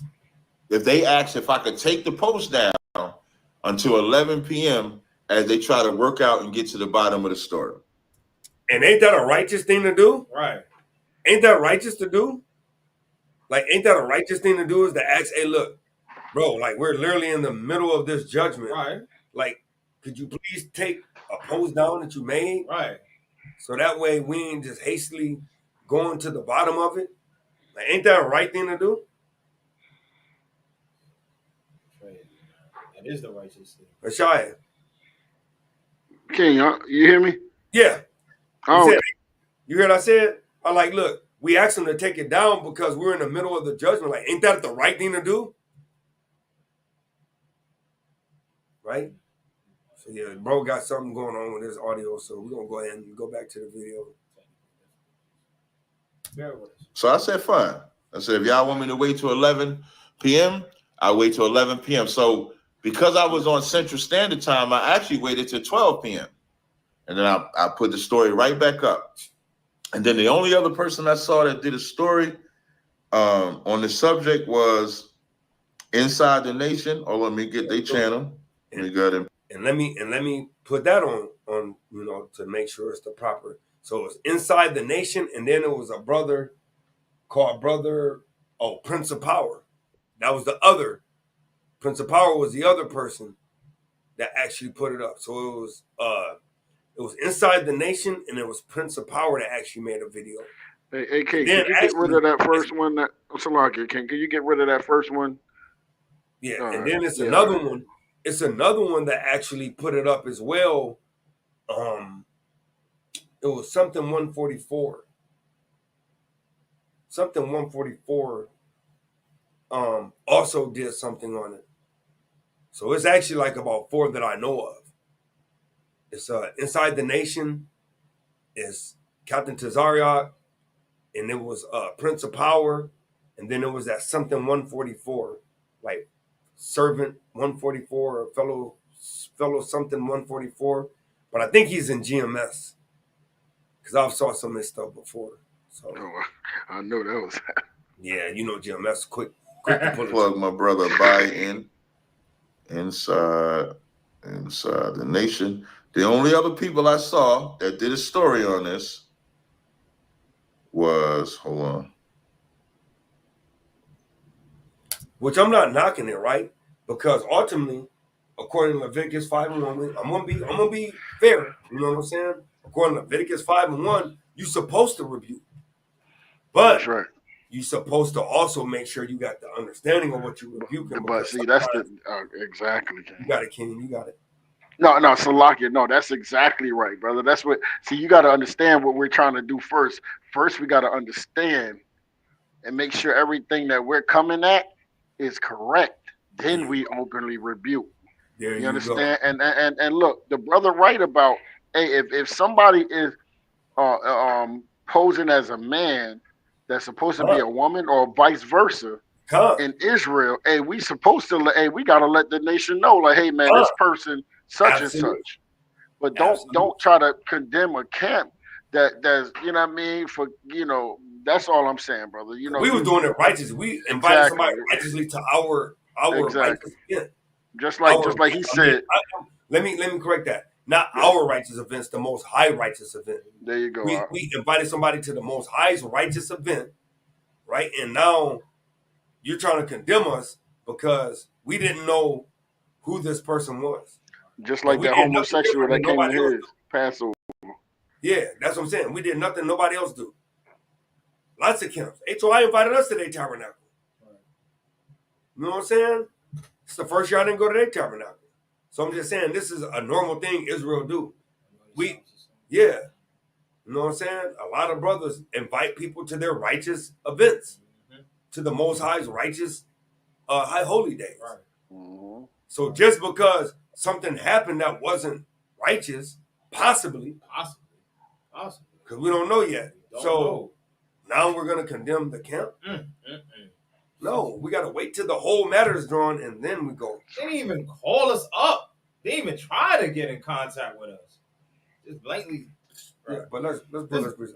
If they ask if I could take the post down until 11 p.m. as they try to work out and get to the bottom of the story. And ain't that a righteous thing to do? Right. Ain't that righteous to do? Like, ain't that a righteous thing to do is to ask, hey, look, bro, like, we're literally in the middle of this judgment. Right. Like, could you please take a post down that you made? Right. So that way we ain't just hastily going to the bottom of it. Like, ain't that a right thing to do? That is the righteous thing. Ashaya. King, you hear me? Yeah. Oh. You hear what I said? I'm like, look, we asked him to take it down because we're in the middle of the judgment. Like, ain't that the right thing to do? Right? So, yeah, bro got something going on with his audio, so we're going to go ahead and go back to the video. Bear with us. So I said, fine. I said, if y'all want me to wait till 11 p.m., I'll wait till 11 p.m. So because I was on Central Standard Time, I actually waited till 12 p.m. And then I put the story right back up. And then the only other person I saw that did a story on the subject was Inside the Nation. Oh, let me get their channel. We got him. And let me put that on to make sure it's the proper. So it was Inside the Nation, and then it was a brother called Prince of Power. That was the other. Prince of Power was the other person that actually put it up. So it was Inside the Nation, and it was Prince of Power that actually made a video. Hey, AK, can you get rid of that first one? Salaki, can you get rid of that first one? Yeah, and then it's another one. It's another one that actually put it up as well. It was something 144. Something 144 also did something on it. So it's actually like about 4 that I know of. It's Inside the Nation, it's Captain Tazaryach, and it was Prince of Power, and then it was that something 144, like Servant 144 or fellow something 144. But I think he's in GMS because I've saw some of his stuff before. So I know that was. Yeah, GMS quick to pull plug my brother by in inside the Nation. The only other people I saw that did a story on this was, hold on. Which I'm not knocking it, right? Because ultimately, according to Leviticus 5:1, I'm gonna be fair. You know what I'm saying? According to Leviticus 5:1, you're supposed to rebuke. But that's right. You're supposed to also make sure you got the understanding of what you're rebuking. But see, that's the exactly. You got it, King. You got it. No, Salakia, no, that's exactly right, brother. That's what. See, you got to understand what we're trying to do first. First, we got to understand and make sure everything that we're coming at is correct. Then we openly rebuke. There you understand? Go. And look, the brother right about, hey, if somebody is posing as a man that's supposed to be a woman or vice versa in Israel, hey, we supposed to, hey, we got to let the nation know, like, hey, man, this person such and such. But don't try to condemn a camp that's, you know what I mean, for, that's all I'm saying, brother. We were doing it righteously. We invited somebody righteously to our righteous event. Just like he said. Let me correct that. Not our righteous events, the Most High righteous event. There you go. We invited somebody to the Most High's righteous event, right? And now you're trying to condemn us because we didn't know who this person was. Just like that homosexual that came to his Passover. Yeah, that's what I'm saying. We did nothing nobody else do. Lots of camps. HOI invited us to their tabernacle. You know what I'm saying? It's the first year I didn't go to their tabernacle. So I'm just saying this is a normal thing Israel do. You know what I'm saying? A lot of brothers invite people to their righteous events, to the Most High's righteous high holy days. Right. Mm-hmm. So just because something happened that wasn't righteous, possibly, because we don't know yet. Now we're going to condemn the camp? No, we got to wait till the whole matter is drawn, and then we go. They didn't even call us up. They didn't even try to get in contact with us. Just blatantly. Right. Yeah, but let's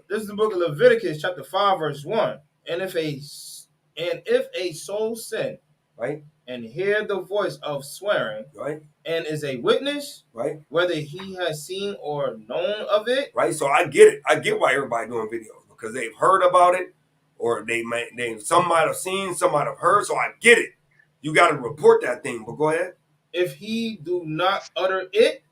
this is the book of Leviticus, chapter 5, verse 1. And if a soul sin, right, and hear the voice of swearing, right, and is a witness, right, whether he has seen or known of it, right. So I get it. I get why everybody doing videos because they've heard about it, or some might have seen, some might have heard. So I get it. You got to report that thing. But go ahead. If he do not utter it,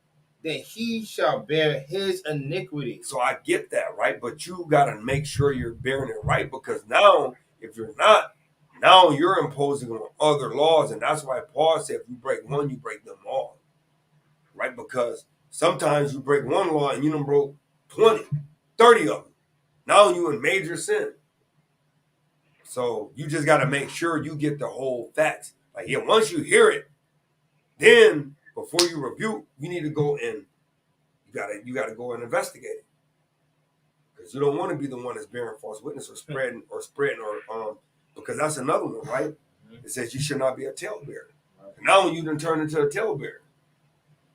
then he shall bear his iniquity. So I get that, right? But you got to make sure you're bearing it right, because now, if you're not, now you're imposing on other laws, and that's why Paul said, if you break one, you break them all, right? Because sometimes you break one law and you done broke 20, 30 of them. Now you in major sin. So you just got to make sure you get the whole facts. Like, yeah, once you hear it, then before you rebuke, you need to go and you gotta go and investigate it. because you don't want to be the one that's bearing false witness or spreading because that's another one, right? It says you should not be a talebearer. Now you done turn into a talebearer,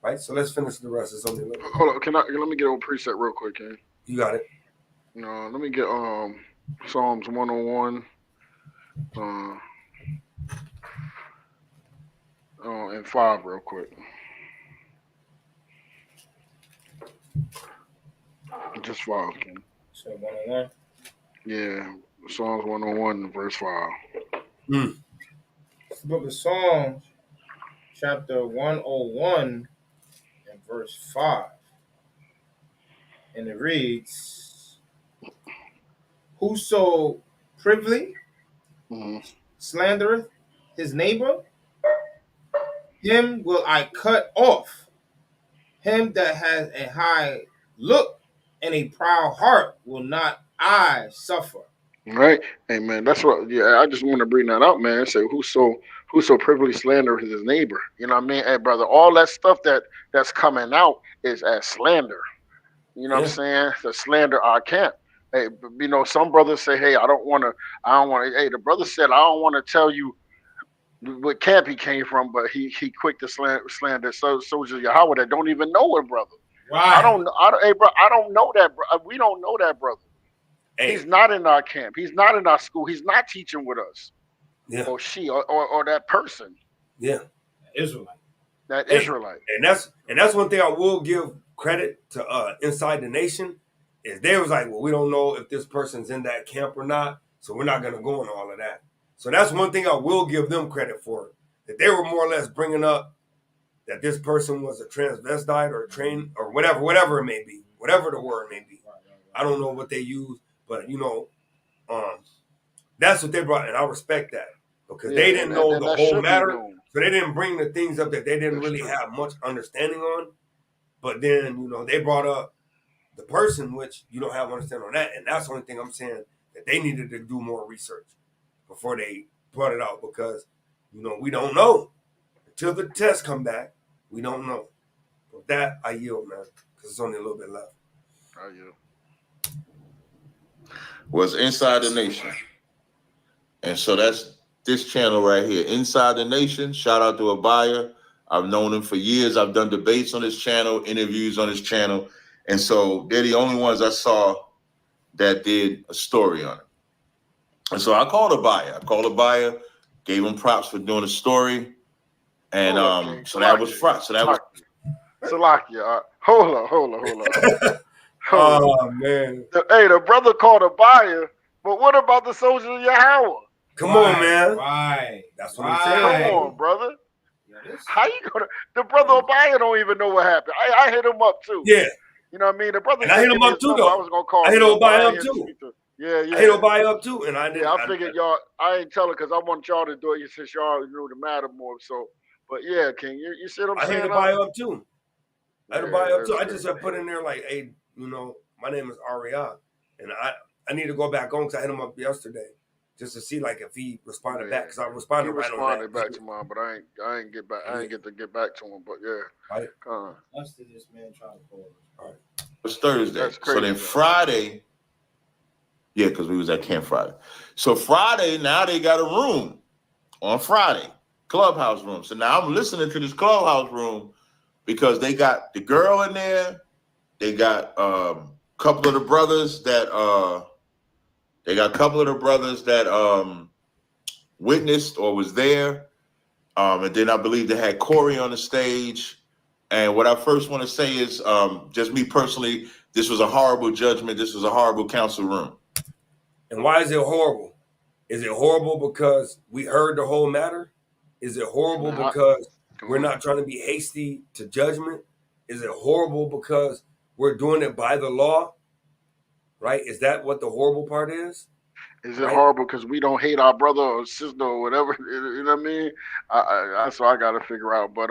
right? So let's finish the rest. It's only a little bit. Hold on, let me get on preset real quick, King. You got it. No, let me get Psalms 101 and 5 real quick. Just 5, King. So 101. Yeah, Psalms 101 verse 5. It's the book of Psalms, chapter 101 and verse 5. And it reads, whoso privily slandereth his neighbor, him will I cut off. Him that has a high look and a proud heart will not I suffer. Right, amen. That's what. Yeah, I just want to bring that up, man. Say whoso privily slandereth his neighbor. You know what I mean? Hey, brother, all that stuff that's coming out is as slander. You know what I'm saying? The slander our camp. Hey, you know, some brothers say, hey, I don't want to. Hey, the brother said, I don't want to tell you what camp he came from, but he quick to slander soldiers of Yahawah that don't even know it, brother. Right. Hey, bro, I don't know that. We don't know that, brother. Hey. He's not in our camp. He's not in our school. He's not teaching with us. Yeah. Or she or that person. Yeah. Israelite. That Israelite. And that's one thing I will give credit to Inside the Nation is they was like, well, we don't know if this person's in that camp or not, so we're not gonna go into all of that. So that's one thing I will give them credit for. That they were more or less bringing up that this person was a transvestite or a train or whatever it may be, whatever the word may be. I don't know what they use, but you know, that's what they brought, and I respect that because they didn't know the whole matter, so they didn't bring the things up that they didn't really have much understanding on. But then, you know, they brought up the person, which you don't have understanding on that, and that's the only thing I'm saying that they needed to do more research before they brought it out because, you know, we don't know until the tests come back. We don't know. But that I yield, man, because it's only a little bit left. I yield. Was Inside the Nation. And so that's this channel right here, Inside the Nation. Shout out to Abaya. I've known him for years. I've done debates on his channel, interviews on his channel. And so they're the only ones I saw that did a story on it. And so I called Abaya, gave him props for doing a story. And so that was front. So that was Salakia. Hold on. Oh man. Hey, the brother called Abaya, but what about the soldiers of Yahawah? Come on, man. Right. That's what I'm saying. Come on, brother. How you gonna? The brother Abaya don't even know what happened. I hit him up too. Yeah. You know what I mean? The brother. And I hit him up too, though. I was gonna call. I hit Abaya up too. Yeah. I hit Abaya up too, and I didn't. Yeah, I figured y'all. I ain't telling because I want y'all to do it since y'all knew the matter more. So, but yeah, King, you see what I'm saying? I hit Abaya up too. I hit Abaya up too. I just put in there like, hey, you know, my name is Aria, and I need to go back on because I hit him up yesterday. Just to see like if he responded back because I responded right on that. He responded back to mine, but I ain't get back. I ain't get to get back to him, but yeah. Right. That's this man trying to call. All right. It's Thursday. So then Friday, yeah, because we was at Camp Friday. So Friday, now they got a room on Friday, Clubhouse room. So now I'm listening to this Clubhouse room because they got the girl in there. They got a couple of the brothers that witnessed or was there. And then I believe they had Corey on the stage. And what I first want to say is just me personally, this was a horrible judgment. This was a horrible council room. And why is it horrible? Is it horrible because we heard the whole matter? Is it horrible because we're not trying to be hasty to judgment? Is it horrible because we're doing it by the law? Right? Is that what the horrible part is? Is it horrible because we don't hate our brother or sister or whatever? You know what I mean? That's what I got to figure out. But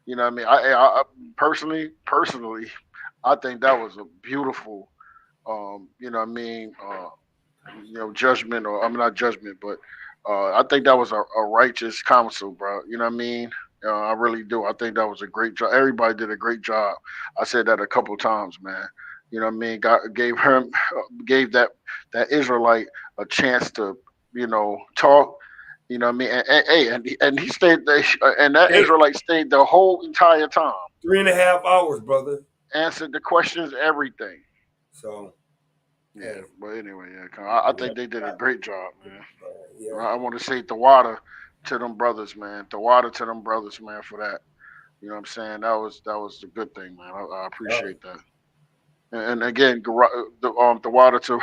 you know what I mean? I personally, I think that was a beautiful, you know what I mean? You know, judgment, or I mean not judgment, but I think that was a righteous counsel, bro. You know what I mean? I really do. I think that was a great job. Everybody did a great job. I said that a couple times, man. You know what I mean? Gave that Israelite a chance to, talk. You know what I mean? And he stayed there, and that Hey, Israelite stayed the whole entire time, 3.5 hours, brother. answered the questions, everything. So, Yeah, hey, but anyway, I think they did a great job, man. yeah. I want to say the water to them brothers, man. The water to them brothers, man, for that. You know what I'm saying? That was a good thing, man. I appreciate that. And again, the water to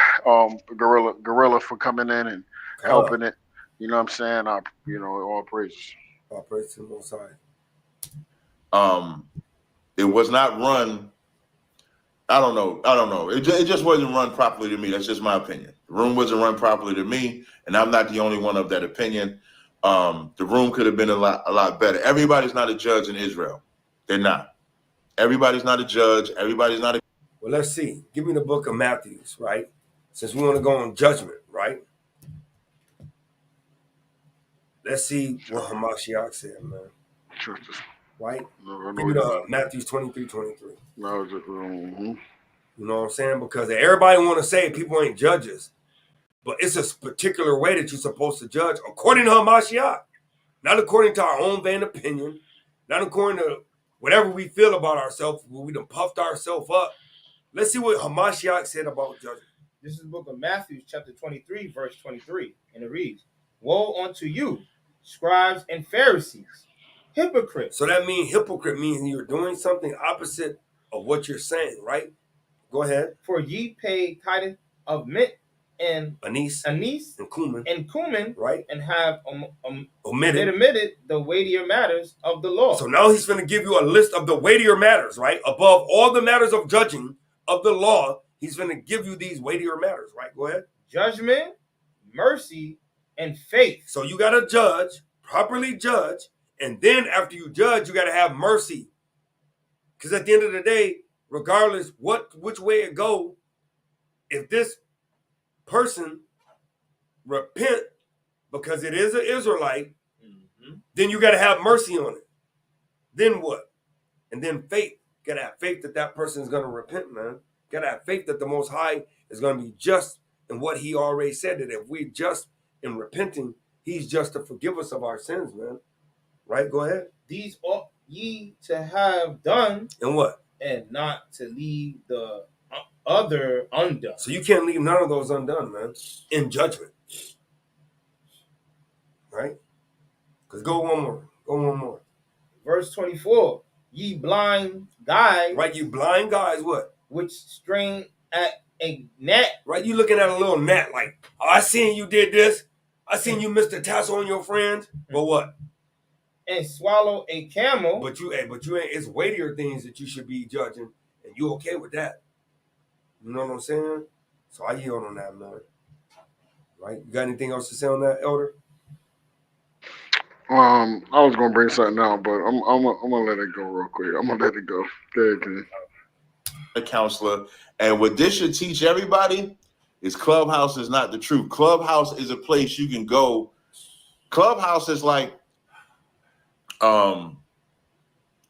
Gorilla for coming in and God, helping it. You know what I'm saying? All praises. all praise to the Most High. It was not run. I don't know. It just wasn't run properly to me. That's just my opinion. The room wasn't run properly to me, and I'm not the only one of that opinion. The room could have been a lot better. Everybody's not a judge in Israel. They're not. Everybody's not a judge. Everybody's not a. Well, let's see. Give me the book of Matthews, right? Since we want to go on judgment, right? Let's see what Hamashiach said, man. Right? Give me the Matthews 23:23. No, You know what I'm saying? Because everybody want to say people ain't judges, but it's a particular way that you're supposed to judge according to Hamashiach, not according to our own vain opinion, not according to whatever we feel about ourselves. We done puffed ourselves up. Let's see what Hamashiach said about judgment. This is the book of Matthew, chapter 23, verse 23, and it reads, "Woe unto you, scribes and Pharisees, hypocrites." So that means hypocrite means you're doing something opposite of what you're saying, right? Go ahead. For ye pay tithe of mint and anise and cumin, right? And have omitted the weightier matters of the law. So now he's going to give you a list of the weightier matters, right? Above all the matters of judging of the law, he's going to give you these weightier matters, right? Go ahead. Judgment, mercy, and faith. So you got to judge, properly judge, and then after you judge, you got to have mercy. Because at the end of the day, regardless which way it go, if this person repent because it is an Israelite, then you got to have mercy on it. Then what? And then faith. Got to have faith that that person is going to repent, man. Got to have faith that the Most High is going to be just in what he already said, that if we just in repenting, he's just to forgive us of our sins, man. Right? Go ahead. These ought ye to have done. And what? And not to leave the other undone. So you can't leave none of those undone, man, in judgment. Right? Because go one more. Verse 24. Ye blind guides. Right, you blind guys, what? Which strain at a gnat. Right, you looking at a little gnat like, oh, I seen you did this. I seen you missed the tassel on your friends. But what? And swallow a camel. But you ain't, it's weightier things that you should be judging. And you okay with that. You know what I'm saying? So I yield on that, man. Right? You got anything else to say on that, Elder? I was gonna bring something out, but I'm gonna let it go real quick. I'm gonna let it go. Go ahead, Ken. A counselor, and what this should teach everybody is Clubhouse is not the truth. Clubhouse is a place you can go. Clubhouse is like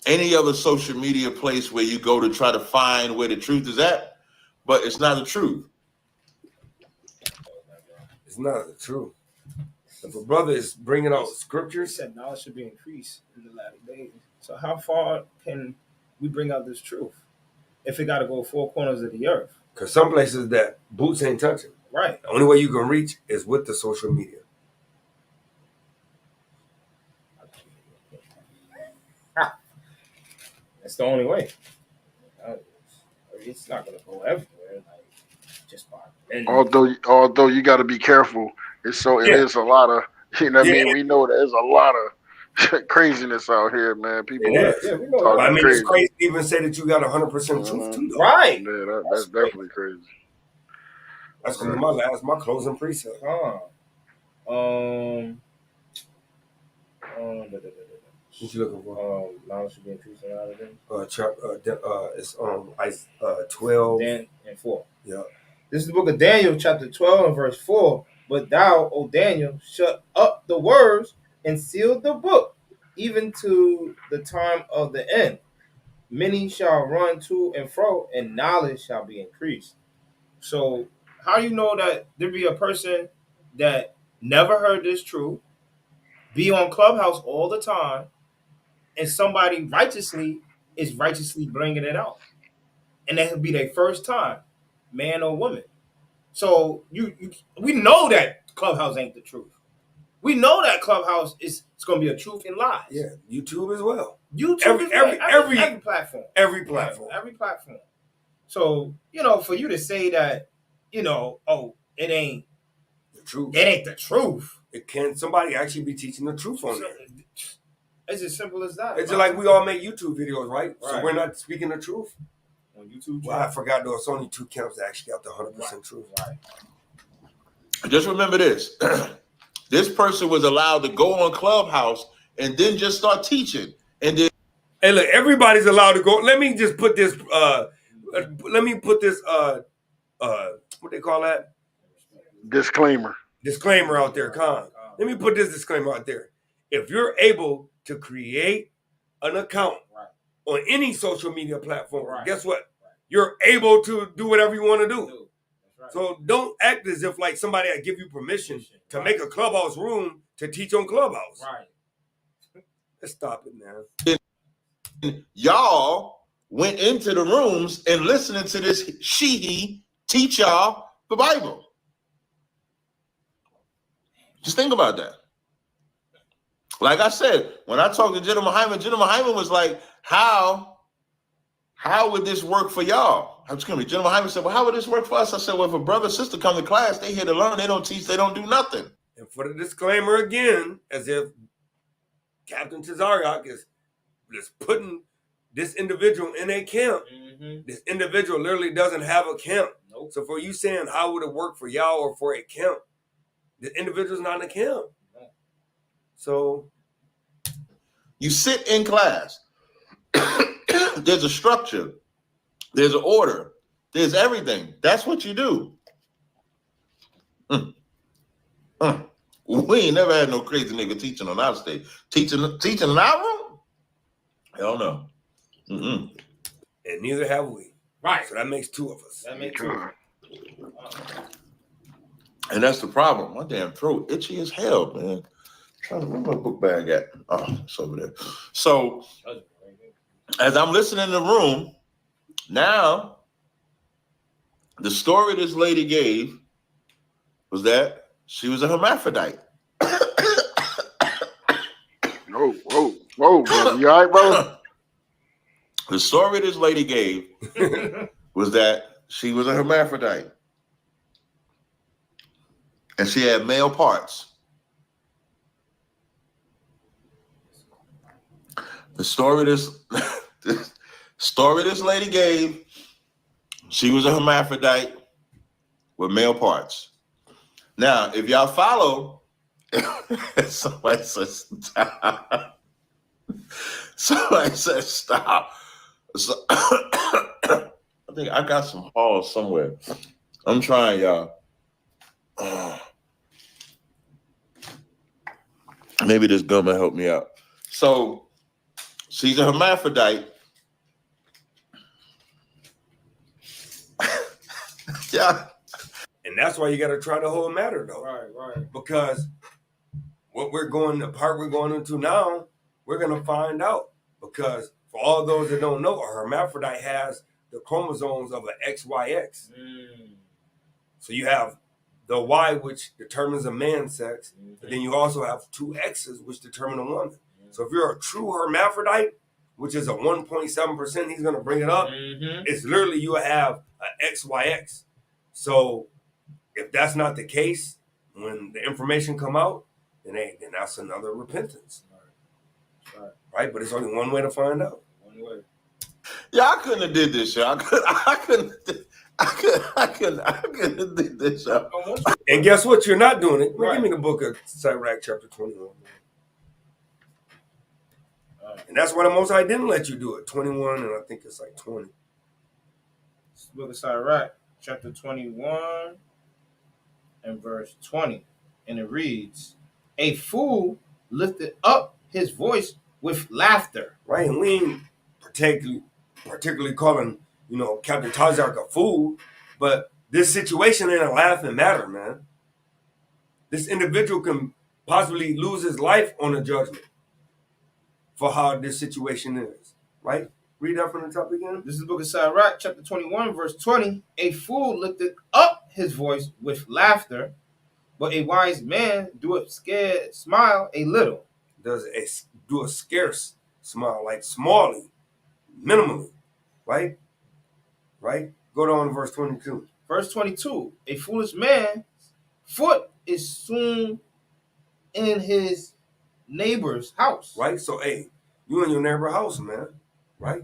any other social media place where you go to try to find where the truth is at, but it's not the truth. It's not the truth. If a brother is bringing out scriptures, he said knowledge should be increased in the latter days. So how far can we bring out this truth if it got to go 4 corners of the earth? Because some places that boots ain't touching. Right. The only way you can reach is with the social media. That's the only way. It's not going to go everywhere. Like just by although you got to be careful. It is a lot of, you know what I mean? We know there's a lot of craziness out here, man. People we know. I mean, crazy. It's crazy to even say that you got 100% truth too, though. Right. Yeah, that's definitely crazy. That's going to be my closing precept. What you looking for? Knowledge should be increased in out of them. It's 12 and 4. Yeah. This is the book of Daniel, chapter 12 and verse 4. But thou, O Daniel, shut up the words and seal the book, even to the time of the end. many shall run to and fro, and knowledge shall be increased. So how you know that there be a person that never heard this truth, be on Clubhouse all the time, and somebody is righteously bringing it out, and that would be their first time, man or woman. So we know that Clubhouse ain't the truth. We know that Clubhouse it's going to be a truth and lies. Yeah, YouTube as well. YouTube every platform. Every platform. Yeah, every platform. So, for you to say that, it ain't the truth. It ain't the truth. Can somebody actually be teaching the truth on there? It's as simple as that. It's just like we all make YouTube videos, right? So we're not speaking the truth. On YouTube. Well, I forgot there was only 2 camps that actually got the 100% truth. Right. Just remember this. This person was allowed to go on Clubhouse and then just start teaching. And then, hey, look, everybody's allowed to go. Let me just put this. What they call that? Disclaimer out there, Con. Let me put this disclaimer out there. If you're able to create an account on any social media platform, guess what? You're able to do whatever you want to do. So don't act as if like somebody had give you permission to make a Clubhouse room to teach on Clubhouse. Right. Let's stop it now. Y'all went into the rooms and listening to this he teach y'all the Bible. Just think about that. Like I said, when I talked to General Hyman was like, how would this work for y'all? General Hyman said, well, how would this work for us? I said, well, if a brother or sister come to class, they here to learn, they don't teach, they don't do nothing. And for the disclaimer again, as if Captain Tazaryach is just putting this individual in a camp. Mm-hmm. This individual literally doesn't have a camp. Nope. So for you saying how would it work for y'all or for a camp, the individual's not in a camp. Nope. So you sit in class. There's a structure. There's an order. There's everything. That's what you do. We ain't never had no crazy nigga teaching on our stage. Teaching in our room? Hell no. Mm-mm. And neither have we. Right. So that makes 2 of us. That makes 2. And that's the problem. My damn throat itchy as hell, man. Where my book bag at? Oh, it's over there. So as I'm listening in the room, now the story this lady gave was that she was a hermaphrodite. Whoa, brother. You all right, brother? The story this lady gave was that she was a hermaphrodite. And she had male parts. The story this lady gave, she was a hermaphrodite with male parts. Now, if y'all follow, somebody says stop. Somebody says stop. So, I think I got some halls somewhere. I'm trying, y'all. Maybe this gum will help me out. So she's a hermaphrodite. Yeah. And that's why you got to try the whole matter, though. Right. Because the part we're going into now, we're going to find out. Because for all those that don't know, a hermaphrodite has the chromosomes of an XYX. So you have the Y, which determines a man's sex, but then you also have 2 X's, which determine a woman. So if you're a true hermaphrodite, which is a 1.7%, he's going to bring it up, it's literally you have an XYX. So if that's not the case, when the information come out, then that's another repentance. Right? But it's only one way to find out. One way. Yeah, I couldn't have did this, y'all. I couldn't have did this, y'all. And guess what? You're not doing it. Give me the book of Tazaryach, chapter 21. And that's why the Most High didn't let you do it. 21, and I think it's like 20. It's the book of Tazaryach, chapter 21 and verse 20. And it reads, "A fool lifted up his voice with laughter." Right, and we ain't particularly particularly calling, you know, Captain Tazaryach a fool, but this situation ain't a laughing matter, man. This individual can possibly lose his life on a judgment for how this situation is, right? Read that from the top again. This is the book of Tazaryach, chapter 21, verse 20. A fool lifted up his voice with laughter, but a wise man doeth scared smile a little. Do a scarce smile, like smallly, minimally, right? Right? Go down to verse 22. Verse 22. A foolish man's foot is soon in his neighbor's house. Right? So, hey, you in your neighbor's house, man. Right?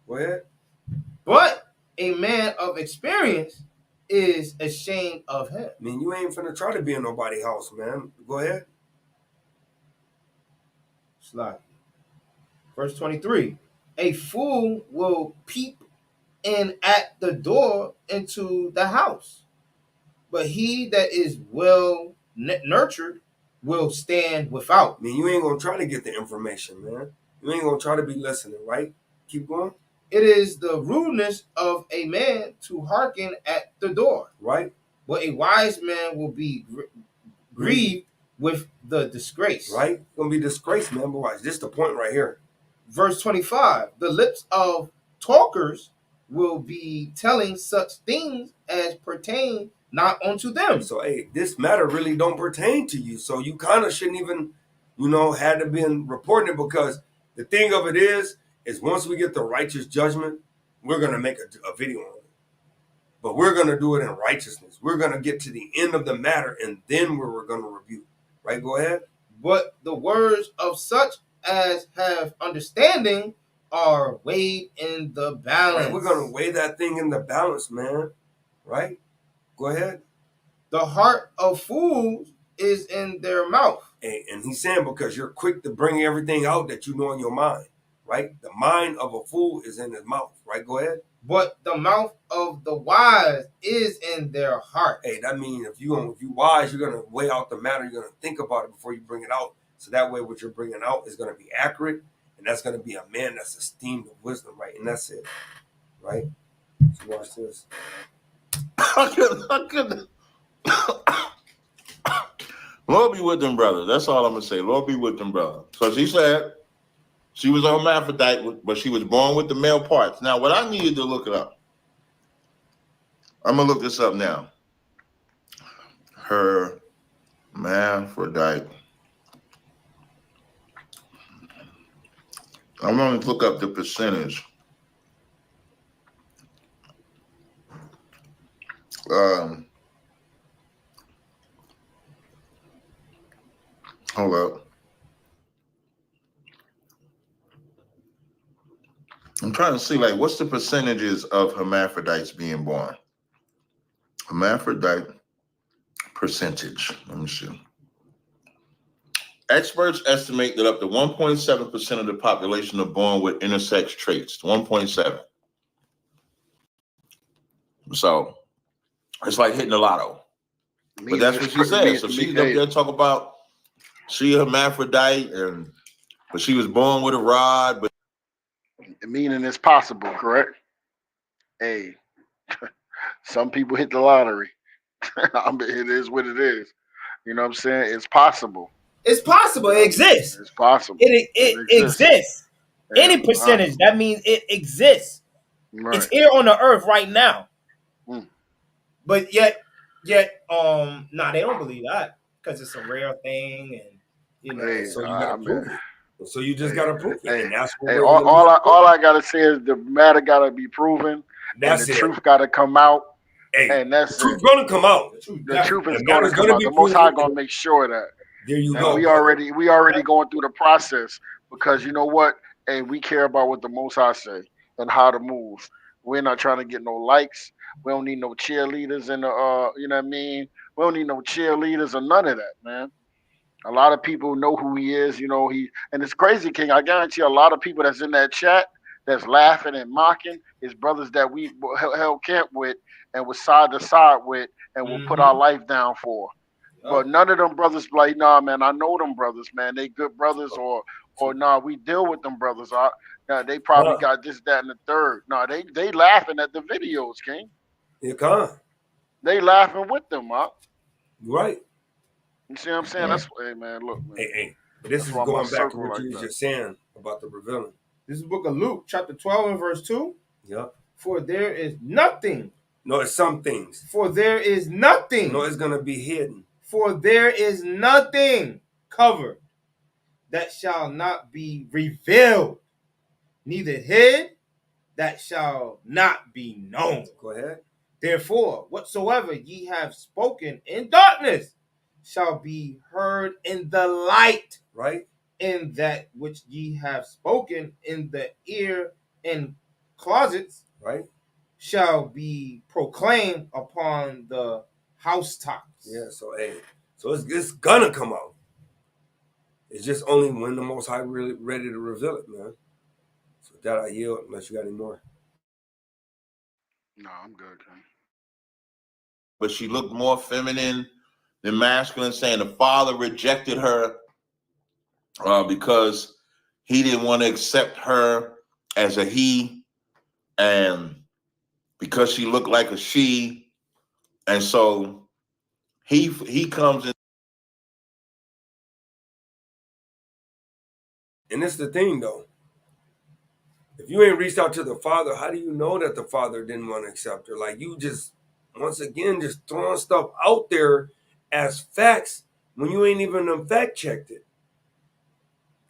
Go ahead. But a man of experience is ashamed of him. I mean, you ain't finna try to be in nobody's house, man. Go ahead. Slide. Verse 23. A fool will peep in at the door into the house, but he that is well nurtured will stand without. I mean, you ain't gonna try to get the information, man. You ain't gonna try to be listening, right? Keep going. It is the rudeness of a man to hearken at the door, right? But a wise man will be grieved with the disgrace, right? Gonna be disgraced, man. But watch, this is the point right here. Verse 25. The lips of talkers will be telling such things as pertain not unto them. So, hey, this matter really don't pertain to you. So you kind of shouldn't even, you know, had to been reporting it, because the thing of it is once we get the righteous judgment, we're going to make a video on it. But we're going to do it in righteousness. We're going to get to the end of the matter, and then we're going to review. Right? Go ahead. But the words of such as have understanding are weighed in the balance. Right, we're going to weigh that thing in the balance, man. Right? Go ahead. The heart of fools is in their mouth. And he's saying because you're quick to bring everything out that you know in your mind. Right? The mind of a fool is in his mouth. Right? Go ahead. But the mouth of the wise is in their heart. Hey, that means if you wise, you're going to weigh out the matter. You're going to think about it before you bring it out. So that way what you're bringing out is going to be accurate. And that's going to be a man that's esteemed of wisdom, right? And that's it. Right? So watch this. Lord be with them, brother. That's all I'm going to say. Lord be with them, brother. So she said she was a hermaphrodite, but she was born with the male parts. Now, what I needed to look it up, I'm going to look this up now. Hermaphrodite. I'm going to look up the percentage. Hold up. I'm trying to see, like, what's the percentages of hermaphrodites being born? Hermaphrodite percentage. Let me see. Experts estimate that up to 1.7% of the population are born with intersex traits. 1.7. So it's like hitting the lotto. But that's what she said. So she's up there talking about she a hermaphrodite, but she was born with a rod. But meaning it's possible, correct? Hey, some people hit the lottery. I mean, it is what it is. You know what I'm saying? It's possible. It's possible. It exists. It's possible. It exists. Yeah, any percentage, that means it exists. Right. It's here on the earth right now. But yet, they don't believe that because it's a rare thing, and you know. Hey, so you gotta prove it. So you just gotta prove it. Hey, and that's all I gotta say is the matter gotta be proven. That's and the it. Truth gotta come out. Hey, and that's the truth gonna come out. The truth is gonna come out. The Most High gonna make sure that. There you go. We already going through the process, because you know what? Hey, we care about what the Most High say and how to move. We're not trying to get no likes. We don't need no cheerleaders in the you know what I mean? We don't need no cheerleaders or none of that, man. A lot of people know who he is, you know, and it's crazy, King. I guarantee a lot of people that's in that chat that's laughing and mocking is brothers that we held camp with and was side to side with and will put our life down for. But none of them brothers like, nah, man, I know them brothers, man. They good brothers, or nah, we deal with them brothers. They probably got this, that, and the third. No, they laughing at the videos, King. You can't. They laughing with them, huh? Right. You see what I'm saying? That's hey man, look, man. Hey. But this That's is why my going back to circle what like you was that. just saying about the revealing. This is the book of Luke, chapter 12 and verse 2. Yep. For there is nothing. No, it's some things. For there is nothing. No, it's gonna be hidden. For there is nothing covered that shall not be revealed, neither hid that shall not be known. Go ahead. Therefore, whatsoever ye have spoken in darkness shall be heard in the light. Right. In that which ye have spoken in the ear in closets, right, shall be proclaimed upon the housetops. Yeah, so it's gonna come out. It's just only when the Most High really ready to reveal it, man. So with that I yield, unless you got any more. No, I'm good, King. But she looked more feminine than masculine, saying the father rejected her because he didn't want to accept her as a he, and because she looked like a she, and so he comes in. And it's the thing, though. If you ain't reached out to the father, how do you know that the father didn't want to accept her? Like, you just, once again, just throwing stuff out there as facts when you ain't even fact checked it.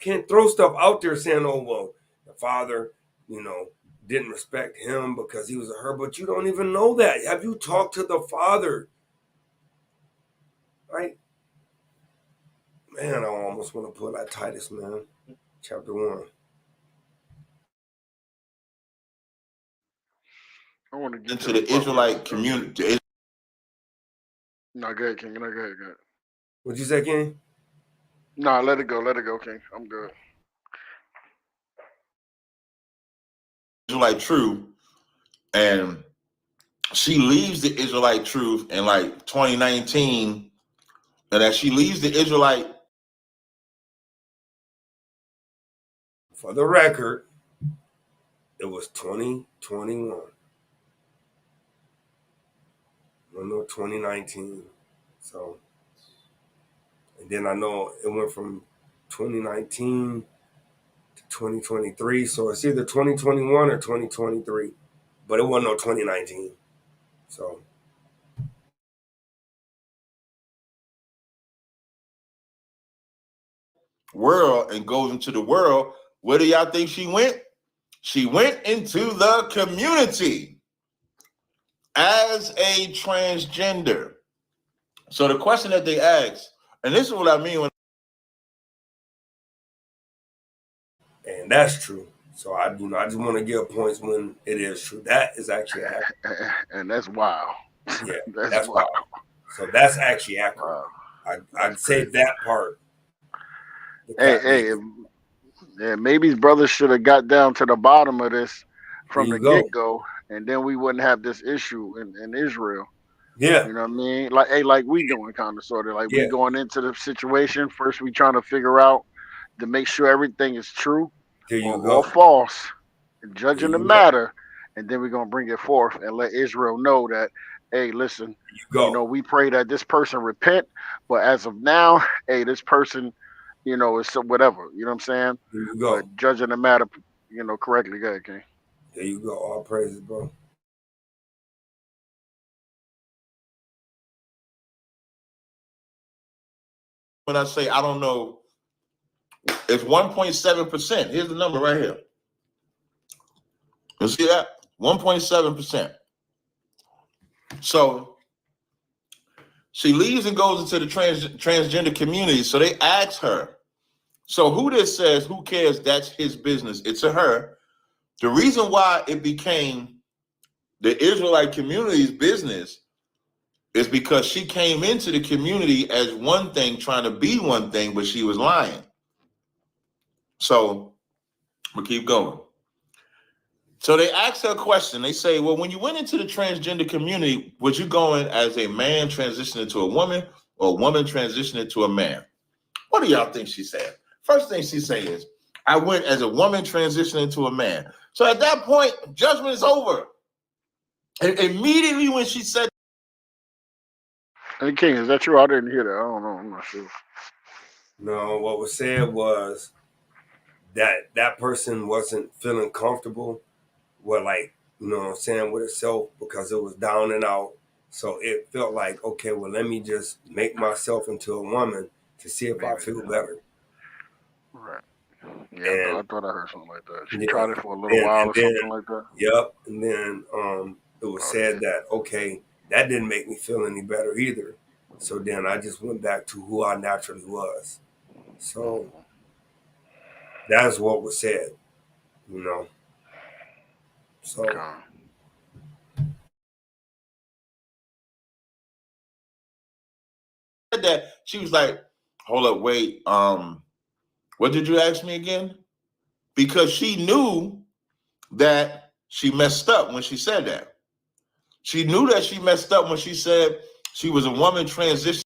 Can't throw stuff out there saying, oh, well, the father, didn't respect him because he was a her, but you don't even know that. Have you talked to the father? Right? Man, I almost want to pull that Titus, man. Chapter 1. I want to get into the Israelite community. No, go ahead, King. No, go ahead. What'd you say, King? No, let it go, King. I'm good. Israelite truth, and she leaves the Israelite truth in like 2019, and as she leaves the Israelite. For the record, it was 2021. No, 2019. So, and then I know it went from 2019 to 2023. So it's either 2021 or 2023, but it wasn't no 2019. So. World and goes into the world. Where do y'all think she went? She went into the community as a transgender. So the question that they asked, and this is what I mean when. And that's true. So I just want to give points when it is true. That is actually accurate. And that's wild. Yeah, that's wild. So that's actually accurate. Wow. I'd say that part. Hey, maybe his brother should have got down to the bottom of this from the get-go, and then we wouldn't have this issue in Israel. Yeah. You know what I mean? Like we doing kind of sort of like we going into the situation. First we trying to figure out to make sure everything is true or false, and judging the matter, and then we're gonna bring it forth and let Israel know that, hey, listen, we pray that this person repent, but as of now, hey, this person, is whatever. You know what I'm saying? There you go. But judging the matter, correctly. Go ahead, King. There you go. All praises, bro. When I say I don't know, it's 1.7%. Here's the number right here. You see that? 1.7%. So she leaves and goes into the transgender community. So they ask her, so who this says, who cares? That's his business. It's a her. The reason why it became the Israelite community's business is because she came into the community as one thing, trying to be one thing, but she was lying. So we'll keep going. So they asked her a question. They say, well, when you went into the transgender community, was you going as a man transitioning to a woman or a woman transitioning to a man? What do y'all think she said? First thing she said is, I went as a woman transitioning to a man. So at that point, judgment is over. And immediately when she said, Hey, King, is that true? I didn't hear that. I don't know. I'm not sure. No, what was said was that person wasn't feeling comfortable with, like, you know what I'm saying, with itself, because it was down and out. So it felt like, okay, well, let me just make myself into a woman to see if I feel better. Right. Yeah, And I thought I heard something like that. She yeah, tried it for a little while or something like that. Yep. And then it was said that, okay, that didn't make me feel any better either. So then I just went back to who I naturally was. So that's what was said, you know. So that, she was like, hold up, wait, what did you ask me again? Because she knew that she messed up when she said that. She knew that she messed up when she said she was a woman transition.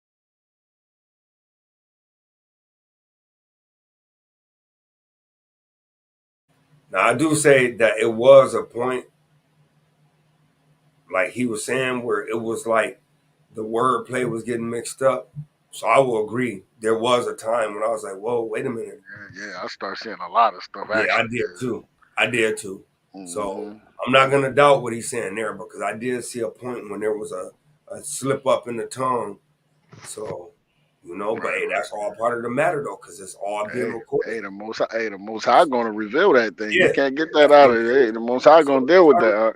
now I do say that it was a point, like he was saying, where it was like the wordplay was getting mixed up. So I will agree. There was a time when I was like, whoa, wait a minute. Yeah, I started seeing a lot of stuff. Yeah, actually. I did too. I did too. So Mm-hmm. I'm not gonna doubt what he's saying there, because I did see a point when there was a slip up in the tongue. So, you know, but hey, that's all part of the matter though, because it's all being recorded. Hey, the Most High gonna reveal that thing. Yeah, You can't get that out of it. Hey, the Most High gonna deal with that.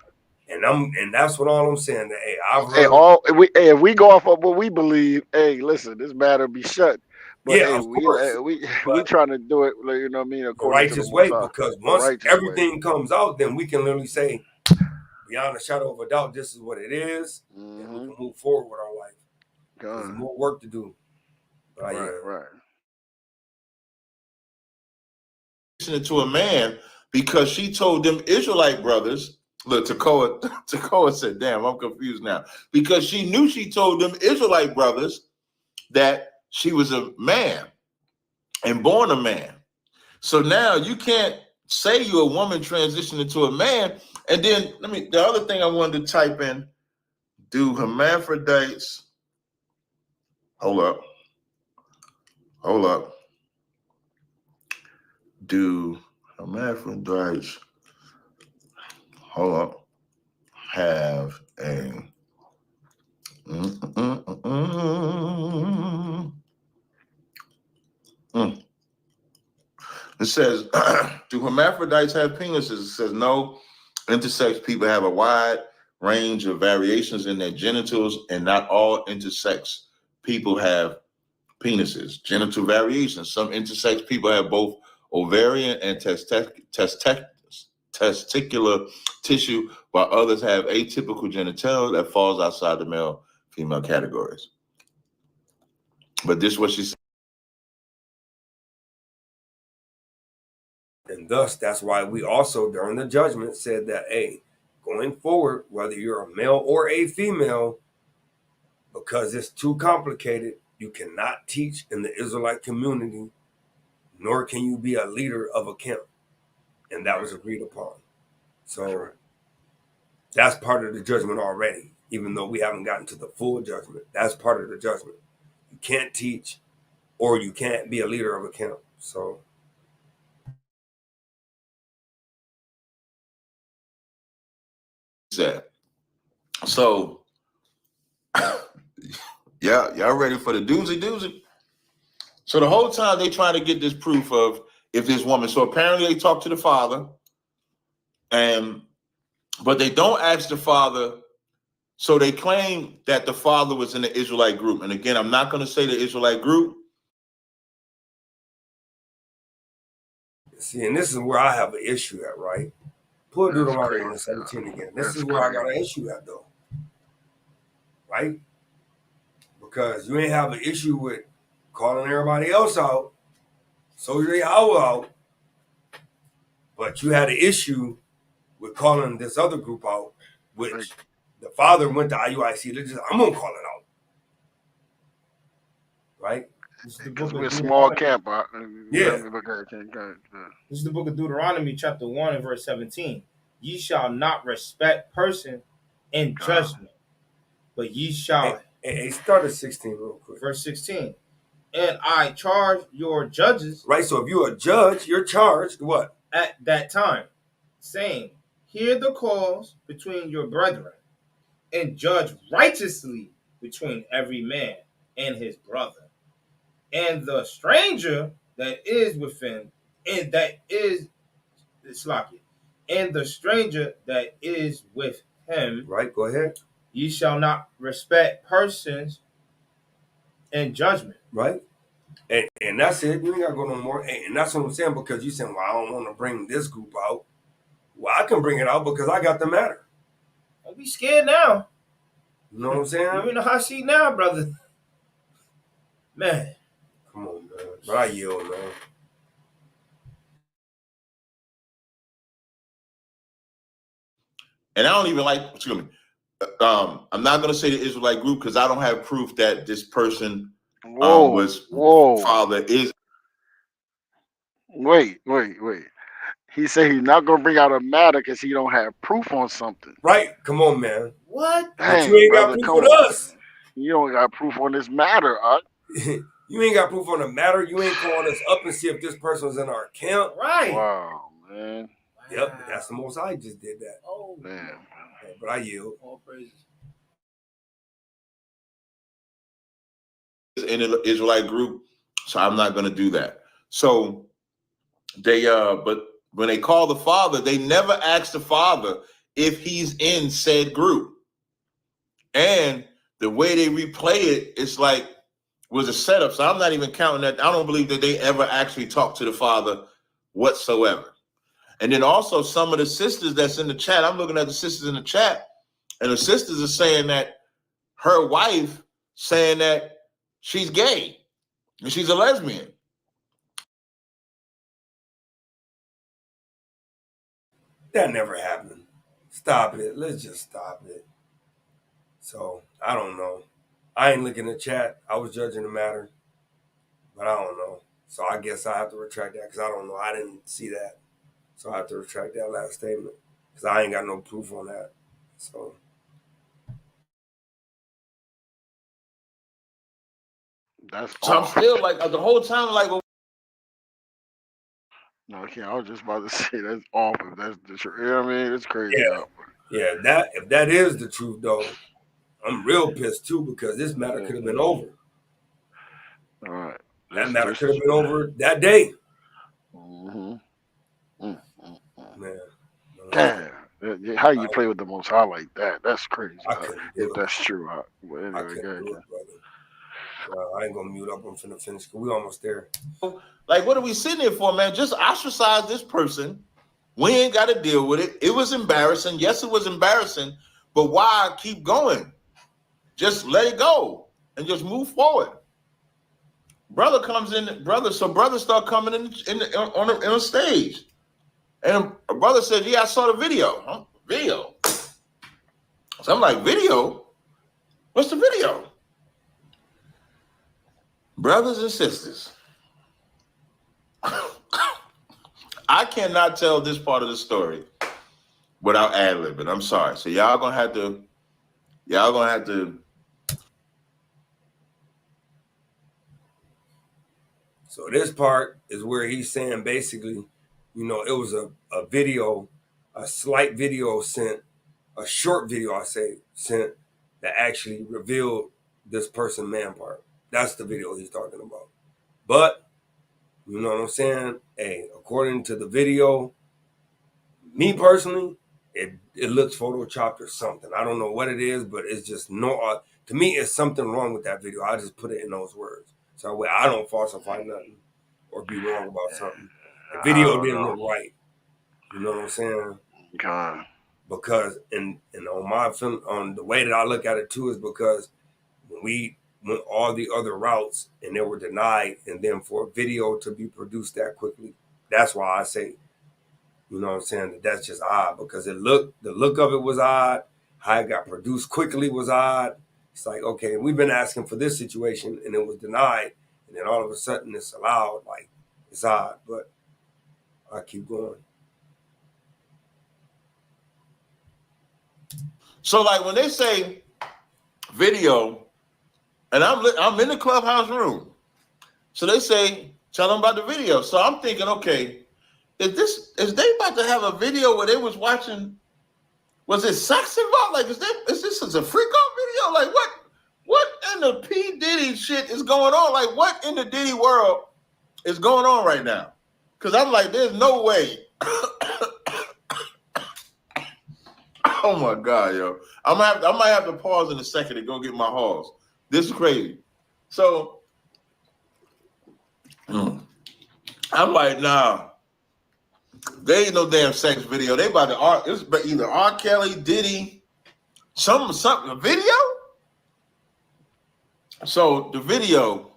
And that's what all I'm saying. That, hey, I've Hey, heard. if we go off of what we believe, hey, listen, this matter be shut. But Yeah, hey, of course. we trying to do it, you know what I mean, The according to the righteous Most way, High. because The once righteous everything comes out, then we can literally say, beyond a shadow of a doubt, this is what it is, and we can move forward with our life. There's more work to do. But right. To a man, because she told them Israelite brothers. Look, Tekoa said, damn, I'm confused now. Because she knew she told them Israelite brothers that she was a man and born a man. So now you can't say you're a woman transitioning to a man. And then the other thing I wanted to type in, do hermaphrodites, hold up. Do hermaphrodites, have a It says, do hermaphrodites have penises? It says no. Intersex people have a wide range of variations in their genitals, and not all intersex people have penises. Genital variations. Some intersex people have both ovarian and testicular tissue, while others have atypical genitalia that falls outside the male-female categories. But this is what she said. and thus, that's why we also, during the judgment, said that, hey, going forward, whether you're a male or a female, because it's too complicated, you cannot teach in the Israelite community, nor can you be a leader of a camp. And that was agreed upon. So that's part of the judgment already, even though we haven't gotten to the full judgment. That's part of the judgment. You can't teach, or you can't be a leader of a camp. So So yeah, y'all ready for the doozy? So the whole time they trying to get this proof of if this woman. So apparently they talked to the father, but they don't ask the father. So they claim that the father was in the Israelite group. And again, I'm not going to say the Israelite group. see, and this is where I have an issue at, right? Put Deuteronomy 17 again. This is where I got an issue at, though, right? Because you ain't have an issue with calling everybody else out, Soldiers of Yahawah out, but you had an issue with calling this other group out, which the father went to IUIC. I'm gonna call it out, right? This is the Because book we're a of small Deuteronomy. camp. Yeah. This is the book of Deuteronomy, chapter 1 and verse 17. Ye shall not respect person in judgment, but ye shall. Hey, start at 16 real quick. Verse 16. And I charge your judges. Right, so if you're a judge, you're charged what? At that time, saying, hear the cause between your brethren, and judge righteously between every man and his brother, and the stranger that is within, and that is Slakia, and the stranger that is with him. Right, go ahead. Ye shall not respect persons in judgment. Right. And that's it. You ain't gotta go no more. And that's what I'm saying, because you saying, well, I don't want to bring this group out. Well, I can bring it out because I got the matter. Don't be scared now. You know what I'm saying? You're in the hot seat now, brother. Man. Come on, man. But I yield, man. And I don't even like, excuse me, I'm not going to say the Israelite group because I don't have proof that this person was father is. Wait. He said he's not going to bring out a matter because he don't have proof on something. Right. Come on, man. What? Dang, but you ain't brother, got proof with us. You don't got proof on this matter, You ain't got proof on the matter. You ain't calling us up and see if this person was in our camp. Right. Wow, man. Yep, that's the most I just did that. Oh, man. But I yield. All praises. In the Israelite group, so I'm not going to do that. So they, but when they call the father, they never ask the father if he's in said group. And the way they replay it, it's like was a setup. So I'm not even counting that. I don't believe that they ever actually talk to the father whatsoever. And then also some of the sisters that's in the chat, I'm looking at the sisters in the chat, and the sisters are saying that her wife saying that she's gay and she's a lesbian. That never happened. Stop it. Let's just stop it. So, I don't know. I ain't looking at the chat. I was judging the matter. But I don't know. So I guess I have to retract that because I don't know. I didn't see that. So I have to retract that last statement because I ain't got no proof on that. So. That's so I'm still like the whole time like. No, I was just about to say that's awful. That's the truth. You know what I mean? It's crazy. Yeah. If that is the truth, though, I'm real pissed too because this matter could have been over. All right. That matter could have been over that day. Man. Damn. How you play with the Most High like that? That's crazy. If that's true. But anyway, I couldn't do it, brother. I ain't gonna mute up. I'm finna finish. We almost there. Like, what are we sitting here for, man? Just ostracize this person. We ain't got to deal with it. It was embarrassing. Yes, it was embarrassing. But why keep going? Just let it go and just move forward. Brother comes in, so brothers start coming in a stage. And a brother said, yeah, I saw the video. Huh? Video? So I'm like, video? What's the video? Brothers and sisters, I cannot tell this part of the story without ad-libbing. I'm sorry. So y'all gonna have to. So this part is where he's saying basically, it was a video, a slight video sent, a short video sent that actually revealed this person man part. That's the video he's talking about. But, you know what I'm saying? Hey, according to the video, me personally, it looks photoshopped or something. I don't know what it is, but it's just to me, it's something wrong with that video. I just put it in those words. So that way I don't falsify nothing or be wrong about something. The video didn't look right. You know what I'm saying? God. Because on my film, on the way that I look at it too, is because when we went all the other routes and they were denied, and then for a video to be produced that quickly, that's why I say, you know what I'm saying, that's just odd, because the look of it was odd. How it got produced quickly was odd. It's like, okay, we've been asking for this situation and it was denied, and then all of a sudden it's allowed. Like, it's odd, but I keep going. So like when they say video, and I'm in the clubhouse room, so they say tell them about the video. So I'm thinking, okay, is they about to have a video where they was watching? Was it sex involved? Like, is this a freak off video? Like, what in the P Diddy shit is going on? Like, what in the Diddy world is going on right now? Because I'm like, there's no way. Oh my God, yo! I might have to pause in a second to go get my halls. This is crazy. So I'm like, nah, they ain't no damn sex video. They about to it's either R. Kelly, Diddy, something, a video. So the video.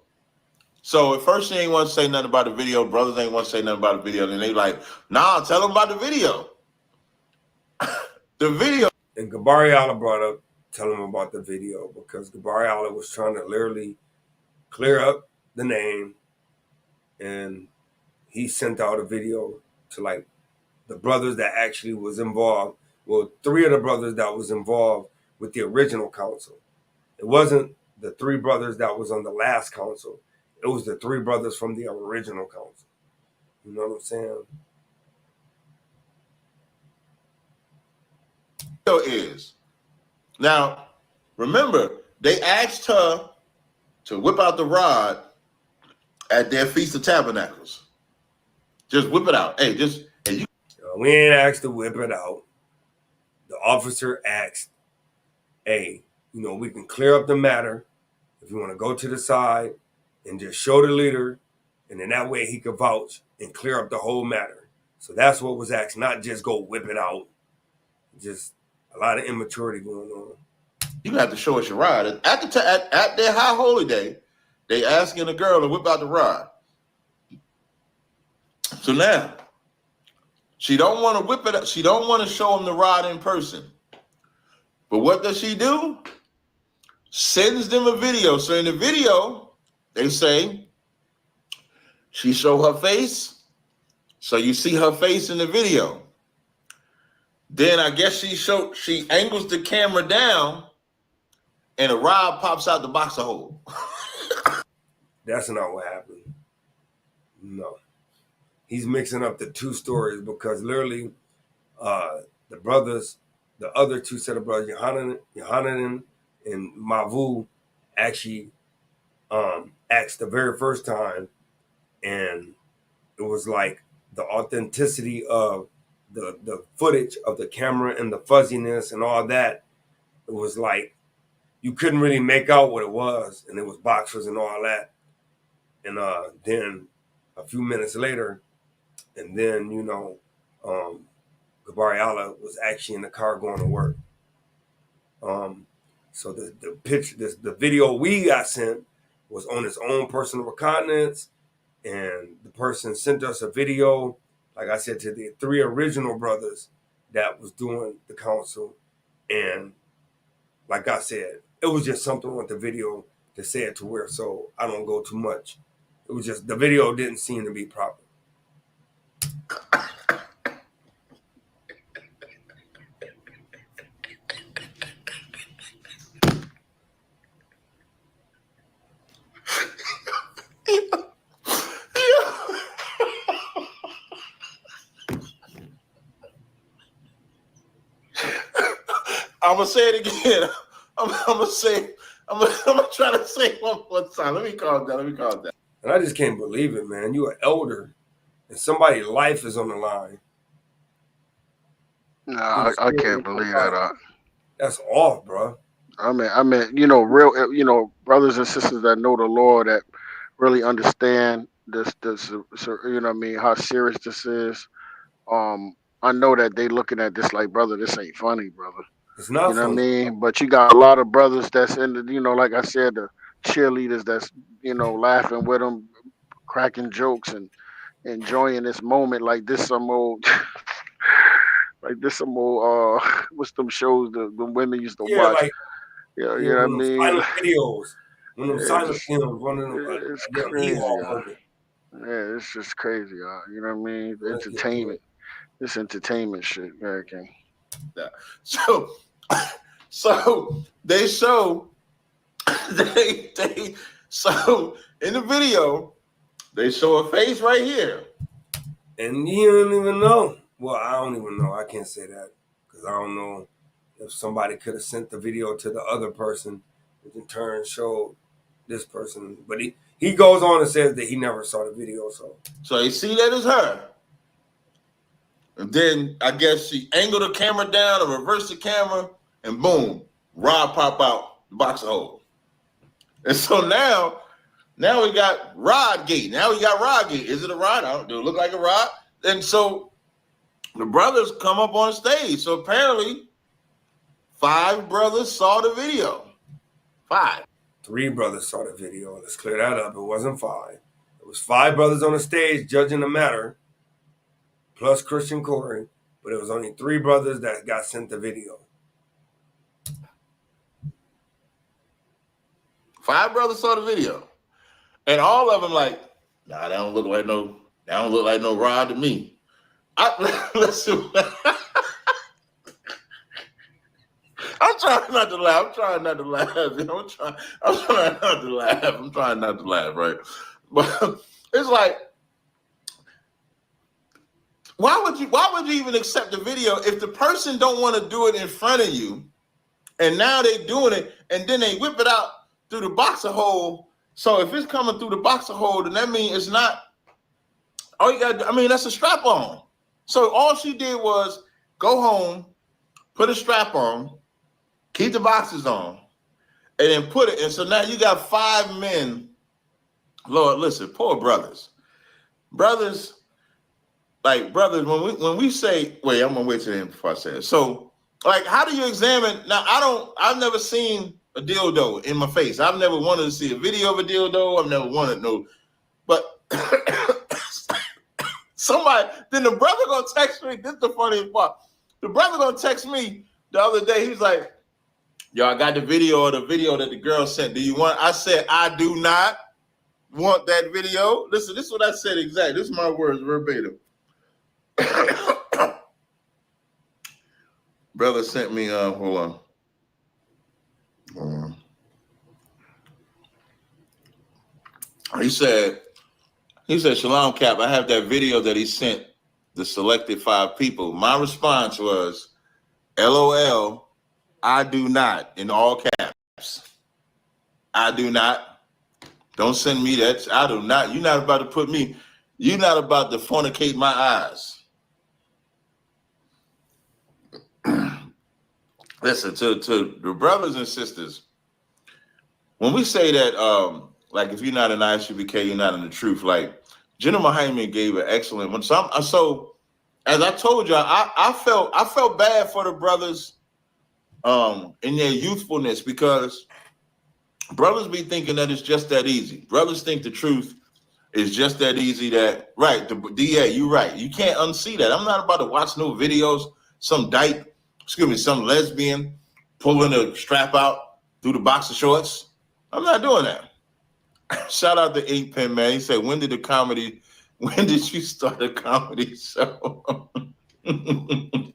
So at first they ain't want to say nothing about the video. Brothers ain't want to say nothing about the video. Then they like, nah, tell them about the video. The video. And Gabariala brought up telling him about the video because Gabariala was trying to literally clear up the name, and he sent out a video to like the brothers that actually was involved. Well, 3 of the brothers that was involved with the original council. It wasn't the 3 brothers that was on the last council. It was the 3 brothers from the original council. You know what I'm saying? Is now, remember, they asked her to whip out the rod at their Feast of Tabernacles. Just whip it out. Hey, we ain't asked to whip it out. The officer asked, hey, we can clear up the matter if you want to go to the side and just show the leader, and then that way he could vouch and clear up the whole matter. So that's what was asked, not just go whip it out. Just a lot of immaturity going on. You have to show us your rod. At their high holy day, they asking the girl to whip out the rod. So now, she don't want to whip it up. She don't want to show him the rod in person. But what does she do? Sends them a video. So in the video, they say she show her face. So you see her face in the video. Then I guess she angles the camera down and a rod pops out the boxer hole. That's not what happened. No. He's mixing up the 2 stories because literally the brothers, the other 2 set of brothers, Yohanan and Mavu, actually asked the very first time, and it was like the authenticity of the footage of the camera and the fuzziness and all that. It was like you couldn't really make out what it was, and it was boxers and all that. And then a few minutes later, and then Gabariala was actually in the car going to work. So the picture, the video we got sent was on his own personal recognizance, and the person sent us a video, like I said, to the 3 original brothers that was doing the council. And like I said, it was just something with the video to say it to where so I don't go too much. It was just the video didn't seem to be proper. I'm gonna say it again. I'm gonna try to say it one more time. Let me calm down. And I just can't believe it, man. You're an elder, and somebody's life is on the line. Nah, I can't believe that. That's off, bro. I mean, real, brothers and sisters that know the Lord, that really understand this, how serious this is. I know that they looking at this like, brother, this ain't funny, brother. It's not funny. What I mean? But you got a lot of brothers that's in the, like I said, the cheerleaders that's, laughing with them, cracking jokes and enjoying this moment like this some old, what's them shows the women used to watch? Like, Yeah, you know what I mean? Videos. One of them Yeah, silent films, one of them it's damn crazy. Ewok movie. Yeah, it's just crazy. You know what I mean? The Let's get to entertainment. it. This entertainment shit, American. Yeah. So, so they show so in the video they show a face right here, And you don't even know. Well, I don't even know. I can't say that because I don't know if somebody could have sent the video to the other person, which in turn showed this person. But he goes on and says that he never saw the video. So they see that it's her. And then I guess she angled the camera down or reversed the camera, and boom, Rod pop out the box of holes. And so now we got Rod Gate. Now we got Rod Gate. Is it a rod? I don't do it look like a rod? And so the brothers come up on stage. So apparently 5 brothers saw the video. 5. 3 brothers saw the video. Let's clear that up. It wasn't 5. It was 5 brothers on the stage judging the matter, plus Christian Corey. But it was only 3 brothers that got sent the video. 5 brothers saw the video. And all of them like, nah, that don't look like no rod to me. Listen, I'm trying not to laugh. I'm trying not to laugh, right? But it's like, why would you even accept the video if the person don't want to do it in front of you, and now they doing it, and then they whip it out through the boxer hole. So if it's coming through the boxer hole, then that means it's not. All you got, that's a strap on. So all she did was go home, put a strap on, keep the boxes on, and then put it. And so now you got 5 men. Lord, listen, poor brothers. Brothers, when we say, wait, I'm gonna wait till the end before I say it. So, like, how do you examine? Now, I've never seen a dildo in my face. I've never wanted to see a video of a dildo. I've never wanted no, but then the brother gonna text me. This is the funniest part. The brother gonna text me the other day. He was like, yo, I got the video that the girl sent. Do you want? I said, I do not want that video. Listen, this is what I said exactly. This is my words verbatim. Brother sent me, hold on. He said, Shalom Cap, I have that video that he sent the selected 5 people. My response was, LOL, I do not, in all caps. I do not. Don't send me that. I do not. You're not about to fornicate my eyes. Listen, to the brothers and sisters, when we say that, like, if you're not in ISUBK, you're not in the truth, like, General Hyman gave an excellent one. So as I told you, I felt bad for the brothers in their youthfulness, because brothers be thinking that it's just that easy. Brothers think the truth is just that easy. That right, DA, you're right. You can't unsee that. I'm not about to watch no videos, some lesbian pulling a strap out through the boxer shorts. I'm not doing that. Shout out to 8 Pen, man. He said, when did you start a comedy show? I'm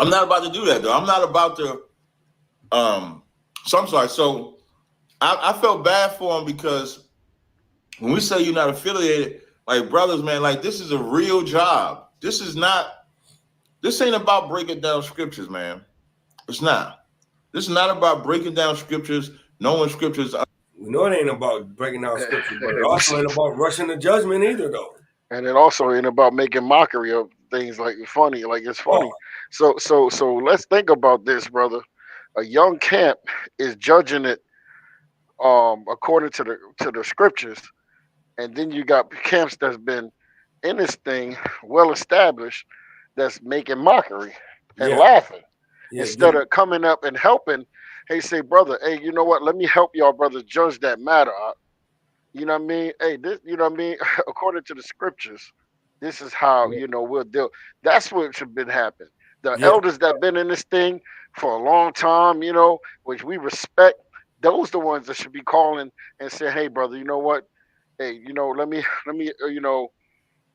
not about to do that, though. I'm not about to, so I'm sorry. So I felt bad for him, because when we say you're not affiliated, like, brothers, man, like, this is a real job. This ain't about breaking down scriptures, man. It's not. This is not about breaking down scriptures, knowing scriptures. We know it ain't about breaking down scripture, but it also ain't about rushing to judgment either, though. And it also ain't about making mockery of things like funny, like it's funny. So let's think about this, brother. A young camp is judging it according to the scriptures, and then you got camps that's been in this thing well established that's making mockery and laughing instead of coming up and helping. Hey, say, brother, hey, you know what? Let me help y'all, brother, judge that matter. You know what I mean? Hey, this, you know what I mean? According to the scriptures, this is how, we'll deal. That's what should have been happening. The elders that been in this thing for a long time, which we respect, those the ones that should be calling and say, hey, brother, you know what? Hey, let me,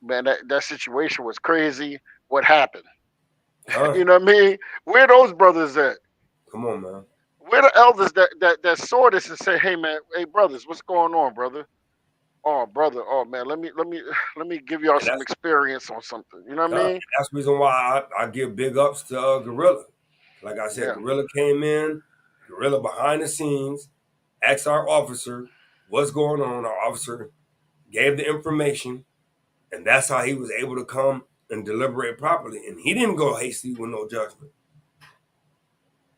man, that situation was crazy. What happened? Huh? You know what I mean? Where those brothers at? Come on, man. Where the elders that saw this and say, hey, man, hey, brothers, what's going on, brother? Oh, brother, oh man, let me give y'all And some experience on something. You know what I mean? that's the reason why I give big ups to Gorilla. Like I said, Yeah. Gorilla came in, Gorilla behind the scenes, asked our officer what's going on. Our officer gave the information, and that's how he was able to come and deliberate properly. And he didn't go hasty with no judgment.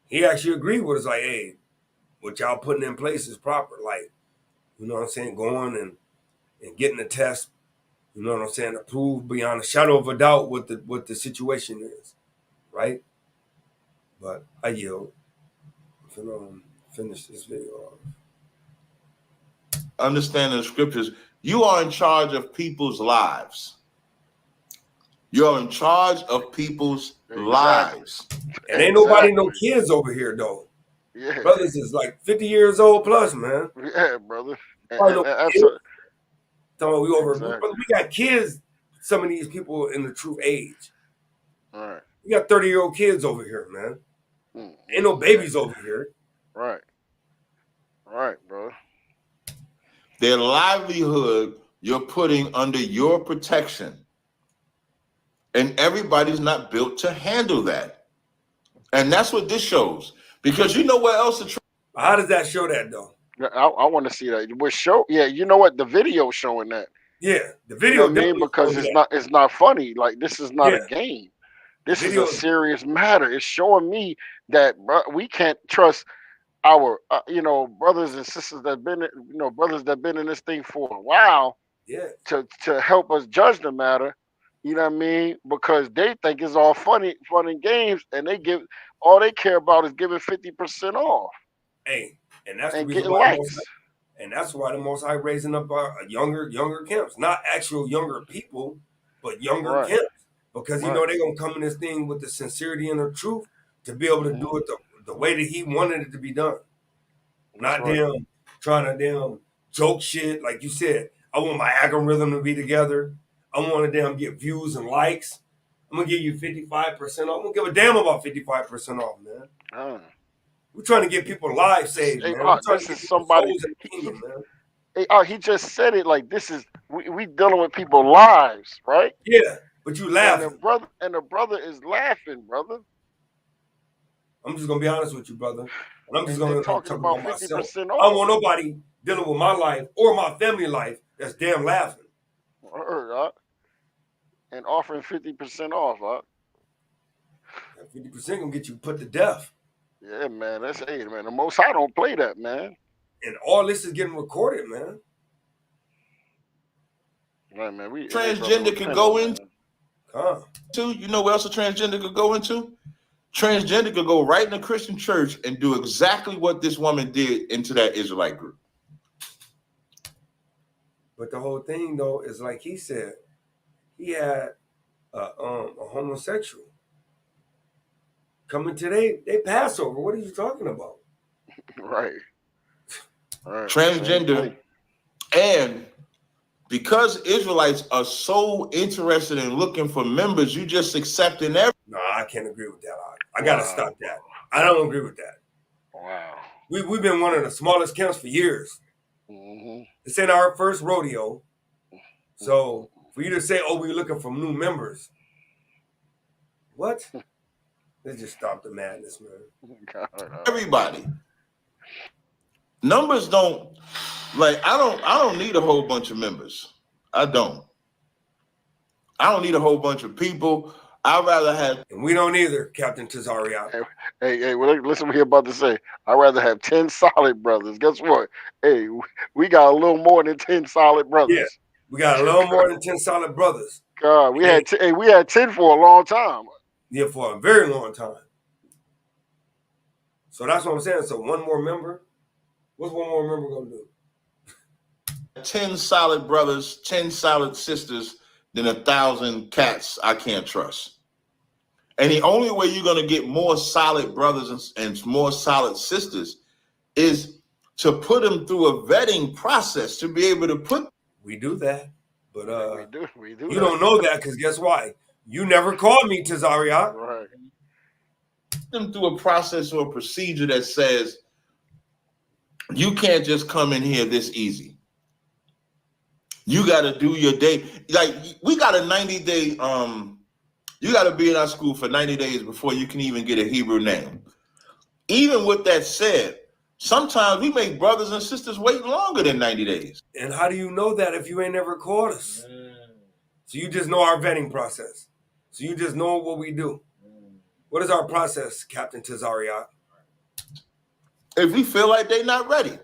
He actually agreed with us, like, hey, what y'all putting in place is proper. Like, you know what I'm saying, going and getting the test, you know what I'm saying, to prove beyond a shadow of a doubt what the situation is, right? But I yield. I'm finna finish this video off. Understanding the scriptures, you are in charge of people's lives. You're in charge of people's lives. And ain't nobody no kids over here though. Yeah. Brothers is like 50 years old plus, man. Yeah, brother. So we over. Brother, we got kids. Some of these people in the true age. All right. We got 30-year-old kids over here, man. Ain't no babies over here. Right. Right, bro. Their livelihood you're putting under your protection. And everybody's not built to handle that. And that's what this shows. Because you know what else? How does that show that, though? I want to see that. What show? Yeah, you know what? The video showing that. Yeah, the video. You know what I mean? Because it's not funny. Like, this is not a game. This is a serious matter. It's showing me that we can't trust our brothers and sisters that been brothers that been in this thing for a while. Yeah. To help us judge the matter. You know what I mean? Because they think it's all fun and games, and all they care about is giving 50% off. Hey, and that's the reason why. And that's why the Most High raising up younger camps, not actual younger people, but younger camps, because they're gonna come in this thing with the sincerity and the truth to be able to do it the way that He wanted it to be done. Not damn trying to joke shit like you said. I want my algorithm to be together. I want to get views and likes. I'm gonna give you 55% off. I'm gonna give a damn about 55% off, man. We're trying to get people lives saved, man. We're trying to get somebody in the kingdom, man. He just said it like this is we dealing with people's lives, right? Yeah, but you laughing. And the brother is laughing, brother. I'm just gonna be honest with you, brother. And I'm just gonna talk about myself. I don't want nobody dealing with my life or my family life that's damn laughing. And offering 50% off, huh? 50% gonna get you put to death. Yeah, man. That's man. The Most High don't play that, man. And all this is getting recorded, man. Right, man. Transgender could go into. You know what else a transgender could go into? Transgender could go right in a Christian church and do exactly what this woman did into that Israelite group. But the whole thing, though, is like he said, he had a homosexual coming today. They Passover. What are you talking about? Right. Transgender. And because Israelites are so interested in looking for members, you just accepting everything. No, I can't agree with that. I gotta stop that. I don't agree with that. Wow. We've been one of the smallest camps for years. Mm-hmm. This ain't our first rodeo. So for you to say, "Oh, we're looking for new members," what? Let's just stop the madness, man. Everybody. Numbers don't I don't need a whole bunch of members. I don't need a whole bunch of people. I'd rather have, and we don't either, Captain Tazaryach. Hey, well, listen what he's about to say. I'd rather have 10 solid brothers. Guess what? Hey, we got a little more than 10 solid brothers. Yeah, we got a little more than 10 solid brothers. God, we had 10 for a long time. Yeah, for a very long time. So that's what I'm saying. So one more member. What's one more member gonna do? 10 solid brothers, 10 solid sisters, than 1,000 cats I can't trust. And the only way you're going to get more solid brothers and more solid sisters is to put them through a vetting process to be able to put. We do that, but we do. You don't know that because guess why? You never called me, Tazaryach. Right. Them through a process or a procedure that says you can't just come in here this easy. You got to do your day. Like we got a 90-day. You got to be in our school for 90 days before you can even get a Hebrew name. Even with that said, sometimes we make brothers and sisters wait longer than 90 days. And how do you know that if you ain't never called us? So you just know our vetting process. So you just know what we do. What is our process, Captain Tazaryach? If we feel like they're not ready.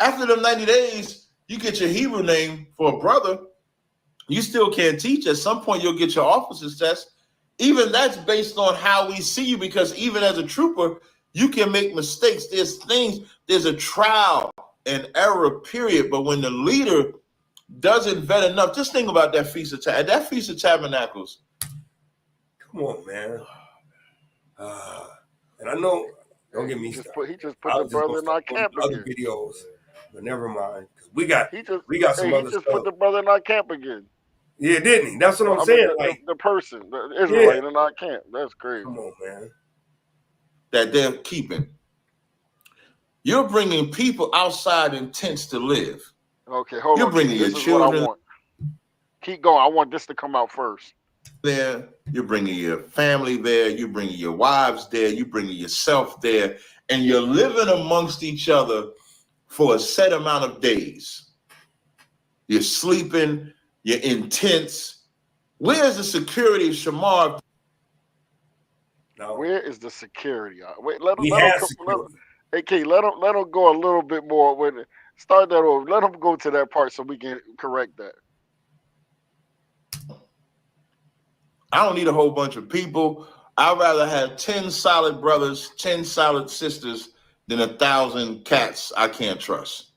After them 90 days, you get your Hebrew name for a brother. You still can't teach. At some point, you'll get your officer's test. Even that's based on how we see you, because even as a trooper, you can make mistakes. There's a trial and error period. But when the leader doesn't vet enough, just think about that Feast of Tabernacles. That Feast of Tabernacles. Come on, man. And I know, don't get me started. He just put the brother in our camp other again. videos, but never mind. We got some other He just stuff. put the brother in our camp again. Yeah, didn't he? That's what I'm saying. Like the person, the Israelite in our camp. That's crazy. Come on, man. That they're keeping. You're bringing people outside in tents to live. Okay, hold on. You're bringing your children. Keep going. I want this to come out first. There, you're bringing your family there. You're bringing your wives there. You're bringing yourself there, and you're living amongst each other for a set amount of days. You're sleeping. You're in tents. Where's the security, Shamar? No. Where is the security? Wait, let him go a little bit more with it. Start that over. Let him go to that part so we can correct that. I don't need a whole bunch of people. I'd rather have 10 solid brothers, 10 solid sisters than 1,000 cats I can't trust.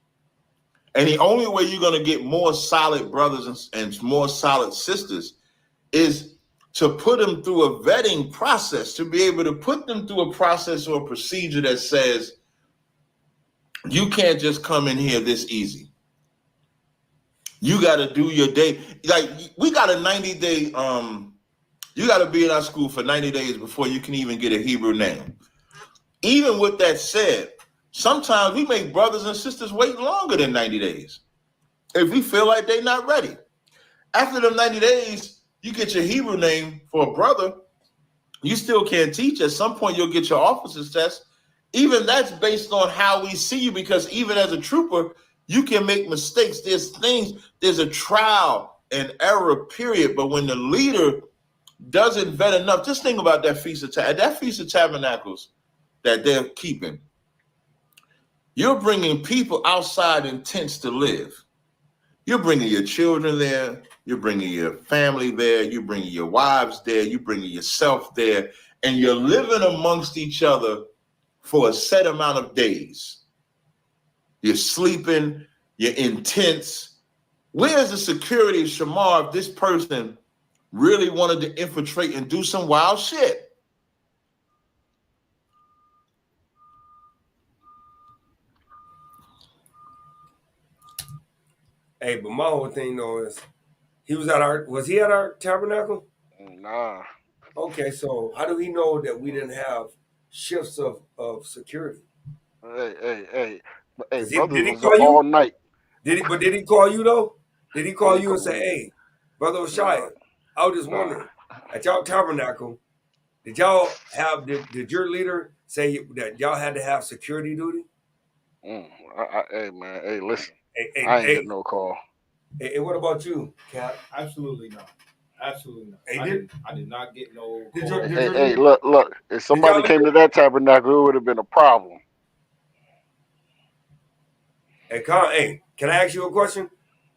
And the only way you're going to get more solid brothers and more solid sisters is to put them through a vetting process, to be able to put them through a process or a procedure that says, you can't just come in here this easy. You got to do your day. Like we got a 90-day, you got to be in our school for 90 days before you can even get a Hebrew name. Even with that said, sometimes we make brothers and sisters wait longer than 90 days. If we feel like they're not ready. After them 90 days, you get your Hebrew name for a brother. You still can't teach. At some point, you'll get your officer's test. Even that's based on how we see you, because even as a trooper, you can make mistakes. There's a trial and error period. But when the leader doesn't vet enough, just think about that Feast of Tabernacles that they're keeping. You're bringing people outside in tents to live. You're bringing your children there. You're bringing your family there. You're bringing your wives there. You're bringing yourself there. And you're living amongst each other for a set amount of days. You're sleeping. You're in tents. Where's the security, Shamar, if this person really wanted to infiltrate and do some wild shit? Hey, but my whole thing though is, was he at our tabernacle? Nah. Okay, so how do he know that we didn't have shifts of security? Hey, Did he brother call you all night? Did he call you though? Did he call you and say, "Hey, Brother Oshaya, I was just wondering, at y'all tabernacle, did y'all have did your leader say that y'all had to have security duty?" Hey man, hey listen, Hey, I ain't get no call. Hey, what about you, Cap? Absolutely not. Absolutely not. Hey, I did not get no call. Hey, look. If somebody came to that tabernacle, it would have been a problem. Hey, can I ask you a question?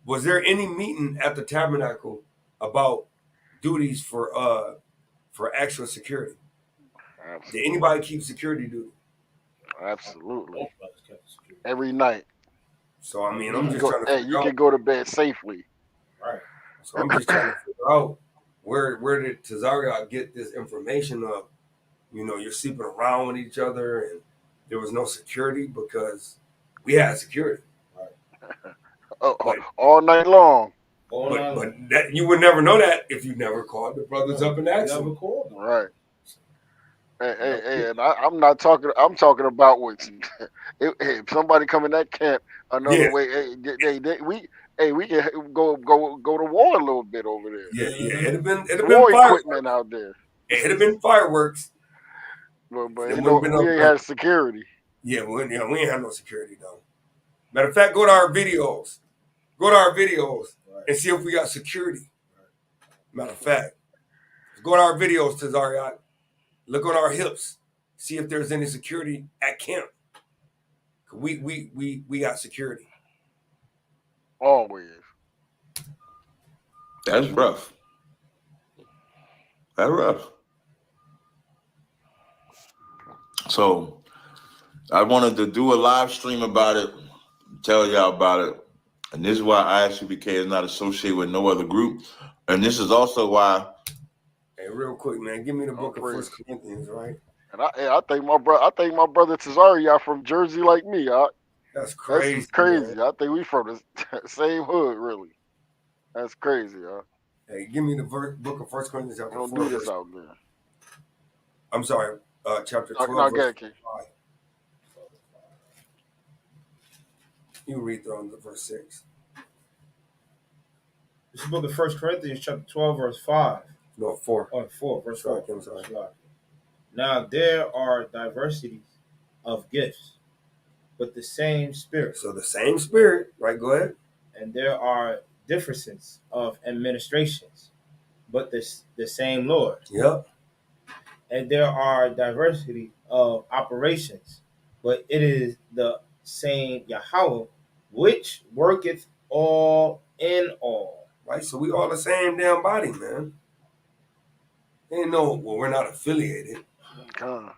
Was there any meeting at the tabernacle about duties for extra security? Absolutely. Did anybody keep security duty? Absolutely. Every night. So I mean, I'm just trying to. Hey, you can go to bed safely. Right. So I'm just trying to figure out where did Tazaryach get this information of, you're sleeping around with each other and there was no security, because we had security. All night long. But that you would never know that if you never called the brothers up and asked them. Right. Hey, and I'm not talking. I'm talking about what if somebody come in that camp another Yeah. way. We can go to war a little bit over there. Yeah. It'd have been War fireworks. equipment out there. It'd have been fireworks. But you know, we ain't had security. Yeah, we ain't have no security though. Matter of fact, go to our videos. And see if we got security. Matter of fact, go to our videos, Tazaryach. Look on our hips. See if there's any security at camp. We got security. Always. That's rough. That's rough. So I wanted to do a live stream about it, tell y'all about it. And this is why ISUPK is not associated with no other group. And this is also why. Hey, real quick, man, give me the book of 1 Corinthians, right? And I think my brother Tazaryach from Jersey like me. That's crazy. That's crazy. Man. I think we from the same hood, really. That's crazy, Hey, give me the book of 1 Corinthians chapter 4. Don't do this out there. I'm sorry, chapter 12, verse 5. You read on the verse 6. This is the book of 1 Corinthians, chapter 12, verse 5. No, 4. Oh, 4, verse 4. I'm sorry. Now there are diversities of gifts, but the same Spirit. So the same Spirit, right? Go ahead. And there are differences of administrations, but the same Lord. Yep. And there are diversity of operations, but it is the same Yahawah, which worketh all in all. Right, so we all the same damn body, man. Ain't no, well, we're not affiliated. What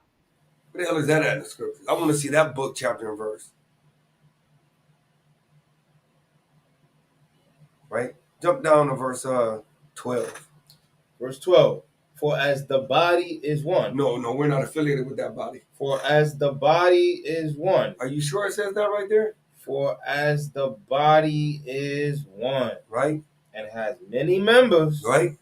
the hell is that at in the scriptures? I want to see that book, chapter, and verse. Right? Jump down to verse 12. Verse 12. For as the body is one. No, we're not affiliated with that body. For as the body is one. Are you sure it says that right there? For as the body is one. Right? And has many members. Right?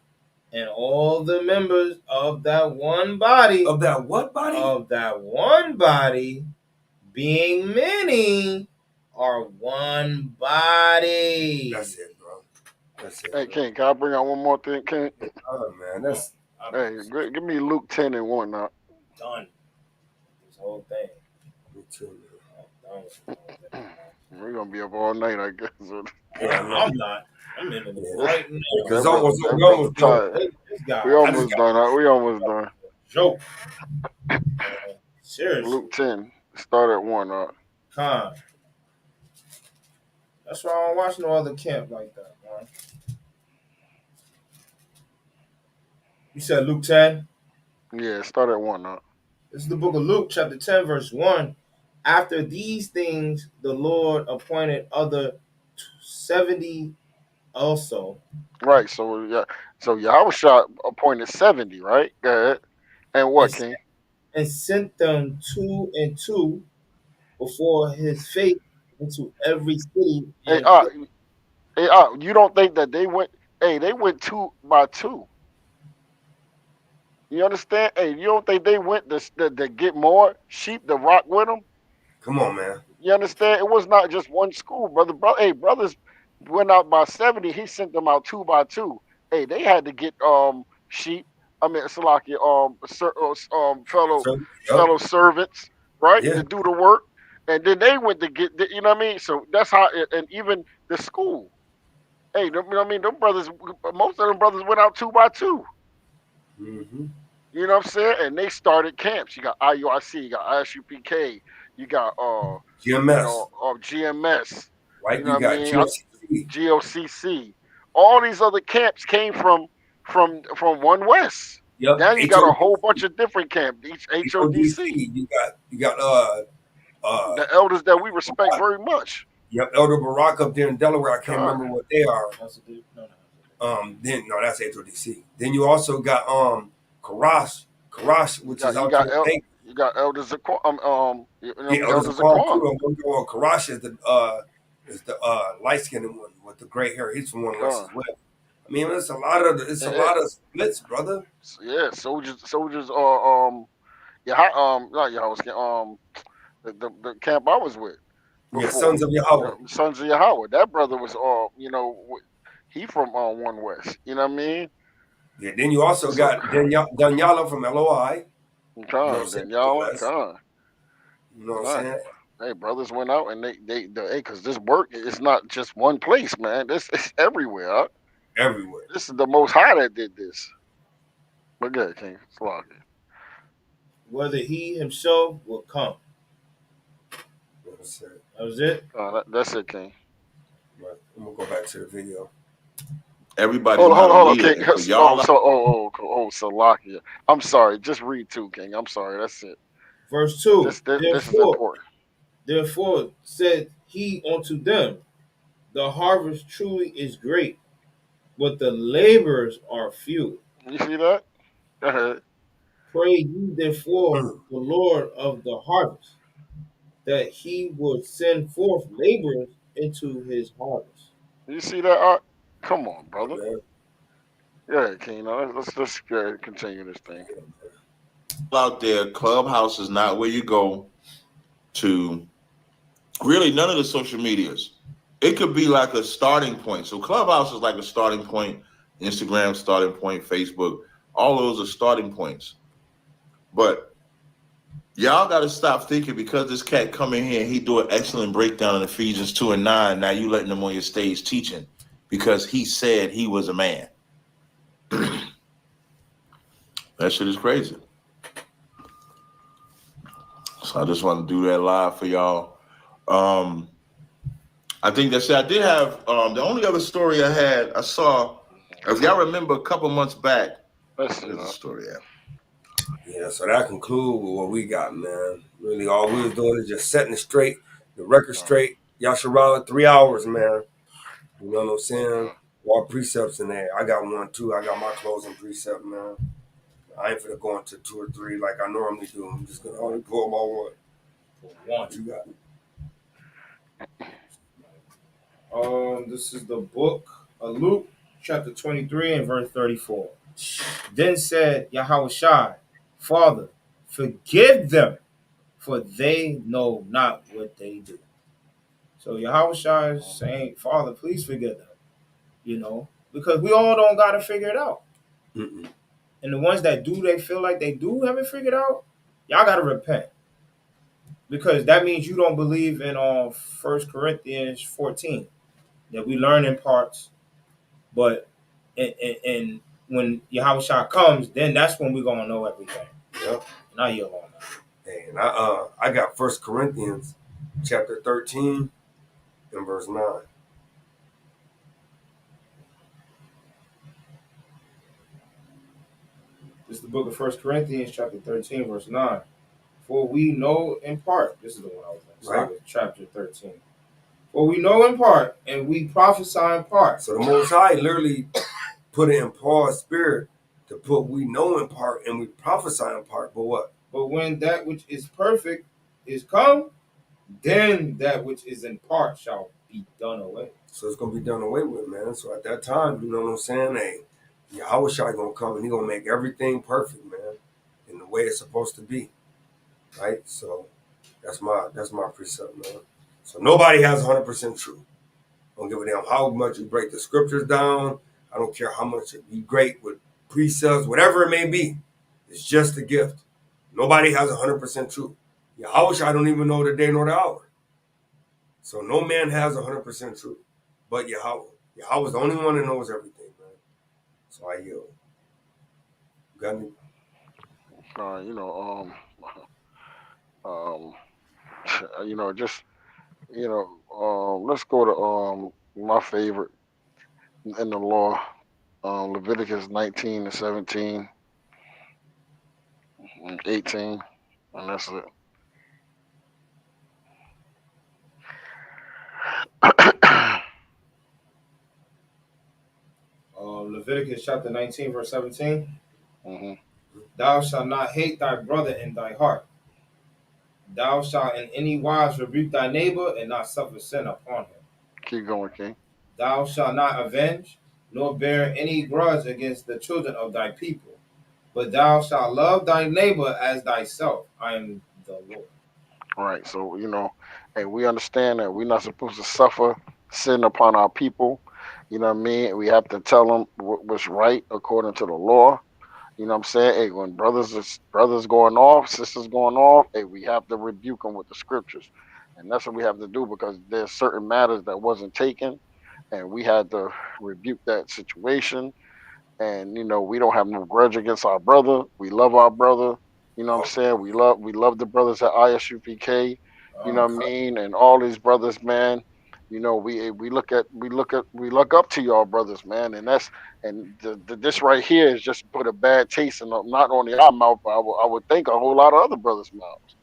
And all the members of that one body. Of that what body? Of that one body, being many, are one body. That's it, bro. That's it. Hey, King, can I bring out one more thing, King? Oh, man, that's... Hey, give me Luke 10 and 1 now. Done. This whole thing. Me too, man. We're going to be up all night, I guess. Yeah, I'm not. I'm in it right now. It's almost done. We almost done. We almost done. Joke. Seriously. Luke 10. Start at 1. Con. That's why I don't watch no other camp like that, man. You said Luke 10? Yeah, start at 1. This is the book of Luke, chapter 10, verse 1. After these things, the Lord appointed other 70 also. Right, so Yahawah appointed 70, right? Go ahead. And what, King? And sent them 2 and 2 before his face into every city. Hey, you don't think that they went? Hey, they went 2 by 2. You understand? Hey, you don't think they went to get more sheep to rock with them? Come on, man. You understand? It was not just one school, brother. Hey, brothers went out by 70. He sent them out 2 by 2. Hey, they had to get sheep. I mean, Salakia, fellow servants, right, to do the work, and then they went to get. You know what I mean? So that's how. And even the school. Hey, you know what I mean? Them brothers. Most of them brothers went out 2 by 2. Mm-hmm. You know what I'm saying? And they started camps. You got IUIC, you got ISUPK, you got GMS. GMS. Right, you know got GOCC. All these other camps came from One West. Yep. Now you got a whole bunch of different camps. Each HODC. You got the elders that we respect very much. Yep, Elder Barak up there in Delaware. I can't remember what they are. That's HODC. Then you also got Karash, which is out there. You got Elder Zaquan. Elder Elder Zaquan Zaquan. too. I'm going Karash is the light skinned one with the gray hair. He's from One West Con. as well. I mean, it's a lot of splits, brother. Yeah, soldiers are not Yahweh, the camp I was with Yeah, before. Sons of Yahawah. Sons of Yahweh. That brother was he from One West. You know what I mean? Yeah, then you also So got Danyala from LOI. You know what I'm Con, saying? Daniela, West. Con. You know what I'm Con. saying? Hey, brothers went out and hey, because this work is not just one place, man. This is everywhere. Huh? Everywhere. This is the Most High that did this. But good, King. Slaughter. Whether he himself will come. That's it. That was it. That's it, King. Right. I'm gonna go back to the video. Everybody's not a Hold on, leader, King. and for y'all, Salakia. I'm sorry. Just read two, King. I'm sorry. That's it. Verse 2. This is important. Therefore said he unto them, the harvest truly is great, but the laborers are few. You see that? Go ahead. Pray ye therefore the Lord of the harvest, that he would send forth laborers into his harvest. You see that? Come on, brother. Yeah. Yeah, King. Let's continue this thing. out there, Clubhouse is not where you go to. Really, none of the social medias. It could be like a starting point. So Clubhouse is like a starting point. Instagram starting point. Facebook. All those are starting points. But y'all got to stop thinking because this cat come in here and he do an excellent breakdown in Ephesians 2 and 9. Now you letting him on your stage teaching because he said he was a man. That shit is crazy. So I just want to do that live for y'all. I think that's it. I did have the only other story I saw, if y'all remember a couple months back. Where's the story at? Yeah, so that concludes with what we got, man. Really, all we was doing is just setting it straight, the record straight. Yasharala, 3 hours, man. You know what I'm saying? All precepts in there. I got one too. I got my closing precept, man. I ain't finna go into 2 or 3 like I normally do. I'm just gonna only pull them all one. What you got? This is the book of Luke, chapter 23 and verse 34. Then said Yahushua, Father, forgive them, for they know not what they do. So Yahushua is saying, Father, please forgive them. You know, because we all don't got to figure it out. Mm-mm. And the ones that do, they feel like they do have it figured out, y'all got to repent. Because that means you don't believe in 1 Corinthians 14, that we learn in parts, but and when Yahushua comes, then that's when we're going to know everything. Yep. Now you're alone. And I got 1 Corinthians chapter 13 and verse 9. This is the book of 1 Corinthians chapter 13, verse 9. For we know in part, this is the one I was going to say, chapter 13. For we know in part, and we prophesy in part. So the Most High literally put it in Paul's spirit to put we know in part and we prophesy in part. But what? But when that which is perfect is come, then that which is in part shall be done away. So it's going to be done away with, man. So at that time, you know what I'm saying? Hey, Yahushua going to come and he going to make everything perfect, man, in the way it's supposed to be. Right? So that's my precept, man. So nobody has 100% truth. I don't give a damn how much you break the scriptures down. I don't care how much you great with precepts, whatever it may be. It's just a gift. Nobody has 100% truth. Yahushua don't even know the day nor the hour. So no man has 100% truth. But Yahweh. Yahweh's the only one that knows everything, man. So I yield. Got me? Let's go to my favorite in the law, Leviticus 19 and 17 and 18, and that's it. Leviticus chapter 19, verse 17. Mm-hmm. Thou shalt not hate thy brother in thy heart. thou shalt in any wise rebuke thy neighbor and not suffer sin upon him. Keep going, King. Thou shalt not avenge, nor bear any grudge against the children of thy people, but thou shalt love thy neighbor as thyself. I am the Lord. Right. So, and we understand that we're not supposed to suffer sin upon our people. You know what I mean? We have to tell them what's right according to the law. You know what I'm saying? Hey, when brothers going off, sisters going off, hey, we have to rebuke them with the scriptures. And that's what we have to do because there's certain matters that wasn't taken, and we had to rebuke that situation. And we don't have no grudge against our brother. We love our brother. You know what I'm saying? We love the brothers at ISUPK. You know what I mean? And all these brothers, man. We look up to y'all brothers, man. And this right here is just put a bad taste in not only our mouth, but I would think a whole lot of other brothers' mouths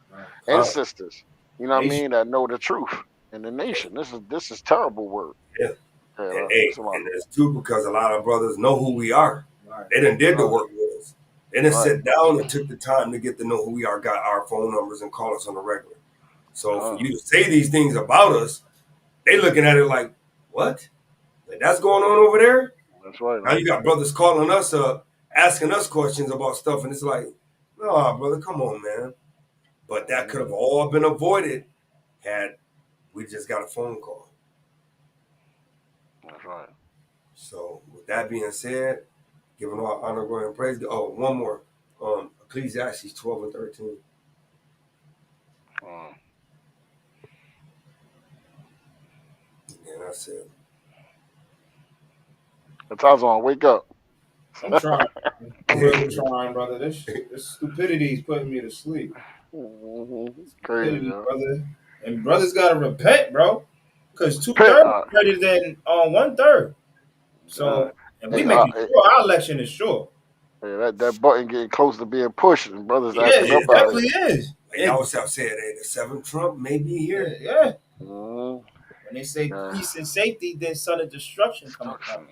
and sisters. You know what I mean? That know the truth in the nation. This is terrible work. Yeah. And it's too because a lot of brothers know who we are. Right. They done did the work with us. They done sit down and took the time to get to know who we are, got our phone numbers and call us on the regular. So for you to say these things about us, they looking at it like, what? Like that's going on over there? That's right. Now you got brothers calling us up, asking us questions about stuff, and it's like, no, brother, come on, man. But that could have all been avoided had we just got a phone call. That's right. So with that being said, giving all honor, glory, and praise. Oh, one more. Ecclesiastes 12 and 13. And that's it. Tazan, wake up. I'm trying. I'm really trying, brother. This stupidity is putting me to sleep. Crazy, brother. And brothers gotta repent, bro. Because 2/3 is better than 1/3. So, and we making sure our election is sure. Yeah, that button getting close to being pushed, and brothers acting it up out definitely is. Like y'all was saying, hey, the 7th Trump may be here. Yeah. When they say peace and safety, then sudden destruction comes out.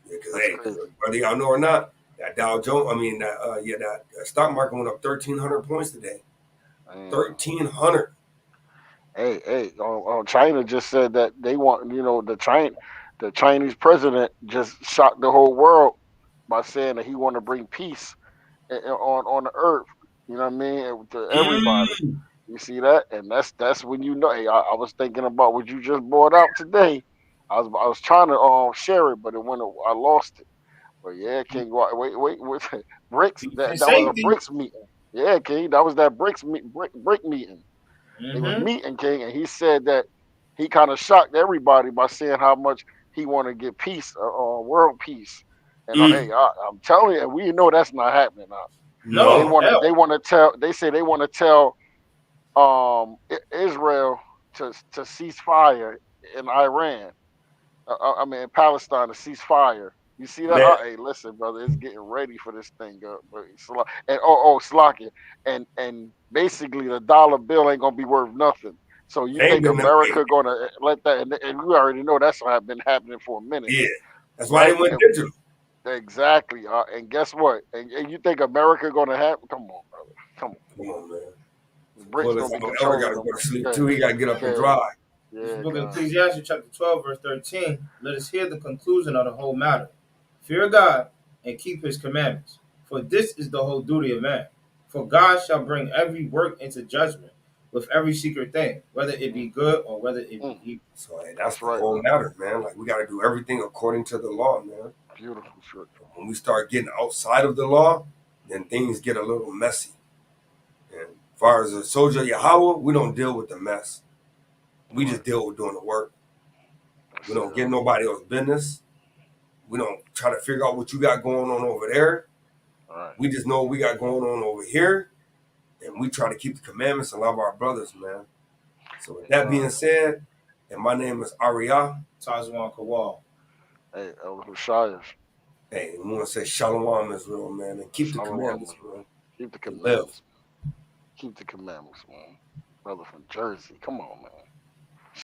Yeah, because whether y'all know or not, that Dow Jones, that stock market went up 1,300 points today. 1,300. Hey, China just said that they want, the Chinese president just shocked the whole world by saying that he want to bring peace on the earth. You know what I mean? To everybody. You see that? And that's when Hey, I was thinking about what you just brought out today. I was trying to share it, but I lost it. But yeah, King, wait, BRICS. That was a BRICS meeting. Yeah, King, that was that BRICS BRIC meeting. He was meeting, King, and he said that he kind of shocked everybody by saying how much he want to get peace, world peace. And hey, I'm telling you, we know that's not happening now. No, they want to tell. They say they want to tell Israel to cease fire in Iran. Palestine to cease fire. You see that? Hey, listen, brother, it's getting ready for this thing. And Slovakia, and basically the dollar bill ain't gonna be worth nothing. So you think America gonna let that? And we already know that's been happening for a minute. Yeah, that's why they went digital. Exactly. And guess what? And you think America gonna have? Come on, brother. Come on, man. Well, got to go to sleep too. He got to get up and drive. Yeah, book of Ecclesiastes chapter 12, verse 13. Let us hear the conclusion of the whole matter. Fear God and keep his commandments, for this is the whole duty of man. For God shall bring every work into judgment with every secret thing, whether it be good or whether it be evil. So that's the whole matter, man. Like we got to do everything according to the law, man. Beautiful. Sure. When we start getting outside of the law, then things get a little messy. And as far as a soldier of Yahawah, we don't deal with the mess. We just deal with doing the work. We don't get nobody else's business. We don't try to figure out what you got going on over there. We just know what we got going on over here. And we try to keep the commandments and love our brothers, man. So with that being said, and my name is Ariyah. Tazaryach Kawal. Hey, Hushayas. Hey, we want to say Shalom Israel, man. And keep the commandments, man. Keep the commandments. Keep the commandments, man. Brother from Jersey. Come on, man.